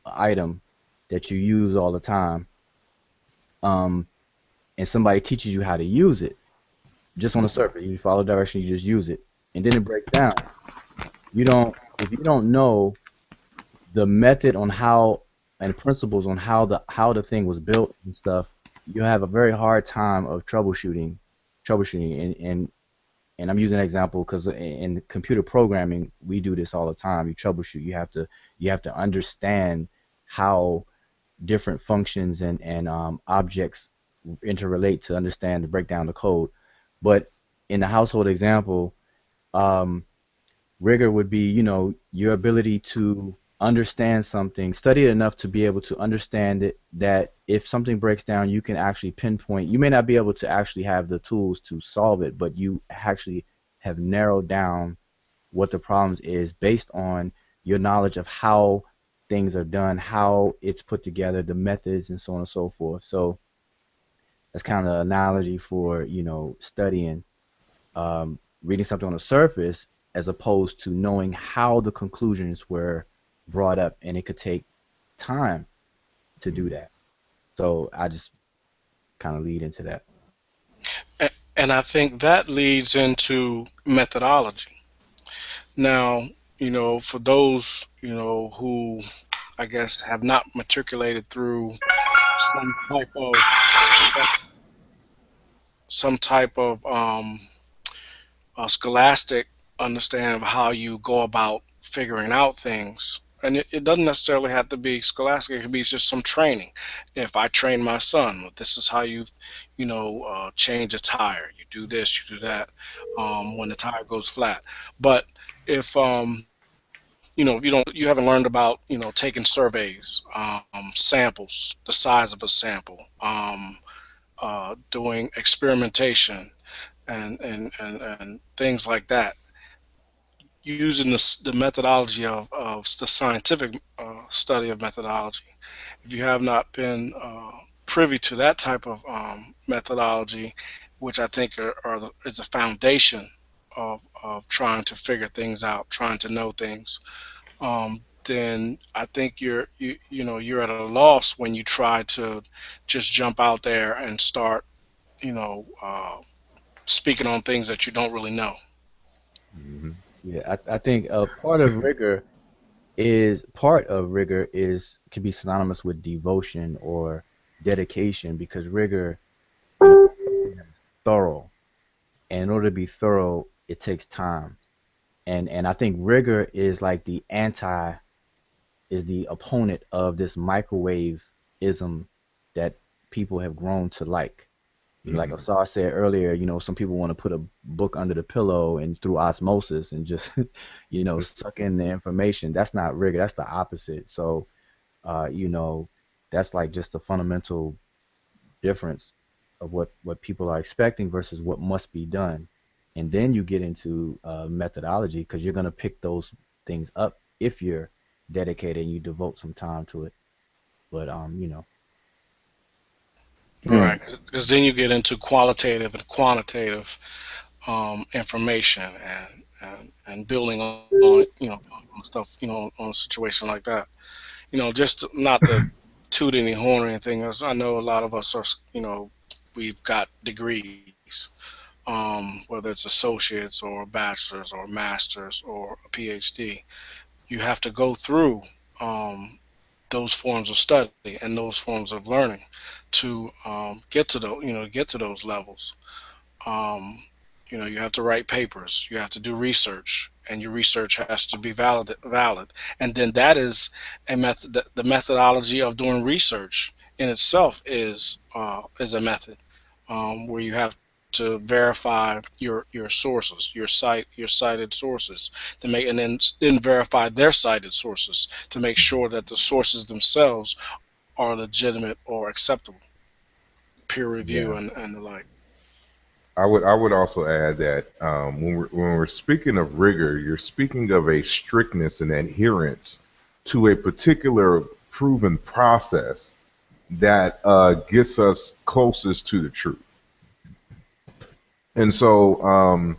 Speaker 1: item that you use all the time, and somebody teaches you how to use it just on the surface. You follow direction, you just use it, and then it breaks down. If you don't know the method on how and principles on how the thing was built and stuff, you have a very hard time of troubleshooting, and I'm using an example because in computer programming we do this all the time. You troubleshoot. You have to understand how different functions and objects interrelate to understand to break down the code. But in the household example, rigor would be your ability to understand something, study it enough to be able to understand it, that if something breaks down, you can actually pinpoint. You may not be able to actually have the tools to solve it, but you actually have narrowed down what the problems is based on your knowledge of how things are done, how it's put together, the methods, and so on and so forth. So that's kind of an analogy for, studying, reading something on the surface as opposed to knowing how the conclusions were brought up, and it could take time to do that. So I just kind of lead into that.
Speaker 10: And I think that leads into methodology. Now, for those, who I guess have not matriculated through some type of some type of scholastic understanding of how you go about figuring out things. And it doesn't necessarily have to be scholastic. It could be just some training. If I train my son, well, this is how change a tire. You do this, you do that, when the tire goes flat. But if you haven't learned about, taking surveys, samples, the size of a sample, doing experimentation, and things like that, using the methodology of the scientific study of methodology. If you have not been privy to that type of methodology, which I think is a foundation of trying to figure things out, trying to know things, then I think you're at a loss when you try to just jump out there and start, you know, uh, speaking on things that you don't really know.
Speaker 2: Hmm.
Speaker 1: Yeah, I think part of rigor is can be synonymous with devotion or dedication, because rigor, something that is thorough, and in order to be thorough, it takes time. And I think rigor is like the opponent of this microwave ism that people have grown to like. Like
Speaker 2: Hmm.
Speaker 1: Asar said earlier, some people want to put a book under the pillow and through osmosis and just, suck in the information. That's not rigor. That's the opposite. So, that's like just a fundamental difference of what people are expecting versus what must be done. And then you get into methodology, because you're going to pick those things up if you're dedicated and you devote some time to it. But,
Speaker 10: Right, because then you get into qualitative and quantitative information, and building on on stuff, on a situation like that. Just not to toot any horn or anything else. I know a lot of us are, we've got degrees, whether it's associates or bachelors or masters or a PhD. You have to go through those forms of study and those forms of learning to get to those levels. Um, you have to write papers, you have to do research, and your research has to be valid. And then that is a method. The methodology of doing research in itself is a method, where you have to verify your sources, your cited sources, to make, and then verify their cited sources to make sure that the sources themselves are legitimate or acceptable, peer review,
Speaker 2: Yeah.
Speaker 10: and the like.
Speaker 2: I would also add that when we're speaking of rigor, you're speaking of a strictness and adherence to a particular proven process that gets us closest to the truth. And so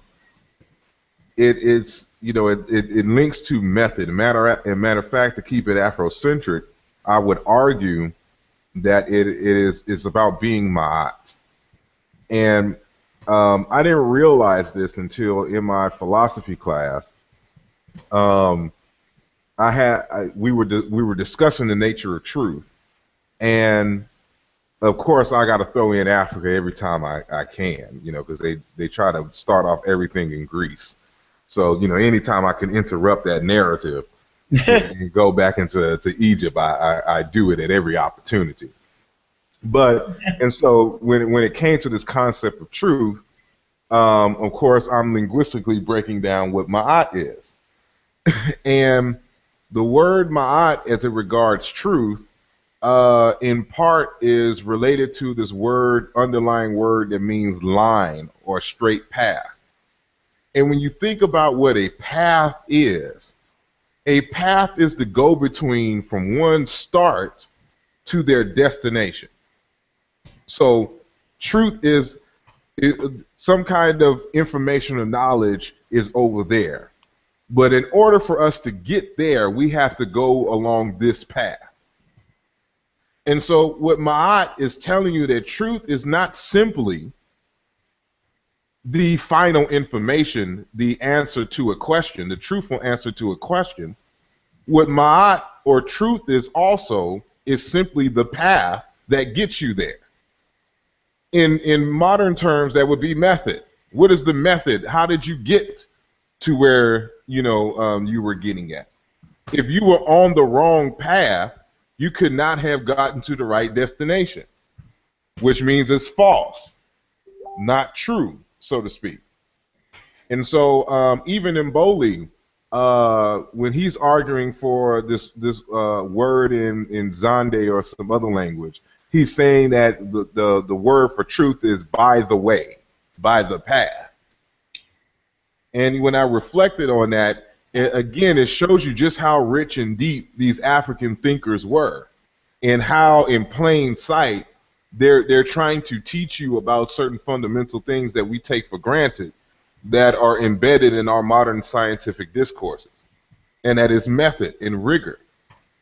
Speaker 2: it links to method. Matter of fact, to keep it Afrocentric, I would argue that it's about being ma'at. And I didn't realize this until in my philosophy class. Um, we were discussing the nature of truth, and of course I got to throw in Africa every time I can, because they try to start off everything in Greece. So anytime I can interrupt that narrative and go back to Egypt, I do it at every opportunity. But and so when it came to this concept of truth, of course I'm linguistically breaking down what ma'at is, and The word ma'at, as it regards truth, in part is related to this word, underlying word that means line or straight path. And when you think about what a path is the go-between from one start to their destination. So truth is some kind of information or knowledge is over there. But in order for us to get there, we have to go along this path. And so what Ma'at is telling you, that truth is not simply the final information, the answer to a question, the truthful answer to a question. What Ma'at or truth is also is simply the path that gets you there. In modern terms, that would be method. What is the method? How did you get to where you were getting at? If you were on the wrong path, you could not have gotten to the right destination, which means it's false, not true, so to speak. And so even in Bowley, when he's arguing for this word in Zande or some other language, he's saying that the word for truth is by the way, by the path. And when I reflected on that, again, it shows you just how rich and deep these African thinkers were, and how in plain sight they're trying to teach you about certain fundamental things that we take for granted that are embedded in our modern scientific discourses, and that is method and rigor.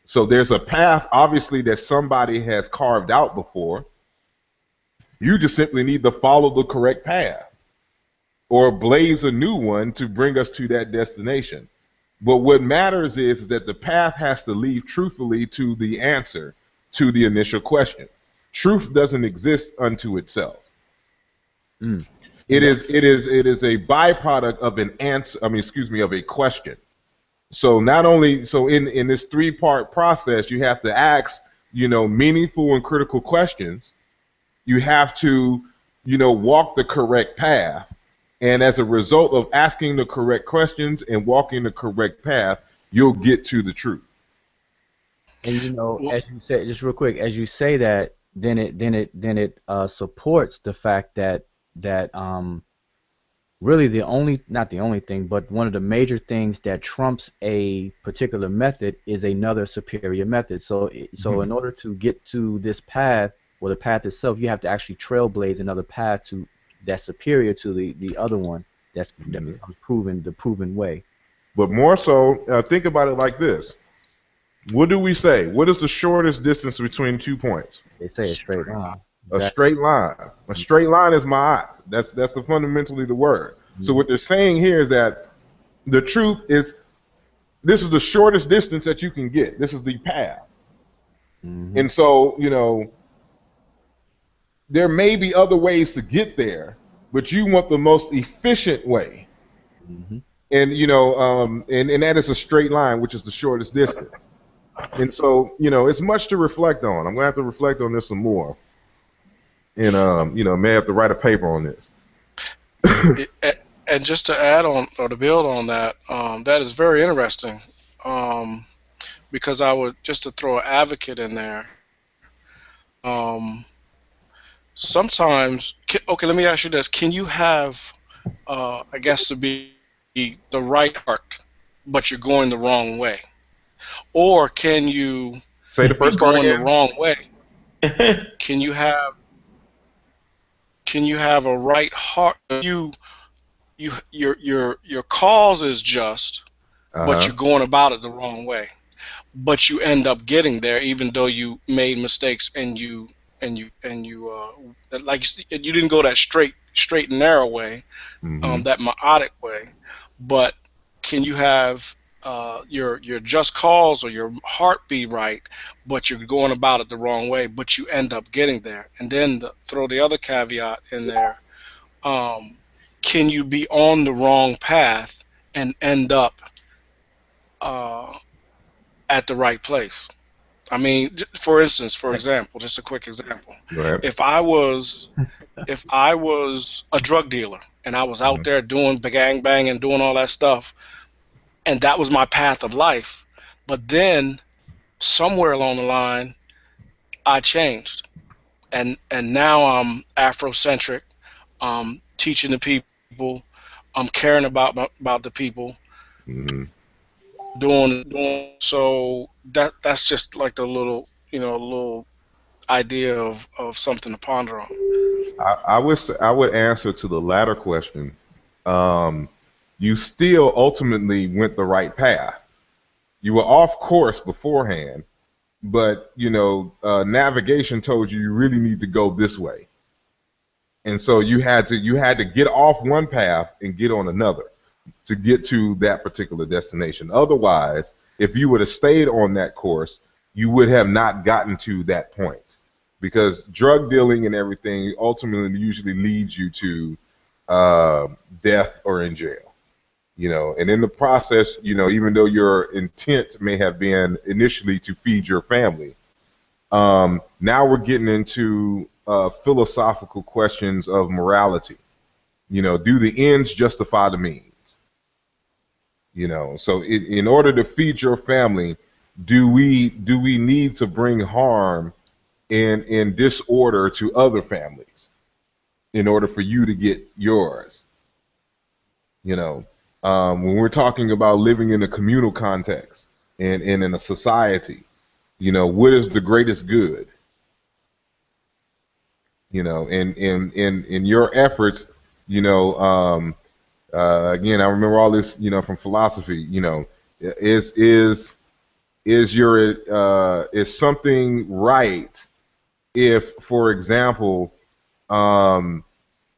Speaker 2: So there's a path, obviously, that somebody has carved out before. You just simply need to follow the correct path or blaze a new one to bring us to that destination. But what matters is that the path has to lead truthfully to the answer to the initial question. Truth doesn't exist unto itself. It is a byproduct of an answer. Of a question. So not only in this three-part process, you have to ask meaningful and critical questions. You have to walk the correct path. And as a result of asking the correct questions and walking the correct path, you'll get to the truth.
Speaker 1: And as you say, just real quick, as you say that, then it supports the fact that really not the only thing, but one of the major things that trumps a particular method is another superior method. So in order to get to this path, or the path itself, you have to actually trailblaze another path that's superior to the other one that becomes the proven way.
Speaker 2: But more so, think about it like this. What do we say? What is the shortest distance between 2 points?
Speaker 1: They say a straight line.
Speaker 2: A straight line. A straight line is ma'at. That's fundamentally the word. So what they're saying here is that the truth is, this is the shortest distance that you can get. This is the path. And so, there may be other ways to get there, but you want the most efficient way. And and that is a straight line, which is the shortest distance. And so, it's much to reflect on. I'm gonna have to reflect on this some more. And may have to write a paper on this.
Speaker 10: And just to add on or to build on that, that is very interesting. Because I would, just to throw an advocate in there, sometimes, okay, let me ask you this. Can you have, I guess to be the right heart, but you're going the wrong way? Or can you
Speaker 2: say the first part
Speaker 10: going
Speaker 2: again?
Speaker 10: the wrong way? Can you have a right heart? Your cause is just, but you're going about it the wrong way. But you end up getting there, even though you made mistakes and you like you didn't go that straight and narrow way, that ma'atic way. But can you have your just cause or your heart be right, but you're going about it the wrong way, but you end up getting there? And then throw the other caveat in there. Can you be on the wrong path and end up at the right place? I mean, for example, just a quick example. If I was a drug dealer and I was out there doing the gang bang and doing all that stuff, and that was my path of life, But then somewhere along the line, I changed, and now I'm Afrocentric. Teaching the people. I'm caring about the people.
Speaker 2: Hmm.
Speaker 10: Doing so that's just like the little little idea of something to ponder on.
Speaker 2: I would answer to the latter question. Um, you still ultimately went the right path. You were off course beforehand, but navigation told you really need to go this way, and so you had to get off one path and get on another to get to that particular destination. Otherwise, if you would have stayed on that course, you would have not gotten to that point, because drug dealing and everything ultimately usually leads you to uh, death or in jail. And in the process, even though your intent may have been initially to feed your family, now we're getting into philosophical questions of morality. Do the ends justify the means? So in order to feed your family, do we need to bring harm in disorder to other families in order for you to get yours? When we're talking about living in a communal context and in a society, what is the greatest good? In your efforts, you know, um, again, I remember all this, from philosophy. Is something right if, for example, um,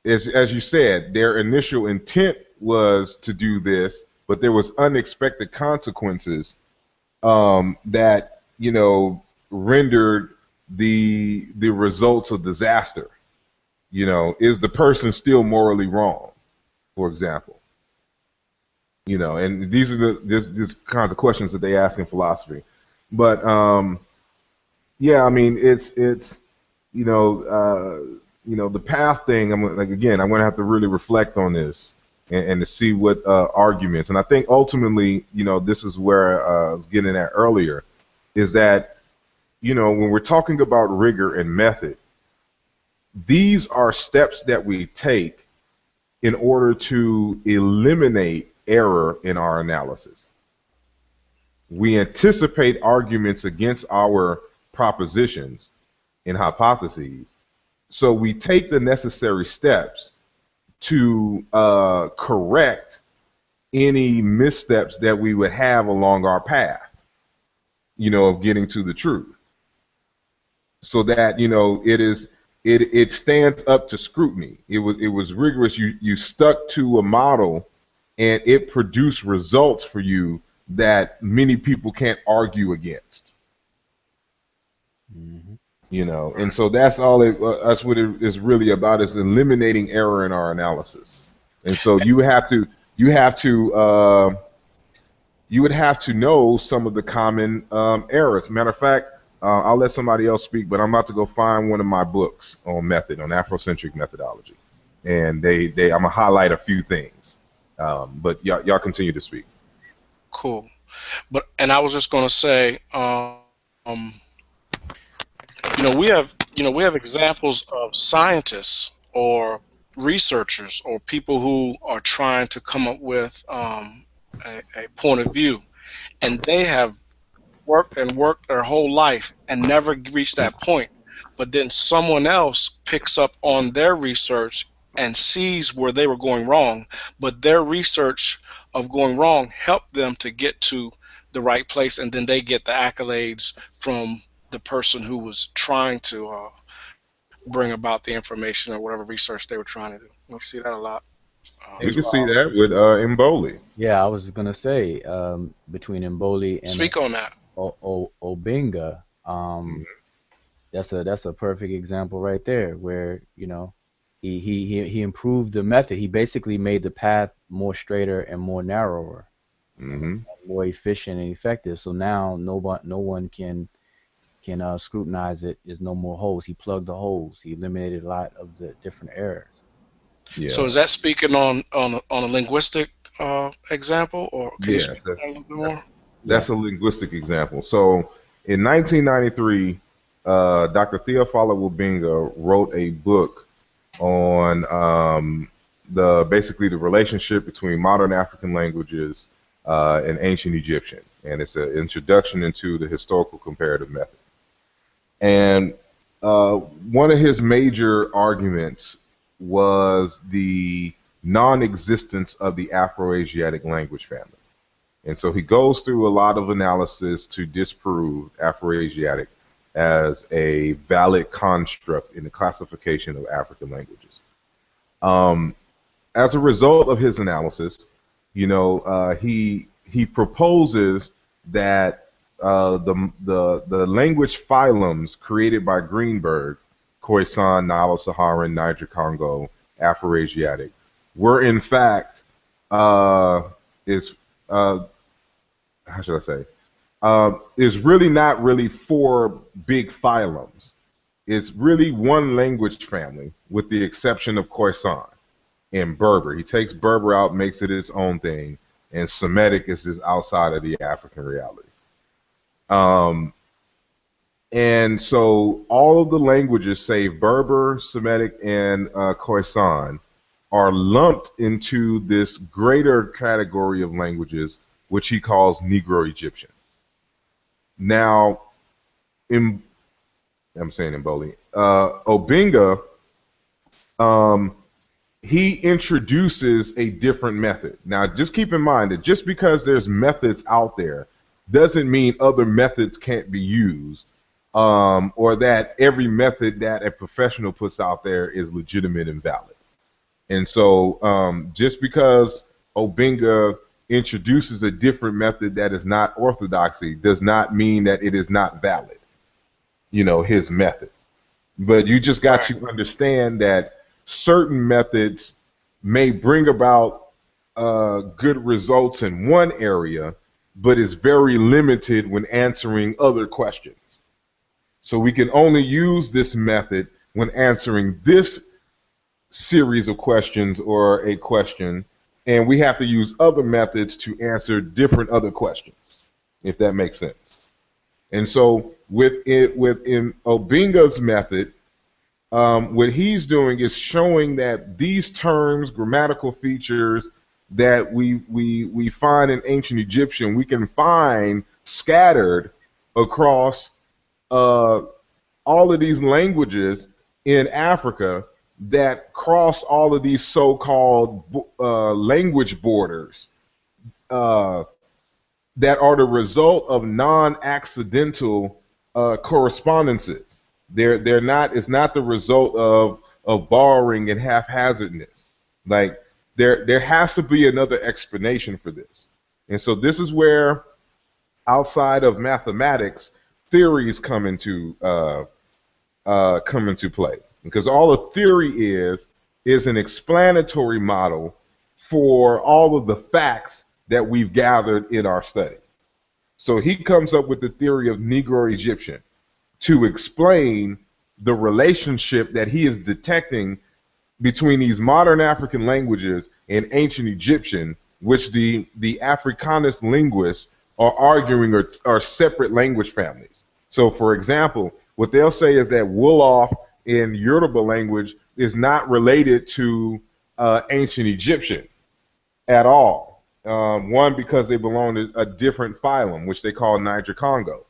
Speaker 2: as you said, their initial intent was to do this, but there was unexpected consequences that rendered the results of disaster. Is the person still morally wrong, for example? And these are these kinds of questions that they ask in philosophy. But yeah, I mean, it's you know the path thing. I'm gonna have to really reflect on this and to see what arguments. And I think ultimately, this is where I was getting at earlier, is that when we're talking about rigor and method, these are steps that we take in order to eliminate error in our analysis. We anticipate arguments against our propositions and hypotheses, so we take the necessary steps to correct any missteps that we would have along our path, of getting to the truth, so that it stands up to scrutiny. It was rigorous. You stuck to a model, and it produced results for you that many people can't argue against.
Speaker 1: Hmm.
Speaker 2: And so that's what it is really about, is eliminating error in our analysis. And so you would have to know some of the common errors. Matter of fact, I'll let somebody else speak, but I'm about to go find one of my books on Afrocentric methodology, and I'm gonna highlight a few things. But y'all continue to speak.
Speaker 10: Cool. And I was just going to say, we have examples of scientists or researchers or people who are trying to come up with a point of view, and they have worked and worked their whole life and never reached that point. But then someone else picks up on their research and sees where they were going wrong, but their research of going wrong helped them to get to the right place, and then they get the accolades from the person who was trying to bring about the information or whatever research they were trying to do. You see that a lot
Speaker 2: We
Speaker 10: as
Speaker 2: can see
Speaker 10: well.
Speaker 2: that with Mboli.
Speaker 1: Yeah, I was gonna say, between Mboli and
Speaker 10: Speak on that.
Speaker 1: Obinga, that's a perfect example right there, where he improved the method. He basically made the path more straighter and more narrower,
Speaker 2: Hmm.
Speaker 1: more efficient and effective. So now no one can scrutinize it. There's no more holes. He plugged the holes. He eliminated a lot of the different errors.
Speaker 10: So
Speaker 2: Yeah.
Speaker 10: is that speaking on a linguistic example, or can you speak
Speaker 2: Yes.
Speaker 10: on that a little bit more?
Speaker 1: Yeah.
Speaker 2: That's a linguistic example. So in 1993, Dr. Theophilo Wabinga wrote a book on the basically the relationship between modern African languages and ancient Egyptian, and it's an introduction into the historical comparative method. And one of his major arguments was the non-existence of the Afroasiatic language family. And so he goes through a lot of analysis to disprove Afroasiatic as a valid construct in the classification of African languages. As a result of his analysis, he proposes that the language phylums created by Greenberg, Khoisan, Nilo-Saharan, Niger-Congo, Afroasiatic, were in fact how should I say, is really not really four big phylums. It's really one language family, with the exception of Khoisan and Berber. He takes Berber out, makes it its own thing, and Semitic is just outside of the African reality. And so all of the languages, save Berber, Semitic, and Khoisan, are lumped into this greater category of languages, which he calls Negro Egyptian. Now, I'm saying Mboli, Obinga, he introduces a different method. Now, just keep in mind that just because there's methods out there doesn't mean other methods can't be used, or that every method that a professional puts out there is legitimate and valid. And so just because Obinga introduces a different method that is not orthodoxy does not mean that it is not valid, his method. But you just got to understand that certain methods may bring about good results in one area, but is very limited when answering other questions. So we can only use this method when answering this series of questions or a question, and we have to use other methods to answer different other questions, if that makes sense. And so within Obinga's method, what he's doing is showing that these terms, grammatical features that we find in ancient Egyptian, we can find scattered across all of these languages in Africa that cross all of these so-called language borders that are the result of non-accidental correspondences. They're not. It's not the result of borrowing and haphazardness. Like there has to be another explanation for this. And so this is where, outside of mathematics, theories come into play. Because all a theory is an explanatory model for all of the facts that we've gathered in our study. So he comes up with the theory of Negro Egyptian to explain the relationship that he is detecting between these modern African languages and ancient Egyptian, which the Africanist linguists are arguing are separate language families. So, for example, what they'll say is that Wolof in Yoruba language is not related to ancient Egyptian at all. One, because they belong to a different phylum, which they call Niger-Congo.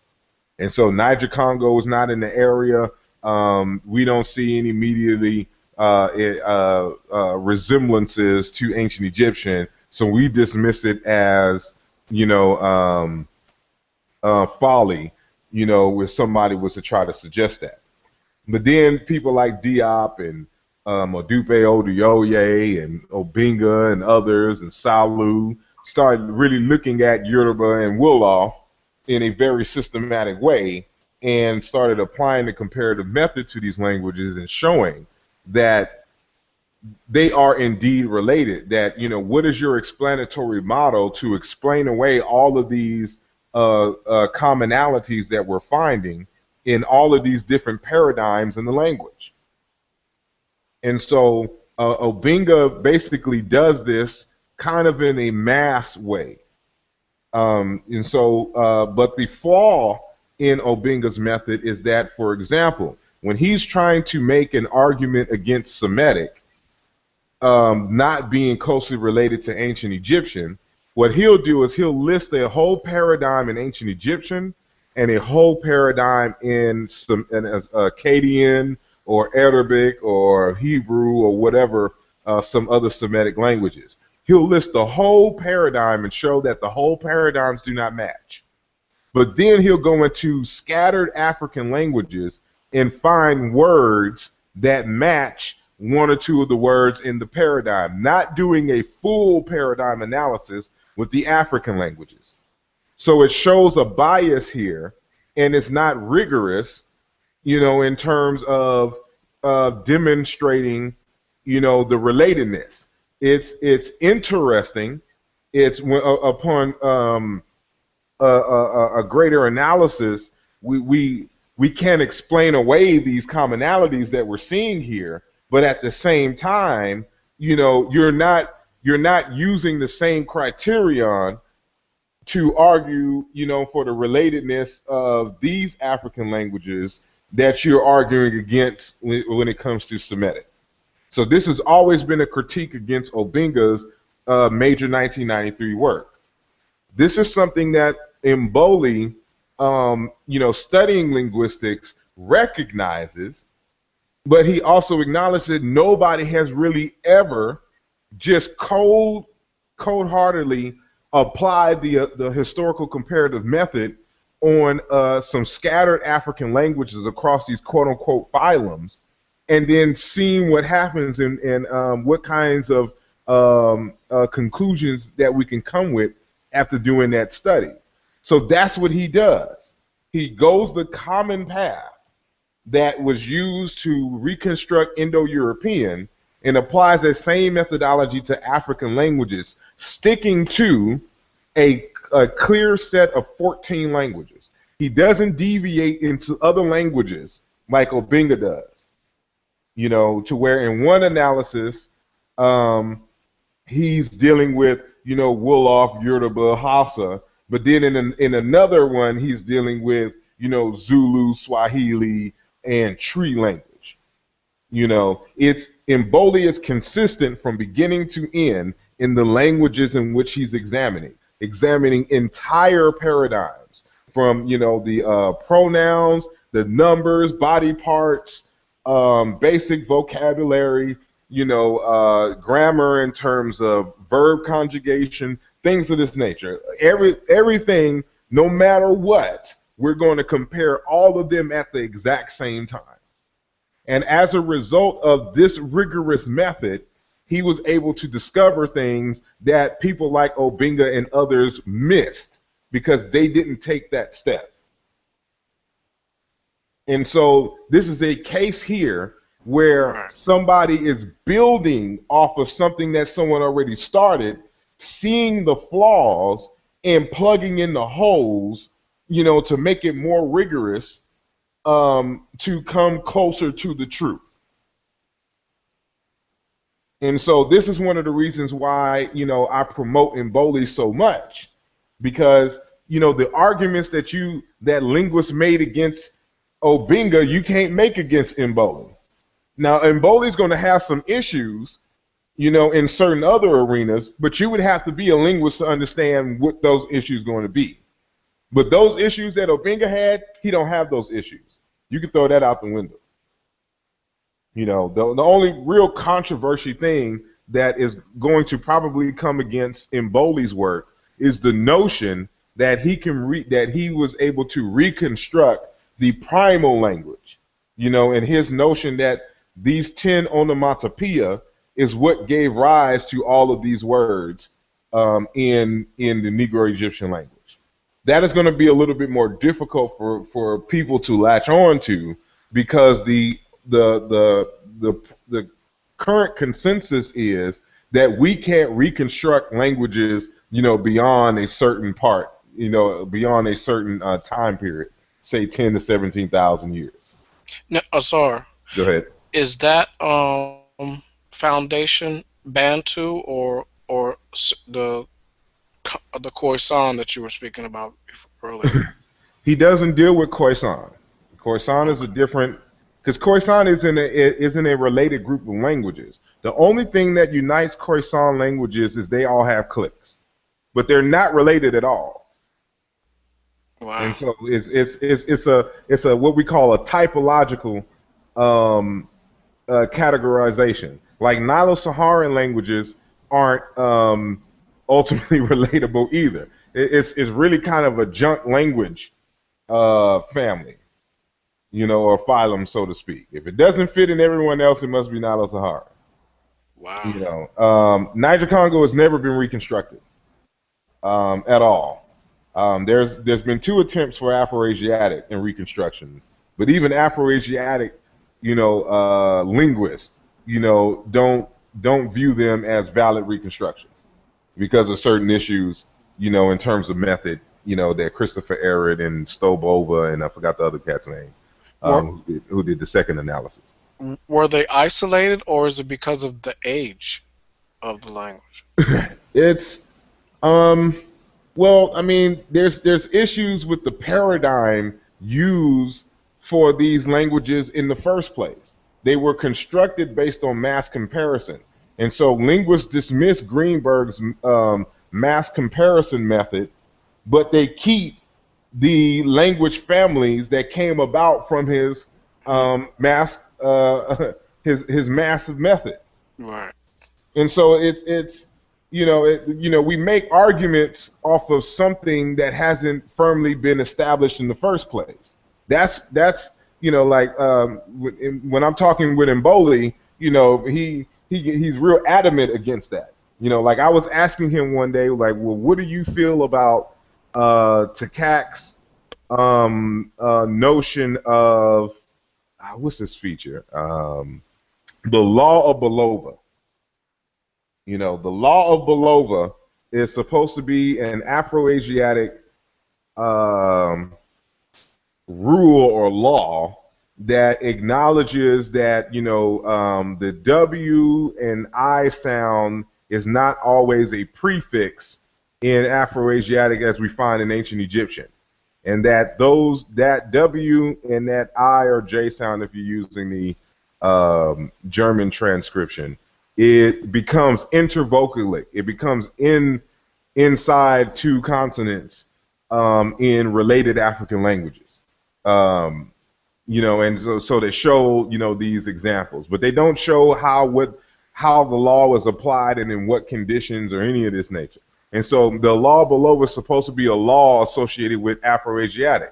Speaker 2: And so Niger-Congo is not in the area. We don't see any immediately resemblances to ancient Egyptian. So we dismiss it as, folly, if somebody was to try to suggest that. But then people like Diop and Odupe Oduyoye and Obinga and others and Salu started really looking at Yoruba and Wolof in a very systematic way and started applying the comparative method to these languages and showing that they are indeed related. That, what is your explanatory model to explain away all of these commonalities that we're finding in all of these different paradigms in the language? And so Obinga basically does this kind of in a mass way. And so, but the flaw in Obinga's method is that, for example, when he's trying to make an argument against Semitic, not being closely related to ancient Egyptian, what he'll do is he'll list a whole paradigm in ancient Egyptian and a whole paradigm in some Akkadian or Arabic or Hebrew or whatever, some other Semitic languages. He'll list the whole paradigm and show that the whole paradigms do not match. But then he'll go into scattered African languages and find words that match one or two of the words in the paradigm, not doing a full paradigm analysis with the African languages. So it shows a bias here, and it's not rigorous, in terms of demonstrating, the relatedness. It's interesting. It's upon a greater analysis, we can't explain away these commonalities that we're seeing here, but at the same time, you're not using the same criterion to argue, for the relatedness of these African languages that you're arguing against when it comes to Semitic. So this has always been a critique against Obinga's major 1993 work. This is something that Mboli, studying linguistics, recognizes, but he also acknowledged that nobody has really ever just cold-heartedly applied the historical comparative method on some scattered African languages across these quote-unquote phylums, and then seeing what happens and what kinds of conclusions that we can come with after doing that study. So that's what he does. He goes the common path that was used to reconstruct Indo-European and applies that same methodology to African languages, sticking to a clear set of 14 languages. He doesn't deviate into other languages like Obinga does, to where in one analysis, he's dealing with, Wolof, Yoruba, Hausa, but then in another one, he's dealing with, Zulu, Swahili, and Tree language. Mboli is consistent from beginning to end in the languages in which he's examining entire paradigms from, the pronouns, the numbers, body parts, basic vocabulary, grammar in terms of verb conjugation, things of this nature. Everything, no matter what, we're going to compare all of them at the exact same time. And as a result of this rigorous method, he was able to discover things that people like Obinga and others missed because they didn't take that step. And so this is a case here where somebody is building off of something that someone already started, seeing the flaws and plugging in the holes, to make it more rigorous, to come closer to the truth. And so this is one of the reasons why, I promote Mboli so much, because, the arguments that linguists made against Obinga, you can't make against Mboli. Now, Mboli's going to have some issues, in certain other arenas, but you would have to be a linguist to understand what those issues are going to be. But those issues that Obinga had, he don't have those issues. You can throw that out the window. The only real controversy thing that is going to probably come against Mboli's work is the notion that he was able to reconstruct the primal language, and his notion that these 10 onomatopoeia is what gave rise to all of these words in the Negro Egyptian language. That is going to be a little bit more difficult for people to latch on to, because the current consensus is that we can't reconstruct languages, beyond a certain part, beyond a certain time period, say 10 to 17,000 years.
Speaker 10: Now, Asar,
Speaker 2: go ahead.
Speaker 10: Is that foundation Bantu or the the Khoisan that you were speaking about earlier?
Speaker 2: He doesn't deal with Khoisan. Khoisan is a
Speaker 10: Okay.
Speaker 2: different, because Khoisan isn't a related group of languages. The only thing that unites Khoisan languages is they all have clicks, but they're not related at all.
Speaker 10: Wow.
Speaker 2: And so it's a what we call a typological categorization. Like Nilo-Saharan languages aren't ultimately relatable either. It's really kind of a junk language family, or phylum, so to speak. If it doesn't fit in everyone else, it must be Nilo-Saharan.
Speaker 10: Wow.
Speaker 2: Niger Congo has never been reconstructed at all. There's been 2 attempts for Afroasiatic in reconstructions, but even Afroasiatic, linguists, don't view them as valid reconstructions because of certain issues, in terms of method, that Christopher Ehret and Stobova and I forgot the other cat's name, who did the second analysis.
Speaker 10: Were they isolated, or is it because of the age of the language?
Speaker 2: It's well, I mean, there's issues with the paradigm used for these languages in the first place. They were constructed based on mass comparison, and so linguists dismiss Greenberg's mass comparison method, but they keep the language families that came about from his his massive method.
Speaker 10: Right.
Speaker 2: And so it's we make arguments off of something that hasn't firmly been established in the first place. That's like when I'm talking with Mboli, he's real adamant against that. Like I was asking him one day, like, well, what do you feel about Takak's notion of what's this feature? The law of Belova. The law of Belova is supposed to be an Afroasiatic rule or law that acknowledges that the W and I sound is not always a prefix in Afroasiatic as we find in ancient Egyptian, and that W and that I or J sound, if you're using the German transcription, it becomes intervocalic. It becomes inside 2 consonants in related African languages. And so they show these examples, but they don't show how the law was applied and in what conditions or any of this nature. And so the law below was supposed to be a law associated with Afroasiatic,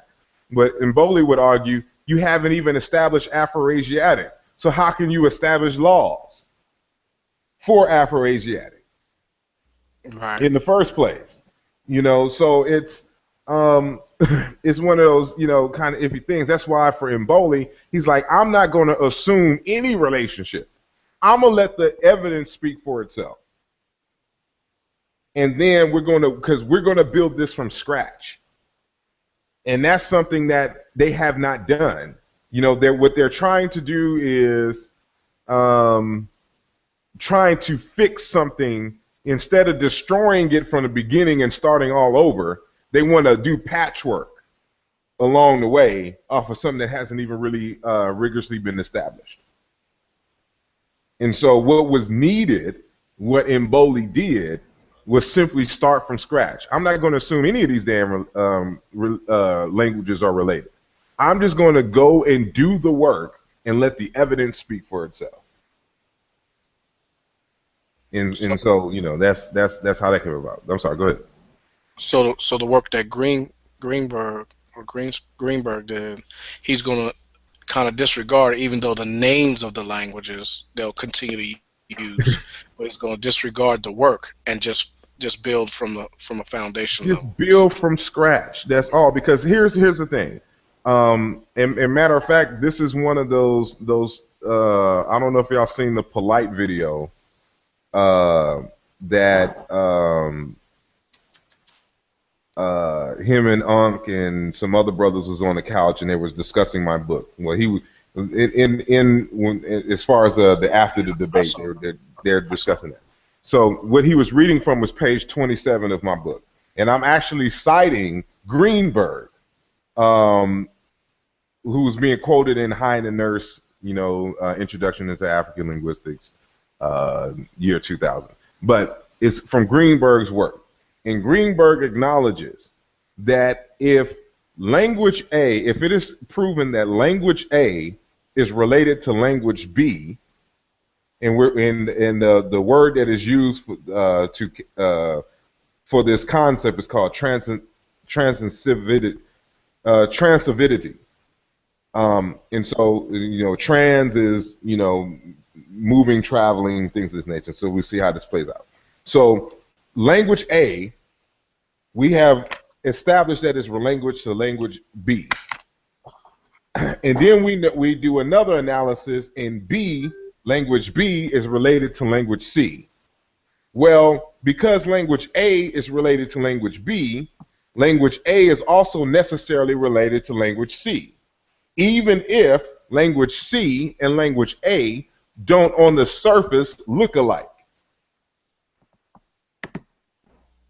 Speaker 2: but Mboli would argue you haven't even established Afroasiatic. So how can you establish laws for Afroasiatic in the first place? So it's it's one of those kind of iffy things. That's why for Mboli, he's like, I'm not going to assume any relationship. I'm gonna let the evidence speak for itself, and then we're gonna build this from scratch. And that's something that they have not done. What they're trying to do is trying to fix something instead of destroying it from the beginning and starting all over. They want to do patchwork along the way off of something that hasn't even really rigorously been established. And so what was needed, what Mboli did, was simply start from scratch. I'm not going to assume any of these damn languages are related. I'm just going to go and do the work and let the evidence speak for itself. And so that's how that came about. I'm sorry. Go ahead.
Speaker 10: So the work that Greenberg did, he's going to kind of disregard, even though the names of the languages they'll continue to use, but he's going to disregard the work and just build from a foundation level.
Speaker 2: Just build from scratch. That's all. Because here's the thing. And matter of fact, this is one of those I don't know if y'all seen the Polite video that him and Unc and some other brothers was on the couch and they was discussing my book. Well, he was as far as the after the debate, they're discussing that. So what he was reading from was page 27 of my book. And I'm actually citing Greenberg, who was being quoted in Hein and Nurse, Introduction into African Linguistics, year 2000. But it's from Greenberg's work. And Greenberg acknowledges that if it is proven that language A is related to language B, and we're in the word that is used for this concept is called transitivity. And so, trans is, moving, traveling, things of this nature. So we see how this plays out. So language A, we have established that it's language to language B. And then we do another analysis in B, language B is related to language C. Well, because language A is related to language B, language A is also necessarily related to language C. Even if language C and language A don't on the surface look alike.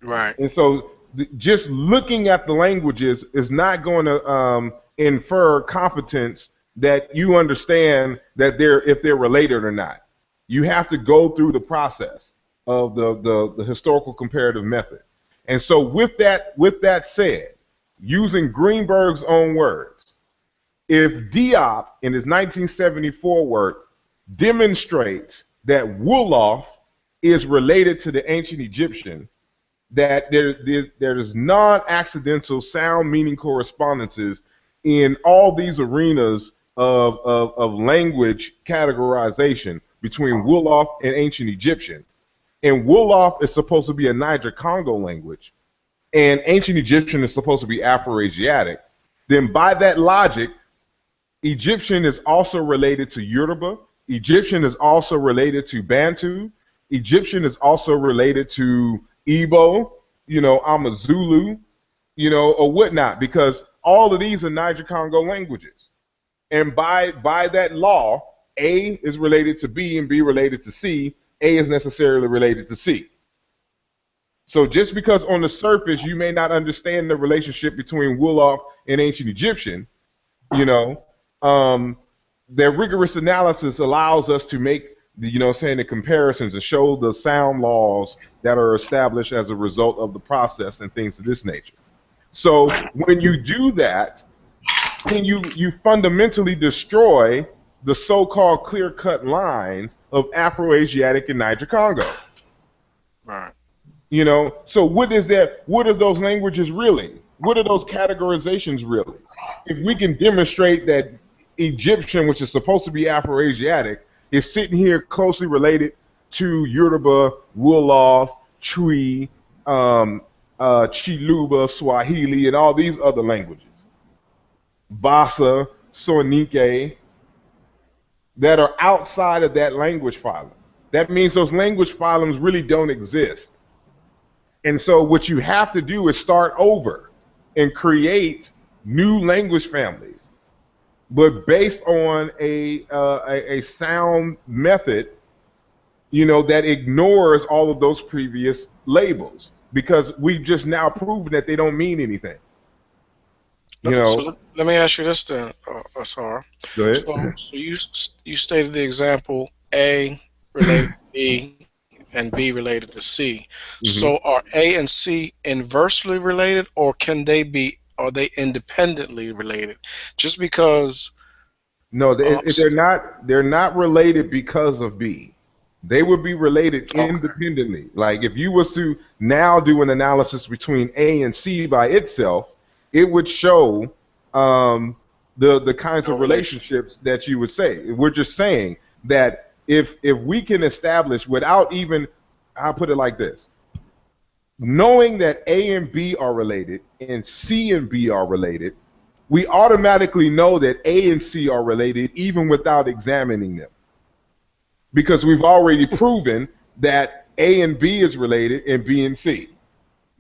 Speaker 10: Right.
Speaker 2: And so just looking at the languages is not going to infer competence that you understand that if they're related or not. You have to go through the process of the historical comparative method. And so with that said, using Greenberg's own words, if Diop in his 1974 work demonstrates that Wolof is related to the ancient Egyptian, that there is non-accidental sound meaning correspondences in all these arenas of language categorization between Wolof and ancient Egyptian. And Wolof is supposed to be a Niger-Congo language, and ancient Egyptian is supposed to be Afro-Asiatic. Then by that logic, Egyptian is also related to Yoruba. Egyptian is also related to Bantu. Egyptian is also related to Igbo, Amazulu, or whatnot, because all of these are Niger-Congo languages. And by that law, A is related to B and B related to C. A is necessarily related to C. So just because on the surface you may not understand the relationship between Wolof and ancient Egyptian, their rigorous analysis allows us to make the comparisons and show the sound laws that are established as a result of the process and things of this nature. So when you do that, then you fundamentally destroy the so-called clear-cut lines of Afro-Asiatic and Niger-Congo.
Speaker 10: Right.
Speaker 2: So what is that? What are those languages really? What are those categorizations really? If we can demonstrate that Egyptian, which is supposed to be Afro-Asiatic, is sitting here closely related to Yoruba, Wolof, Twi, Chiluba, Swahili, and all these other languages, Basa, Soninke, that are outside of that language phylum. That means those language phylums really don't exist. And so what you have to do is start over and create new language families, but based on a sound method, that ignores all of those previous labels, because we've just now proven that they don't mean anything.
Speaker 10: So let me ask you this then, Asar.
Speaker 2: Go ahead.
Speaker 10: So you stated the example A related to B and B related to C. Mm-hmm. So are A and C inversely related, or are they independently related? Just because
Speaker 2: No, they're not related because of B. They would be related independently. Like if you was to now do an analysis between A and C by itself, it would show the kinds of relationships that you would say. We're just saying that if we can establish without even, I'll put it like this, knowing that A and B are related and C and B are related, we automatically know that A and C are related even without examining them. Because we've already proven that A and B is related and B and C.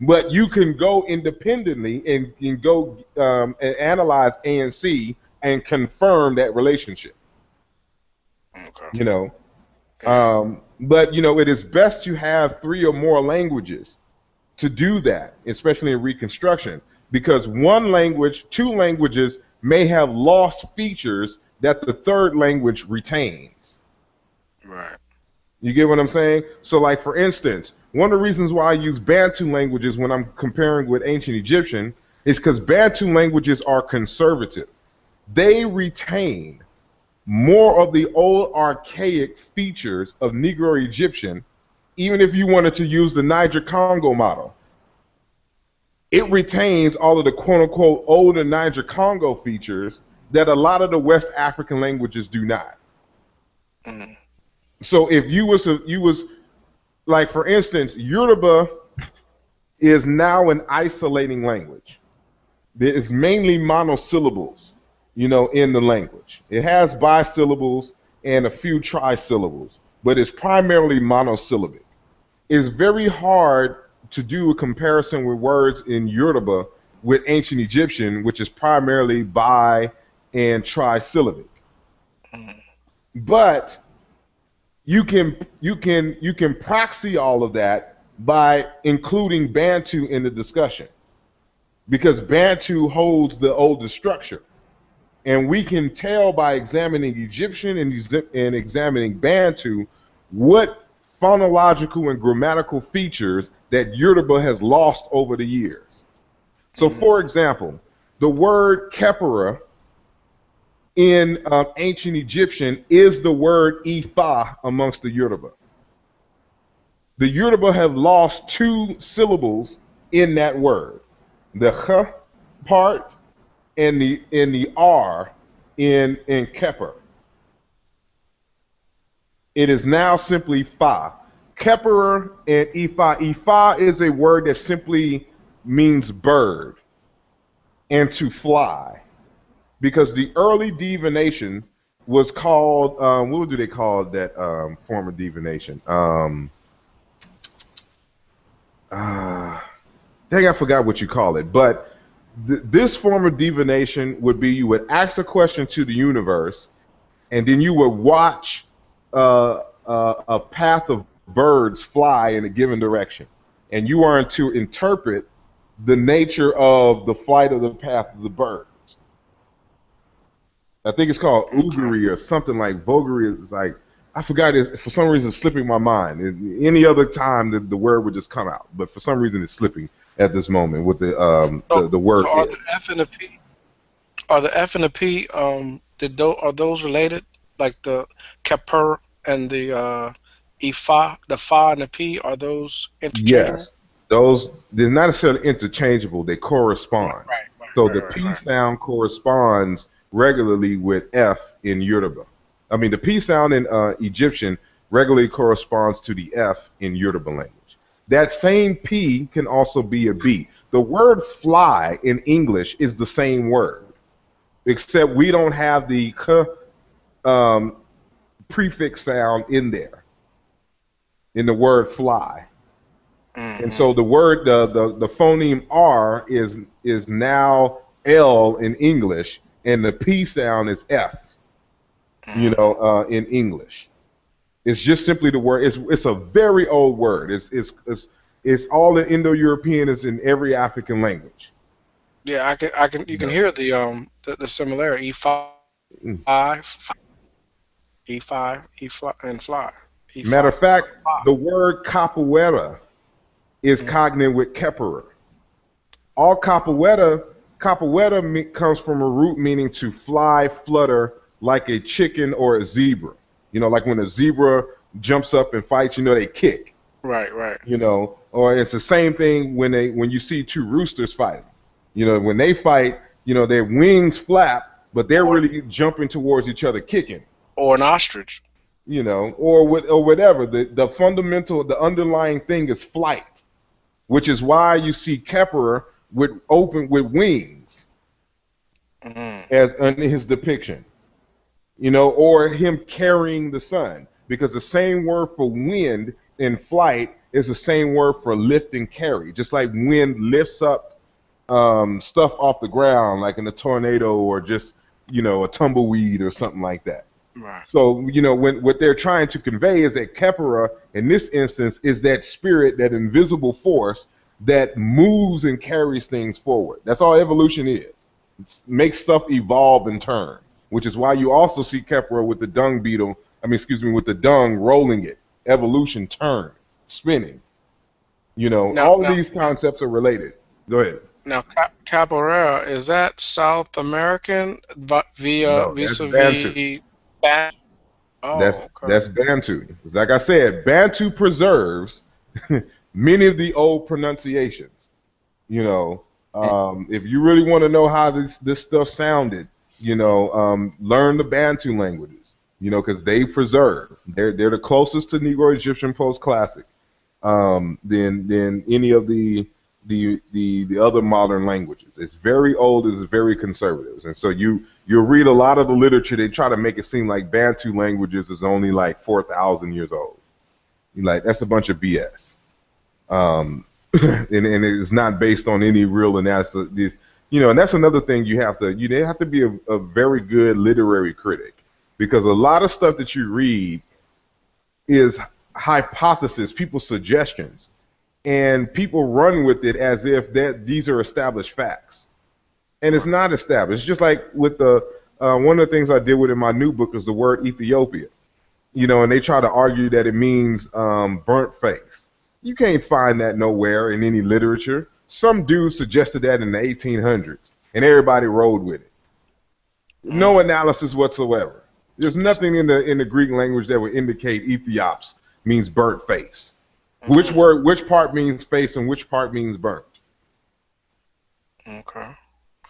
Speaker 2: But you can go independently and go and analyze A and C and confirm that relationship.
Speaker 10: Okay.
Speaker 2: But it is best to have 3 or more languages to do that, especially in Reconstruction, because 2 languages may have lost features that the 3rd language retains.
Speaker 10: Right.
Speaker 2: You get what I'm saying? So, like, for instance, one of the reasons why I use Bantu languages when I'm comparing with ancient Egyptian is because Bantu languages are conservative. They retain more of the old archaic features of Negro Egyptian, even if you wanted to use the Niger-Congo model. It retains all of the quote-unquote older Niger-Congo features that a lot of the West African languages do not.
Speaker 10: Mm.
Speaker 2: So if you was like, for instance, Yoruba is now an isolating language. There is mainly monosyllables, in the language. It has bisyllables and a few trisyllables, but it's primarily monosyllabic. It's very hard to do a comparison with words in Yoruba with ancient Egyptian, which is primarily bi and trisyllabic.
Speaker 10: Mm.
Speaker 2: But you can proxy all of that by including Bantu in the discussion, because Bantu holds the oldest structure, and we can tell by examining Egyptian and examining Bantu what phonological and grammatical features that Yoruba has lost over the years. So, for example, the word Khepera in ancient Egyptian is the word Ifa amongst the Yoruba. The Yoruba have lost 2 syllables in that word, the H part and the R in Khepera. It is now simply Fa. Khepera and Ifa. Ifa is a word that simply means bird and to fly, because the early divination was called, what do they call that form of divination? Dang, I forgot what you call it. But this form of divination would be, you would ask a question to the universe, and then you would watch a path of birds fly in a given direction, and you are to interpret the nature of the flight of the path of the birds. I think it's called Ugari or something like Vogari. It's like, I forgot it. For some reason, it's slipping my mind. Any other time, the word would just come out, but for some reason, it's slipping at this moment with the word.
Speaker 10: So are the F and the P? Are the F and the P? Are those related? Like the Keper and the Ifa, the Fa and the P, are those interchangeable?
Speaker 2: Yes, those, they're not necessarily interchangeable. They correspond.
Speaker 10: Right.
Speaker 2: So the P sound corresponds regularly with F in Yoruba. I mean, the P sound in Egyptian regularly corresponds to the F in Yoruba language. That same P can also be a B. The word fly in English is the same word, except we don't have the K prefix sound in there, in the word fly. And so the word, the phoneme R is now L in English, and the P sound is F, in English. It's just simply the word. It's a very old word. It's all the Indo-European, is in every African language.
Speaker 10: Yeah, you can hear the similarity. E5, E5, and fly. E5,
Speaker 2: Matter of fact,
Speaker 10: fly.
Speaker 2: the word capoeira is cognate with Khepera. All capoeira comes from a root meaning to fly, flutter, like a chicken or a zebra. Like when a zebra jumps up and fights, they kick.
Speaker 10: Right.
Speaker 2: Or it's the same thing when you see 2 roosters fighting. When they fight, their wings flap, but they're really jumping towards each other, kicking.
Speaker 10: Or an ostrich.
Speaker 2: Or whatever. The fundamental, the underlying thing is flight, which is why you see Khepera with wings, as in his depiction. Or him carrying the sun, because the same word for wind in flight is the same word for lift and carry. Just like wind lifts up stuff off the ground, like in a tornado or just a tumbleweed or something like that.
Speaker 10: Right.
Speaker 2: So, when what they're trying to convey is that Kepera, in this instance, is that spirit, that invisible force that moves and carries things forward. That's all evolution is. It makes stuff evolve and turn, which is why you also see Kepera with the dung beetle, with the dung rolling it. Evolution, turn, spinning.
Speaker 10: Now,
Speaker 2: All of
Speaker 10: now,
Speaker 2: these concepts are related. Go ahead.
Speaker 10: now, capoeira, is that South American via
Speaker 2: No, that's Bantu.
Speaker 10: vis-a-vis Spanish?
Speaker 2: That's
Speaker 10: Oh, okay.
Speaker 2: that's Bantu. Like I said, Bantu preserves many of the old pronunciations. If you really want to know how this stuff sounded, learn the Bantu languages. Because they preserve. They're the closest to Negro Egyptian Post Classic than any of the other modern languages. It's very old. It's very conservative, and so you'll read a lot of the literature. They try to make it seem like Bantu languages is only like 4,000 years old. Like, that's a bunch of BS. And it's not based on any real analysis. And that's another thing you have to be a very good literary critic, because a lot of stuff that you read is hypothesis, people's suggestions, and people run with it as if these are established facts, and it's not established. It's just like with one of the things I did with in my new book is the word Ethiopia, and they try to argue that it means burnt face. You can't find that nowhere in any literature. Some dude suggested that in the 1800s, and everybody rode with it. No analysis whatsoever. There's nothing in the Greek language that would indicate Ethiops means burnt face. Which part means face and which part means burnt?
Speaker 10: Okay.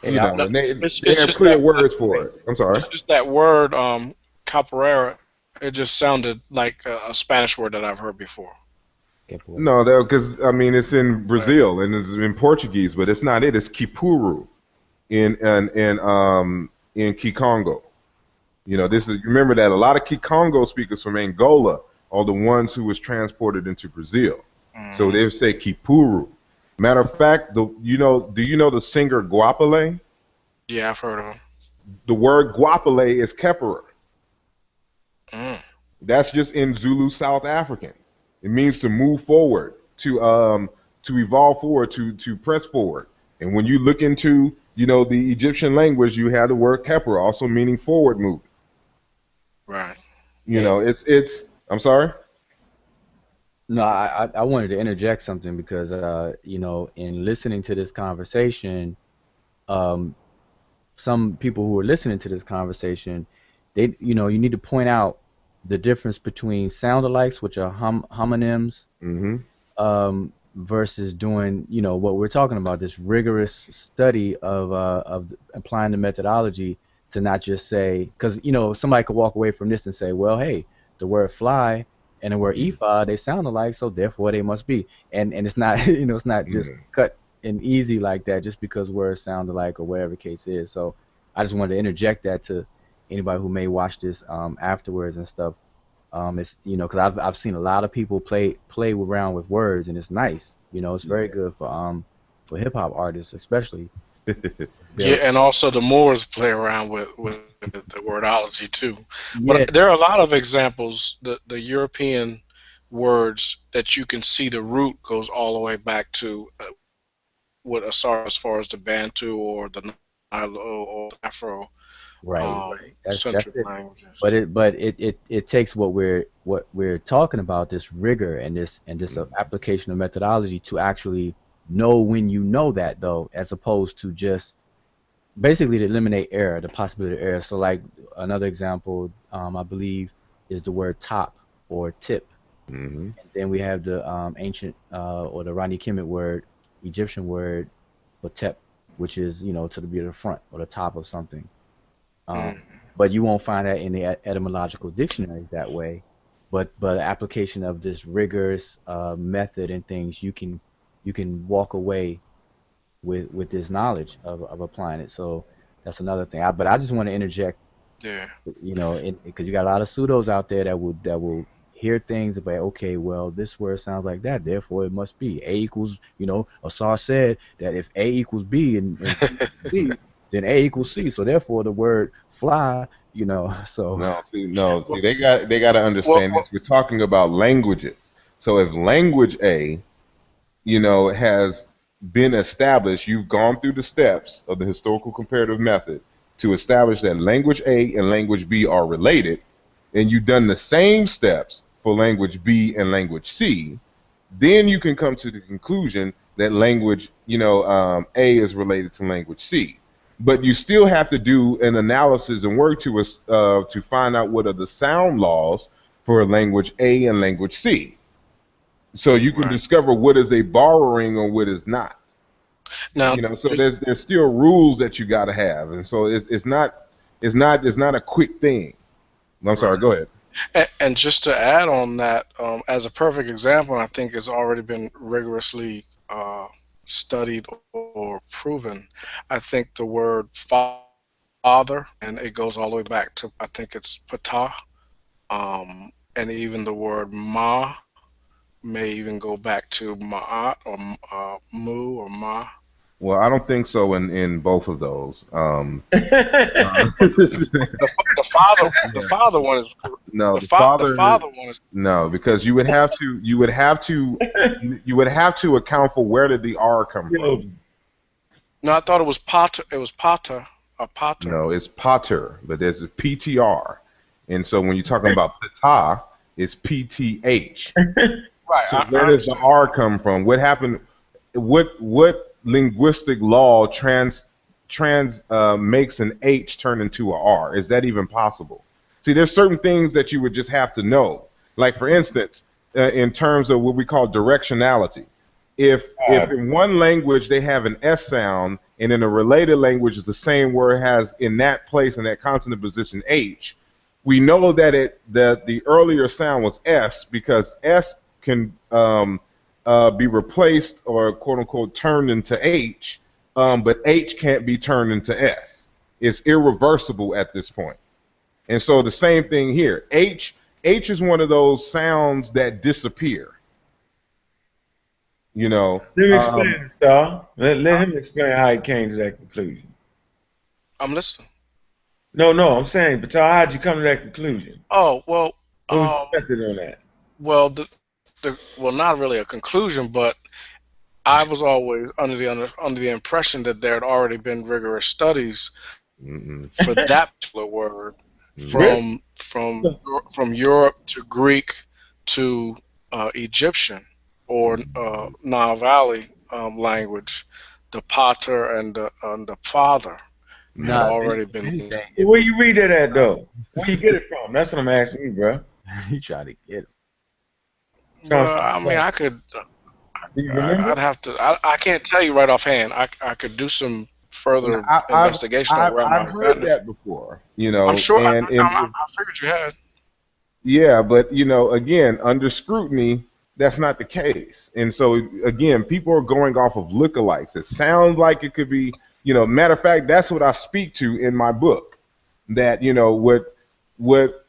Speaker 2: And they have
Speaker 10: just
Speaker 2: clear
Speaker 10: that,
Speaker 2: words for it. I'm sorry.
Speaker 10: It's just that word, capoeira. It just sounded like a Spanish word that I've heard before.
Speaker 2: No, because it's in Brazil and it's in Portuguese, but it's not it. It's Kipuru in Kikongo. Remember that a lot of Kikongo speakers from Angola are the ones who was transported into Brazil. So they would say Kipuru. Matter of fact, do you know the singer Guapale?
Speaker 10: Yeah, I've heard of him.
Speaker 2: The word Guapale is Kepera. That's just in Zulu South African. It means to move forward, to evolve forward, to press forward. And when you look into the Egyptian language, you have the word Kepera, also meaning forward movement.
Speaker 10: Right.
Speaker 2: It's. I'm sorry.
Speaker 1: No, I wanted to interject something because in listening to this conversation, some people who are listening to this conversation, they you need to point out the difference between sound-alikes, which are homonyms, versus doing what we're talking about, this rigorous study of applying the methodology to not just say, because somebody could walk away from this and say, well, hey, the word fly and the word ephod, they sound alike, so therefore they must be. And it's not it's not just cut and easy like that just because words sound alike or whatever the case is. So I just wanted to interject that to anybody who may watch this afterwards and stuff. It's because I've seen a lot of people play around with words, and it's nice. It's very good for hip hop artists especially.
Speaker 10: Yeah, and also the Moors play around with the wordology too.
Speaker 1: Yeah.
Speaker 10: But there are a lot of examples. The European words that you can see the root goes all the way back to what Asar, as far as the Bantu or the Nilo or the Afro centric languages.
Speaker 1: But it takes what we're talking about, this rigor and this application of methodology, to actually know when you know that, though, as opposed to just basically to eliminate error, the possibility of error. So like another example, I believe, is the word top or tip. And then we have the ancient or the Rani Kemet word, Egyptian word for tep, which is to be the front or the top of something. But you won't find that in the etymological dictionaries that way. But application of this rigorous method and things, you can walk away with this knowledge of applying it. So that's another thing. But I just want to interject.
Speaker 10: Yeah.
Speaker 1: Because you got a lot of pseudos out there that will hear things about, okay, well, this word sounds like that, therefore it must be A equals. Asar said that if A equals B and C, then A equals C. So therefore the word fly So
Speaker 2: no, see, they got to
Speaker 10: Well,
Speaker 2: understand this. We're talking about languages. So if language A, has been established, you've gone through the steps of the historical comparative method to establish that language A and language B are related, and you've done the same steps for language B and language C, then you can come to the conclusion that language, A is related to language C. But you still have to do an analysis and work to find out what are the sound laws for language A and language C, so you can
Speaker 10: right.
Speaker 2: discover what is a borrowing or what is not.
Speaker 10: Now,
Speaker 2: So there's still rules that you got to have, and so it's not a quick thing. I'm sorry.
Speaker 10: right.
Speaker 2: Go ahead.
Speaker 10: And just to add on that, as a perfect example, I think it's already been rigorously studied or proven. I think the word father, and it goes all the way back to, I think it's pata, and even the word ma may even go back to ma'at or mu or ma.
Speaker 2: Well, I don't think so in both of those.
Speaker 10: The father one is
Speaker 2: No,
Speaker 10: the father one is.
Speaker 2: no, because you would have to account for where did the R come from.
Speaker 10: No, I thought it was pater. It was pater, a pater.
Speaker 2: No, it's Potter, but there's a PTR, and so when you're talking about pata, it's PTH.
Speaker 10: Right.
Speaker 2: So
Speaker 10: I
Speaker 2: where does the
Speaker 10: understand.
Speaker 2: R come from? What happened? What linguistic law makes an H turn into a R? Is that even possible? See, there's certain things that you would just have to know. Like for instance, in terms of what we call directionality. If in one language they have an S sound, and in a related language it's the same word has in that place in that consonant position H, we know that the earlier sound was S because S can be replaced or quote unquote turned into H, but H can't be turned into S. It's irreversible at this point. And so the same thing here. H is one of those sounds that disappear.
Speaker 12: Let me explain it, Star. Let him explain how he came to that conclusion.
Speaker 10: I'm listening.
Speaker 12: No, I'm saying, but how'd you come to that conclusion?
Speaker 10: Oh well.
Speaker 12: What was the method on that?
Speaker 10: Well, not really a conclusion, but I was always under the impression that there had already been rigorous studies for that particular word,
Speaker 12: Really?
Speaker 10: from Europe to Greek to Egyptian or Nile Valley language. The pater and the father had
Speaker 1: Nah, if
Speaker 10: already been.
Speaker 1: anything,
Speaker 12: Where you read that at, though? Where you get it from? That's what I'm asking you, bro.
Speaker 1: he tried to get him.
Speaker 10: Well, I mean, I could.
Speaker 12: Do you remember?
Speaker 10: I'd have to. I can't tell you right offhand. I could do some further
Speaker 2: I've
Speaker 10: investigation on where I might
Speaker 2: I've
Speaker 10: have
Speaker 2: heard
Speaker 10: gotten it.
Speaker 2: that before,
Speaker 10: I'm sure.
Speaker 2: and
Speaker 10: I figured you had.
Speaker 2: yeah, but again, under scrutiny, that's not the case. And so again, people are going off of lookalikes. It sounds like it could be, matter of fact, that's what I speak to in my book. That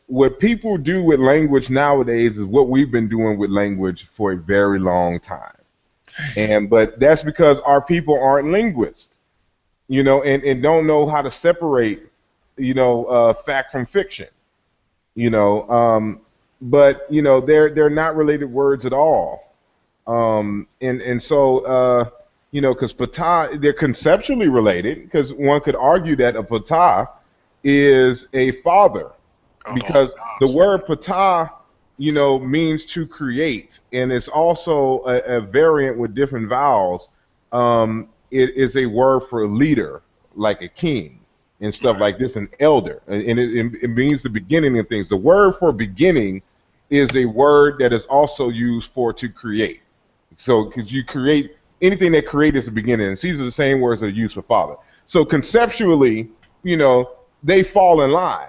Speaker 2: what people do with language nowadays is what we've been doing with language for a very long time. But that's because our people aren't linguists, and don't know how to separate, fact from fiction. you know but they're not related words at all, and so because patah, they're conceptually related, because one could argue that a patah is a father, because the word patah means to create, and it's also a variant with different vowels. It is a word for leader, like a king and stuff like this, an elder, and it means the beginning of things. The word for beginning is a word that is also used for to create. So because you create, anything that creates is the beginning, and these are the same words that are used for father. So conceptually, they fall in line,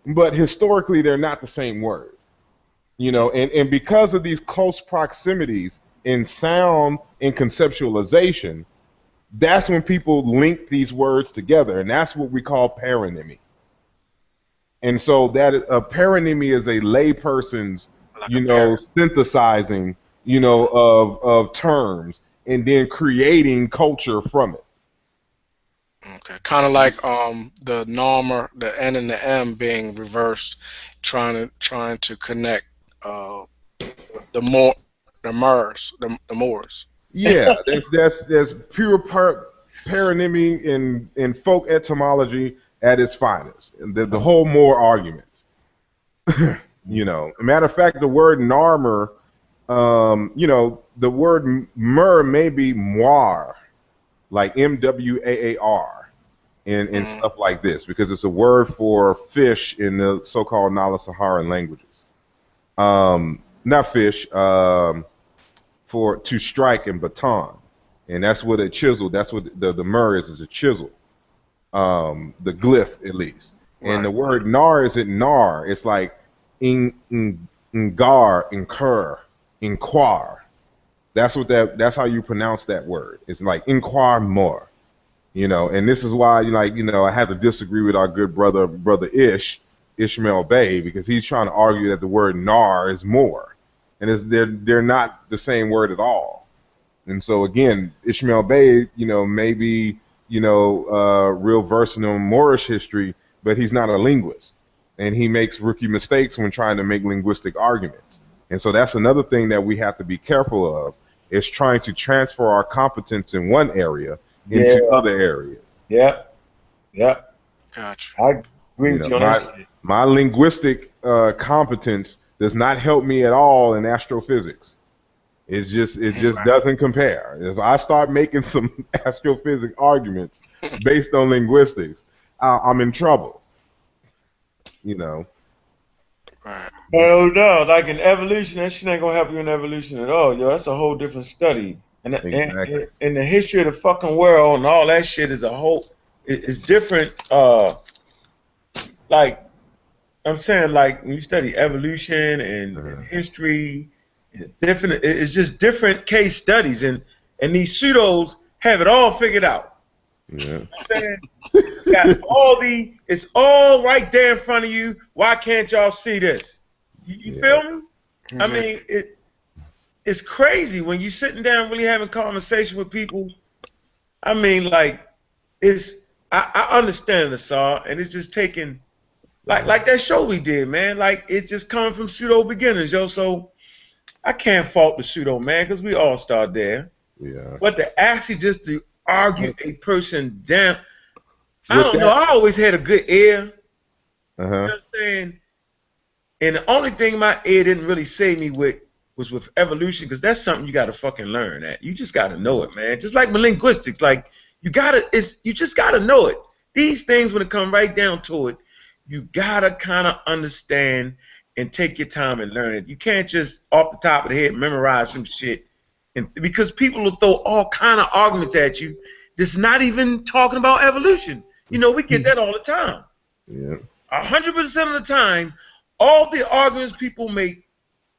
Speaker 2: but historically they're not the same word. And because of these close proximities in sound and conceptualization, that's when people link these words together, and that's what we call paronymy. And so that a paronymy is a layperson's, synthesizing, of terms and then creating culture from it.
Speaker 10: Okay, kind of like the norm or the N and the M being reversed, trying to connect uh the more the Moors.
Speaker 2: Yeah, there's pure paronymy in folk etymology at its finest. And the whole Moor argument. A matter of fact, the word narmer, the word mer may be moir, like MWAAR, and stuff like this, because it's a word for fish in the so-called Nilo-Saharan languages. Not fish, for to strike and baton, and that's what a chisel. That's what the mer is a chisel. The glyph at least, and the word nar isn't nar. It's like ingar, incur, inquire. That's how you pronounce that word. It's like inquire more. And this is why I have to disagree with our good brother Ishmael Bey, because he's trying to argue that the word nar is more, and they're not the same word at all. And so again, Ishmael Bey, may be real versed in Moorish history, but he's not a linguist, and he makes rookie mistakes when trying to make linguistic arguments. And so that's another thing that we have to be careful of, is trying to transfer our competence in one area into other areas.
Speaker 12: Yeah.
Speaker 10: Gotcha.
Speaker 12: I agree with you on that.
Speaker 2: My linguistic competence does not help me at all in astrophysics. It just doesn't compare. If I start making some astrophysics arguments based on linguistics, I'm in trouble.
Speaker 12: Hell no, like in evolution, that shit ain't gonna help you in evolution at all, yo. That's a whole different study. And
Speaker 2: Exactly.
Speaker 12: and the history of the fucking world and all that shit is a whole. It's different. Like I'm saying, like when you study evolution and history, it's different. It's just different case studies, and these pseudos have it all figured out.
Speaker 2: Yeah.
Speaker 12: I'm saying, it's all right there in front of you. Why can't y'all see this? You feel me? I mean, it's crazy when you sitting down really having conversation with people. I mean, like, I understand the saw, and it's just taking, like that show we did, man. Like, it's just coming from pseudo beginners, yo. So I can't fault the pseudo, man, because we all start there.
Speaker 2: Yeah.
Speaker 12: But just to argue a person down, I don't know. I always had a good ear. You know what I'm saying? And the only thing my ear didn't really say me with was with evolution, because that's something you got to fucking learn. That you just got to know it, man. Just like with linguistics, like you just got to know it. These things, when it come right down to it, you got to kind of understand and take your time and learn it. You can't just off the top of the head memorize some shit, and because people will throw all kind of arguments at you that's not even talking about evolution. We get that all the time.
Speaker 2: Yeah.
Speaker 12: 100% of the time, all the arguments people make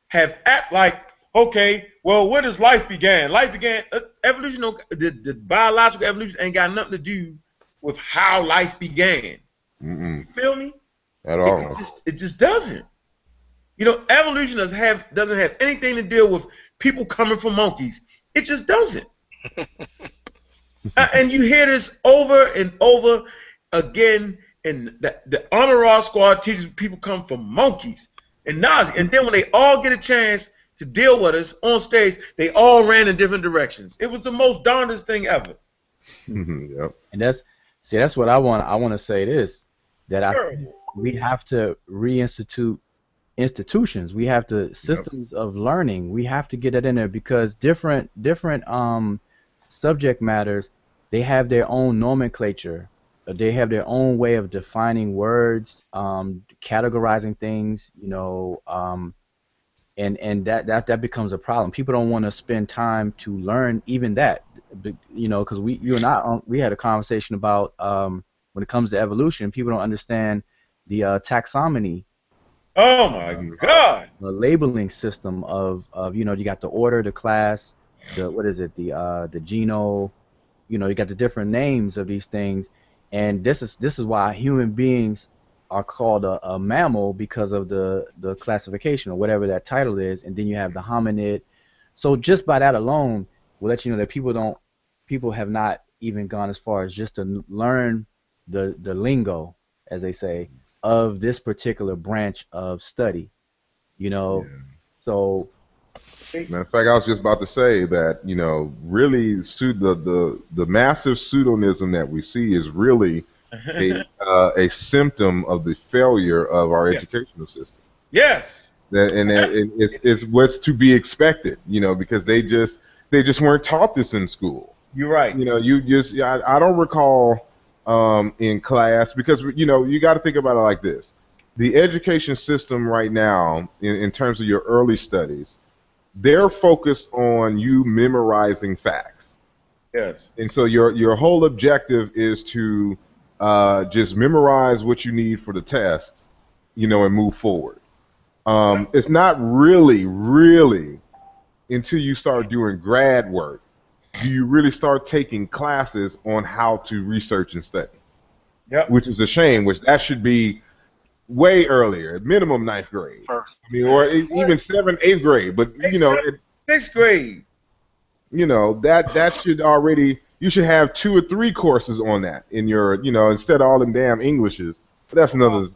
Speaker 12: have act like, okay, well, where does life began? Life began, evolution, the biological evolution ain't got nothing to do with how life began. You feel me?
Speaker 2: At all.
Speaker 12: It just doesn't. Evolution doesn't have anything to deal with people coming from monkeys. It just doesn't. And you hear this over and over again, and the Honor Raw Squad teaches people come from monkeys and Nazi. And then when they all get a chance to deal with us on stage, they all ran in different directions. It was the most darndest thing ever.
Speaker 2: Yep.
Speaker 1: And that's what I want to say this, that I think we have to reinstitute institutions. We have to systems of learning. We have to get it in there, because different subject matters, they have their own nomenclature. They have their own way of defining words, categorizing things, and that becomes a problem. People don't want to spend time to learn even that, because you and I, we had a conversation about when it comes to evolution, people don't understand the taxonomy.
Speaker 12: Oh my God!
Speaker 1: The labeling system of you got the order, the class, the genome, you got the different names of these things, and this is why human beings are called a mammal, because of the classification or whatever that title is, and then you have the hominid. So just by that alone will let you know that people have not even gone as far as just to learn the lingo, as they say, of this particular branch of study. You know,
Speaker 2: Yeah.
Speaker 1: so
Speaker 2: Matter of fact, I was just about to say that, really the massive pseudonism that we see is really a symptom of the failure of our
Speaker 12: Yeah.
Speaker 2: educational system.
Speaker 12: Yes.
Speaker 2: It's what's to be expected, because they just weren't taught this in school.
Speaker 12: You're right.
Speaker 2: I don't recall in class, because you got to think about it like this: the education system right now, in terms of your early studies, they're focused on you memorizing facts.
Speaker 12: Yes.
Speaker 2: And so your whole objective is to just memorize what you need for the test, and move forward. It's not really until you start doing grad work do you really start taking classes on how to research and study.
Speaker 12: Yep.
Speaker 2: Which is a shame, which that should be way earlier, minimum ninth grade. I mean, or even seventh, eighth grade. But
Speaker 12: sixth grade.
Speaker 2: That should already, you should have 2 or 3 courses on that in your, instead of all them damn Englishes. But that's another,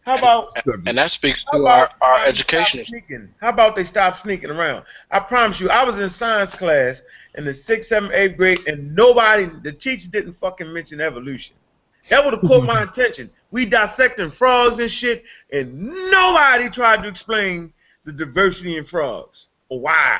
Speaker 12: How about
Speaker 10: And that speaks
Speaker 12: how
Speaker 10: to
Speaker 12: about
Speaker 10: our
Speaker 12: they stop
Speaker 10: educational.
Speaker 12: sneaking? How about they stop sneaking around? I promise you, I was in science class in the 6th, 7th, 8th grade, and the teacher didn't fucking mention evolution. That would have caught my attention. We dissecting frogs and shit, and nobody tried to explain the diversity in frogs or why.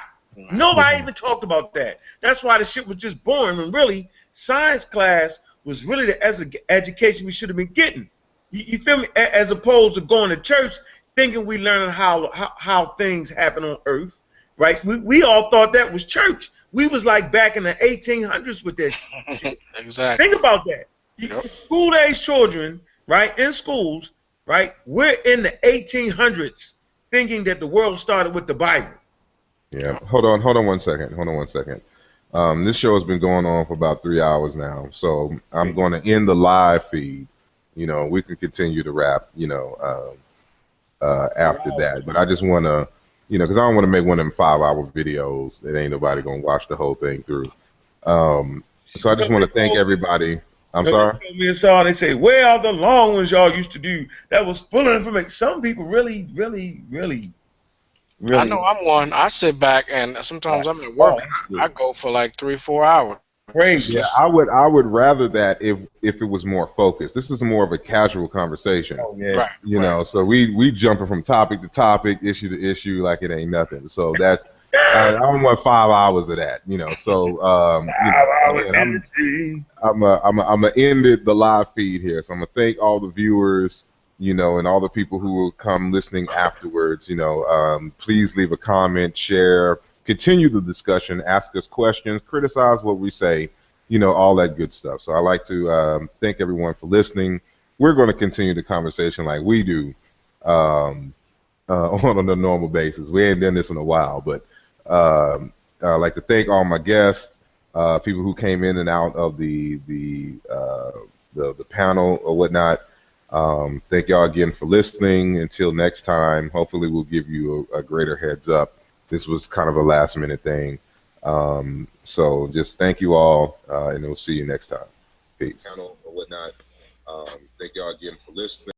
Speaker 12: Nobody even talked about that. That's why the shit was just boring. When really, science class was really the education we should have been getting. You feel me? As opposed to going to church thinking we learning how things happen on Earth, right? We all thought that was church. We was like back in the 1800s with that shit.
Speaker 10: Exactly.
Speaker 12: Think about that. School-age children, right, in schools, right? We're in the 1800s thinking that the world started with the Bible.
Speaker 2: Yeah. Hold on 1 second. This show has been going on for about 3 hours now, so I'm going to end the live feed. We can continue to wrap, after that. But I just want to, because I don't want to make one of them 5-hour videos that ain't nobody going to watch the whole thing through. So I just want to thank everybody. I'm sorry?
Speaker 12: They say, where are the long ones y'all used to do? That was full of information. Some people really.
Speaker 10: I know I'm one. I sit back and sometimes I'm at work. I go for like 3-4 hours.
Speaker 12: Crazy.
Speaker 2: Yeah, I would rather that if it was more focused. This is more of a casual conversation.
Speaker 12: Oh, yeah.
Speaker 10: Right.
Speaker 2: So we jumping from topic to topic, issue to issue, like it ain't nothing. So that's I don't want 5 hours of that. So I'm gonna end the live feed here. So I'm gonna thank all the viewers, and all the people who will come listening afterwards. Please leave a comment, share. Continue the discussion, ask us questions, criticize what we say, all that good stuff. So I'd like to thank everyone for listening. We're going to continue the conversation like we do on a normal basis. We ain't done this in a while, but I'd like to thank all my guests, people who came in and out of the panel or whatnot. Thank y'all again for listening. Until next time, hopefully we'll give you a greater heads up. This was kind of a last minute thing. So just thank you all, and we'll see you next time. Peace. Or whatnot. Thank y'all again for listening.